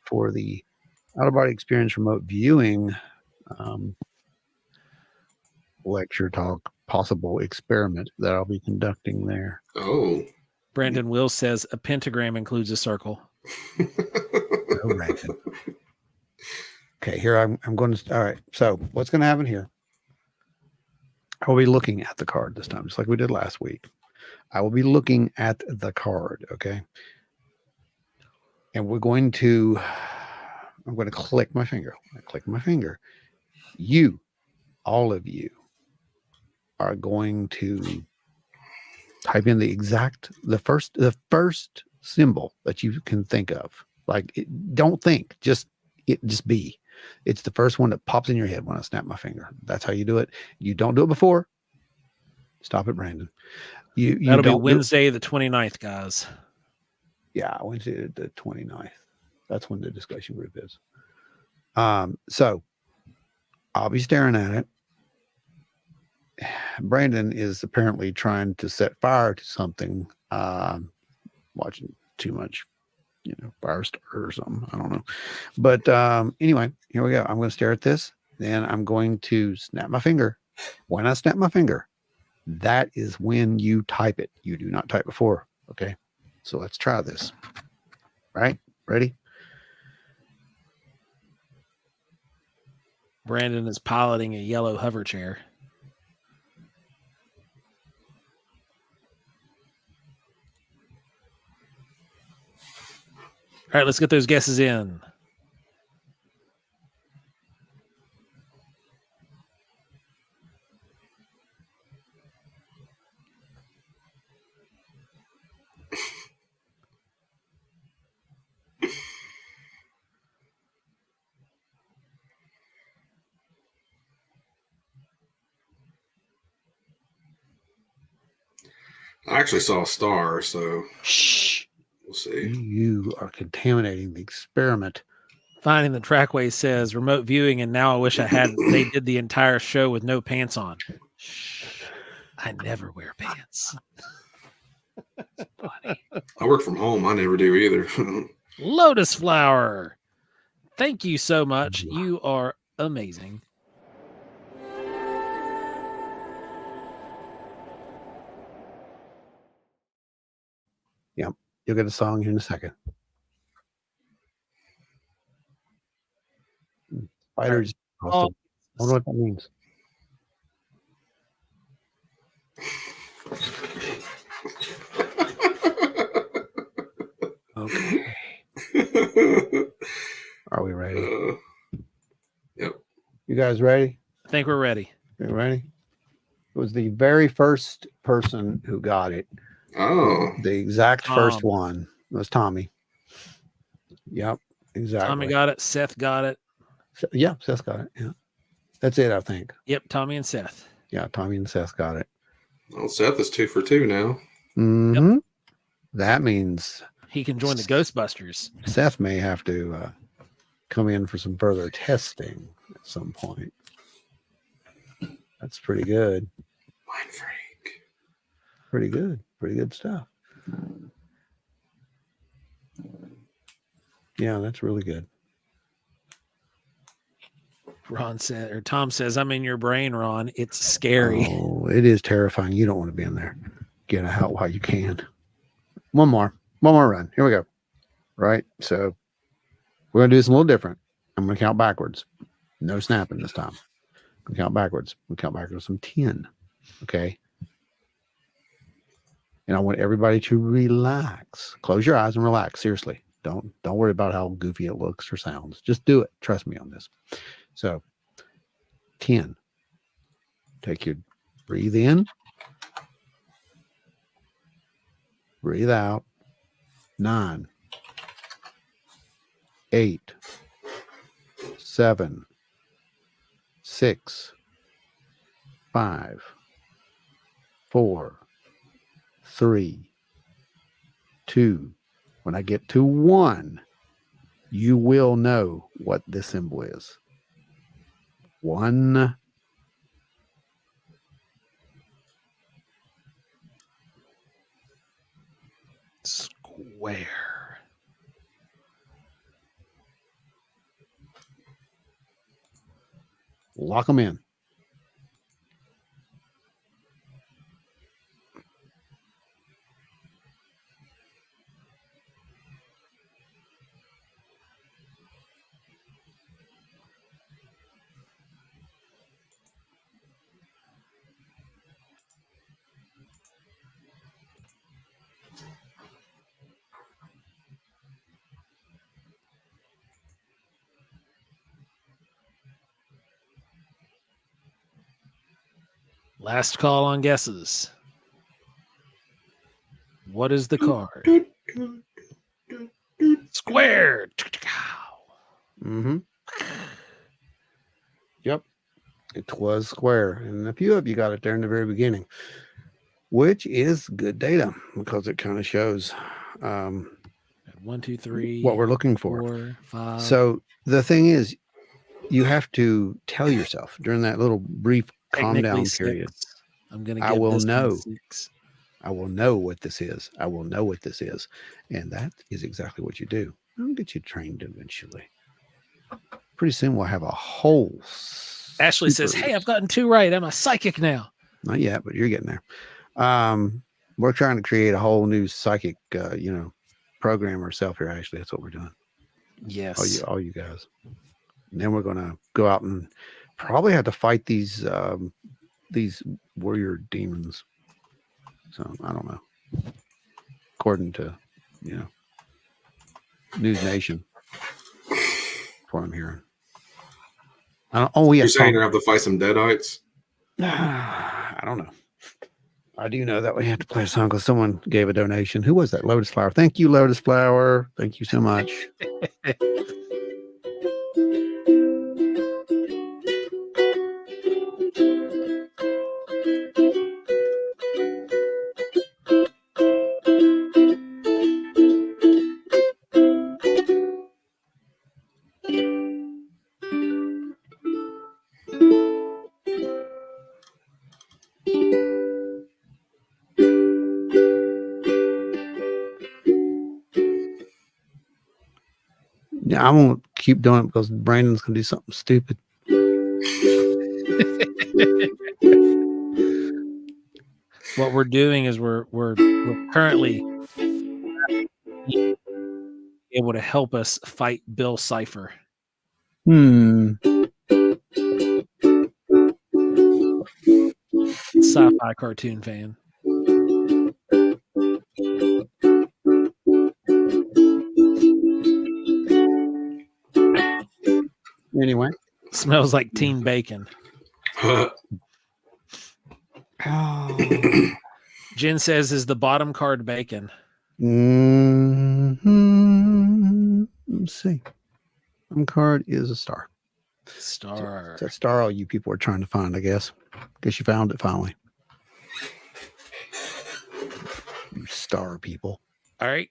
for the out of body experience remote viewing lecture talk possible experiment that I'll be conducting there? Oh. Brandon Will says a pentagram includes a circle. No, Brandon. Okay, here I'm going to. All right. So what's going to happen here? I will be looking at the card this time, just like we did last week. I will be looking at the card. Okay. And I'm going to click my finger. Click my finger. You, all of you, are going to type in the first symbol that you can think of. Like, don't think, just be. It's the first one that pops in your head when I snap my finger. That's how you do it. You don't do it before. Stop it, Brandon. That'll be Wednesday the 29th, guys. Yeah, Wednesday the 29th. That's when the discussion group is. So I'll be staring at it. Brandon is apparently trying to set fire to something. Watching too much, Firestarter or something. I don't know. But anyway, here we go. I'm going to stare at this. Then I'm going to snap my finger. When I snap my finger, that is when you type it. You do not type before. Okay. So let's try this. Right? Ready? Brandon is piloting a yellow hover chair. All right, let's get those guesses in. I actually saw a star, so Shh. we'll see. You are contaminating the experiment. Finding the Trackway says remote viewing, and now I wish they did the entire show with no pants on. Shh. I never wear pants. That's funny. I work from home. I never do either. Lotus Flower. Thank you so much. You are amazing. Yep. You'll get a song here in a second. Spiders. I wonder what that means. Okay. Are we ready? Yep. You guys ready? I think we're ready. You ready? It was the very first person who got it. Oh. The exact first one was Tommy. Yep, exactly. Tommy got it. Seth got it. Yeah, Seth got it. Yeah. That's it, I think. Yep, Tommy and Seth. Yeah, Tommy and Seth got it. Well, Seth is 2 for 2 now. Mm-hmm. Yep. That means he can join the Ghostbusters. Seth may have to come in for some further testing at some point. That's pretty good. Mind freak. Pretty good. Pretty good stuff. Yeah, that's really good. Ron said, or Tom says, I'm in your brain, Ron. It's scary. Oh, it is terrifying. You don't want to be in there. Get out while you can. One more run. Here we go. Right. So we're going to do this a little different. I'm going to count backwards. No snapping this time. I'm going to count backwards. We'll count backwards from 10. Okay. And I want everybody to relax. Close your eyes and relax. Seriously. Don't worry about how goofy it looks or sounds. Just do it. Trust me on this. So 10. Breathe in. Breathe out. 9, 8, 7, 6, 5, 4, 3, 2. When I get to 1, you will know what this symbol is. 1. Square. Lock them in. Last call on guesses. What is the card? Square. Mm-hmm. Yep. It was square. And a few of you got it there in the very beginning, which is good data because it kind of shows 1, 2, 3. what we're looking for. 4, 5. So the thing is, you have to tell yourself during that little brief calm down 6. period. I'm going to I give will this one know. 6. I will know what this is. I will know what this is. And that is exactly what you do. I'll get you trained eventually. Pretty soon we'll have a whole. Ashley says, hey, I've gotten 2 right. I'm a psychic now. Not yet, but you're getting there. We're trying to create a whole new psychic, program ourselves here, Ashley. That's what we're doing. Yes. All you guys. And then we're going to go out and probably have to fight these warrior demons. So I don't know. According to, News Nation. That's what I'm hearing. You're saying you have to fight some deadites? I don't know. I do know that we have to play a song because someone gave a donation. Who was that? Lotus Flower. Thank you, Lotus Flower. Thank you so much. Yeah, I'm gonna keep doing it because Brandon's gonna do something stupid. What we're doing is we're currently able to help us fight Bill Cipher. Sci-fi cartoon fan. Anyway, smells like teen bacon. Jen says, is the bottom card bacon? Let's see. Bottom card is a star. Star. It's that star all you people are trying to find, I guess. Guess you found it finally. You star people. All right.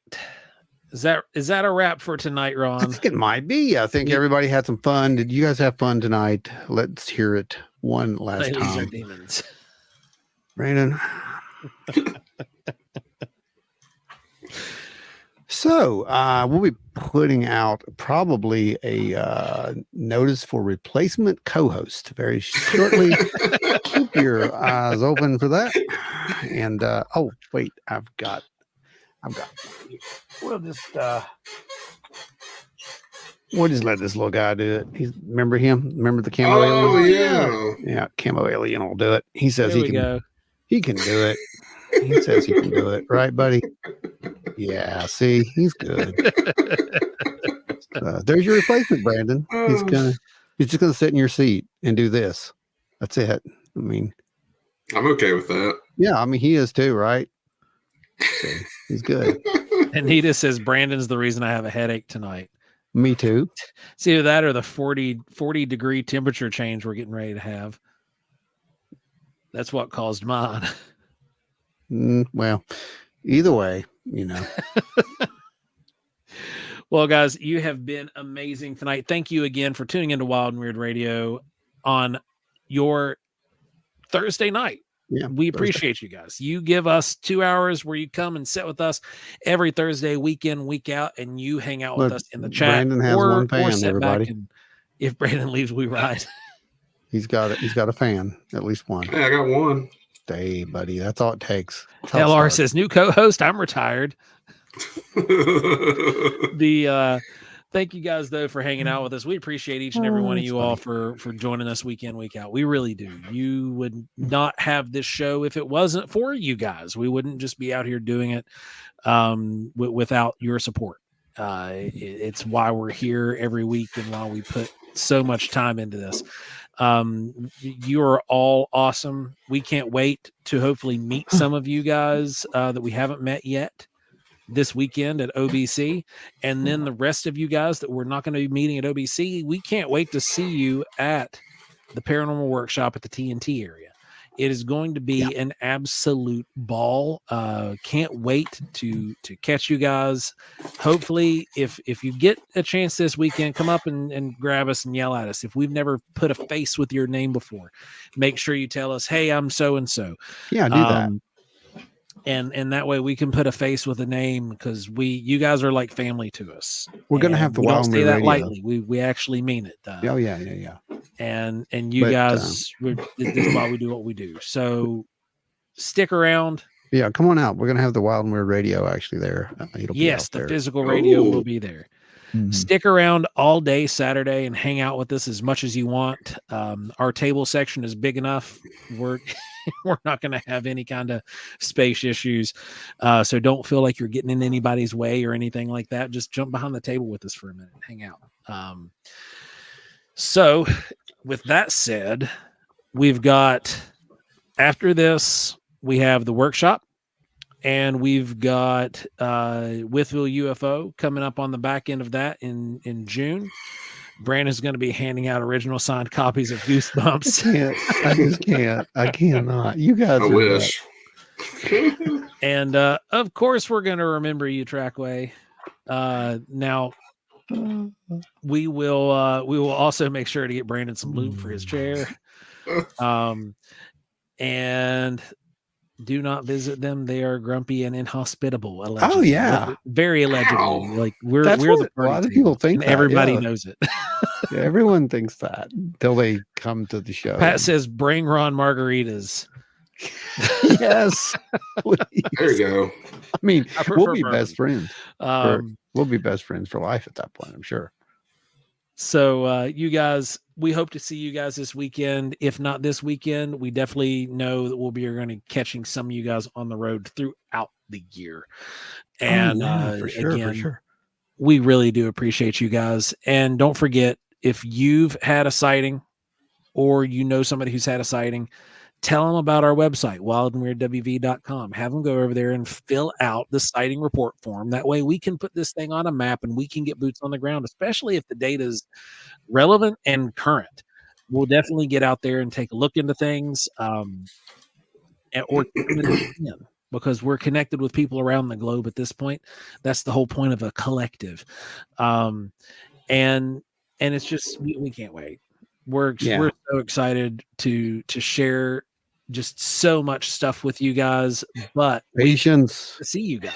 Is that a wrap for tonight, Ron? I think it might be. I think everybody had some fun. Did you guys have fun tonight? Let's hear it one last time. Demons. Brandon. So we'll be putting out probably a notice for replacement co-host very shortly. Keep your eyes open for that. And oh wait, I've got. We'll just let this little guy do it. Remember him? Remember the camo alien? Yeah, camo alien will do it. He says he can. He can do it. He says he can do it, right, buddy? Yeah, see, he's good. There's your replacement, Brandon. He's just gonna sit in your seat and do this. That's it. I mean, I'm okay with that. yeah, I mean he is too, right? So he's good. Anita says Brandon's the reason I have a headache tonight. Me too. It's either that or the 40 degree temperature change we're getting ready to have. That's what caused mine. Well, either way, you know. Well, guys, you have been amazing tonight. Thank you again for tuning into Wild and Weird Radio on your Thursday night. Yeah, we appreciate you guys. You give us 2 hours where you come and sit with us every Thursday, week in, week out, and you hang out with us in the chat. Brandon has one fan, sit everybody. back and if Brandon leaves, we ride. He's got a fan, at least one. Hey, I got one. Hey, buddy, that's all it takes. LR says, new co-host, I'm retired. Thank you guys though for hanging out with us. We appreciate each and every one of you all for joining us week in, week out. We really do. You would not have this show if it wasn't for you guys. We wouldn't just be out here doing it without your support. It's why we're here every week and why we put so much time into this. You are all awesome. We can't wait to hopefully meet some of you guys that we haven't met yet this weekend at OBC, and then the rest of you guys that we're not going to be meeting at OBC, we can't wait to see you at the Paranormal Workshop at the TNT area. It is going to be an absolute ball. Can't wait to catch you guys. Hopefully, if you get a chance this weekend, come up and grab us and yell at us. If we've never put a face with your name before, make sure you tell us, hey, I'm so-and-so. Yeah, do that. And that way we can put a face with a name, because you guys are like family to us. We're going to have the Wild don't say that lightly. We actually mean it. Oh yeah. And you guys, this is why we do what we do. So stick around. Yeah, come on out. We're going to have the Wild and Weird Radio actually there. Yes, the physical radio will be there. Mm-hmm. Stick around all day Saturday and hang out with us as much as you want. Our table section is big enough. We're not going to have any kind of space issues. So don't feel like you're getting in anybody's way or anything like that. Just jump behind the table with us for a minute and hang out. So with that said, we've got, after this, we have the workshop, and we've got Withville UFO coming up on the back end of that in June. Brandon's going to be handing out original signed copies of Goosebumps. I just can't. I cannot. You guys. I wish. And of course, we're going to remember you, Trackway. Now, we will also make sure to get Brandon some lube for his chair. And do not visit them. They are grumpy and inhospitable. Allegedly. Oh yeah, very allegedly. Wow. Like we're what the a lot of people think. Everybody knows it. Yeah, everyone thinks that until they come to the show. Pat says, "Bring Ron margaritas." Yes, there you go. I mean, we'll be bourbon. best friends. We'll be best friends for life at that point, I'm sure. So you guys, we hope to see you guys this weekend. If not this weekend, we definitely know that we'll be going to catching some of you guys on the road throughout the year. And for sure. We really do appreciate you guys. And don't forget, if you've had a sighting or you know somebody who's had a sighting, tell them about our website, wildandweirdwv.com. Have them go over there and fill out the sighting report form. That way we can put this thing on a map and we can get boots on the ground, especially if the data is relevant and current. We'll definitely get out there and take a look into things, because we're connected with people around the globe at this point. That's the whole point of a collective. And it's just, we can't wait. We're so excited to share just so much stuff with you guys, but patience to see you guys.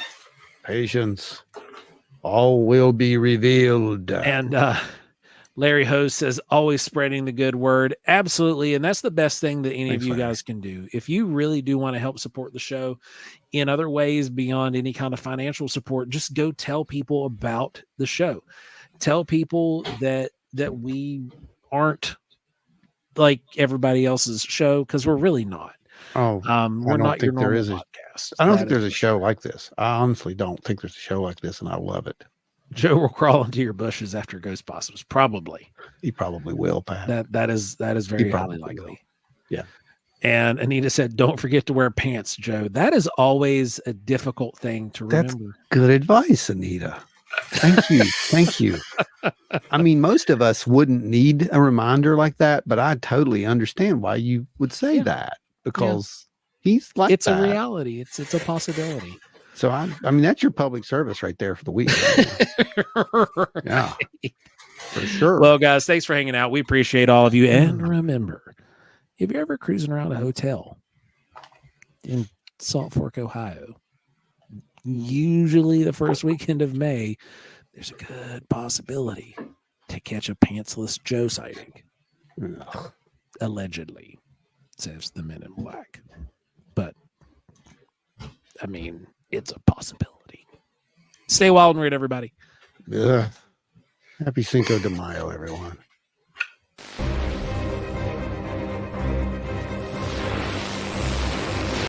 Patience. All will be revealed. And Larry Host says, always spreading the good word. Absolutely. And that's the best thing that any of you guys can do. If you really do want to help support the show in other ways beyond any kind of financial support, just go tell people about the show. Tell people that we aren't like everybody else's show, because we're really not. Oh, We're don't not your think there normal is a- podcast. I don't That think is there's a for show sure. like this. I honestly don't think there's a show like this, and I love it. Joe will crawl into your bushes after Ghost Possums. Probably. He probably will, Pat. That is very highly probably will. likely. Yeah. And Anita said, "Don't forget to wear pants, Joe." That is always a difficult thing to That's remember. good advice, Anita. Thank you. Thank you. I mean, most of us wouldn't need a reminder like that, but I totally understand why you would say Yeah. that because he's like It's that. a reality. It's a possibility. So I mean, that's your public service right there for the week. Right? Yeah, for sure. Well, guys, thanks for hanging out. We appreciate all of you. And remember, if you're ever cruising around a hotel in Salt Fork, Ohio, usually the first weekend of May, there's a good possibility to catch a pantsless Joe sighting. Ugh. Allegedly, says the Men in Black. But, I mean, it's a possibility. Stay wild and weird, everybody. Ugh. Happy Cinco de Mayo, everyone.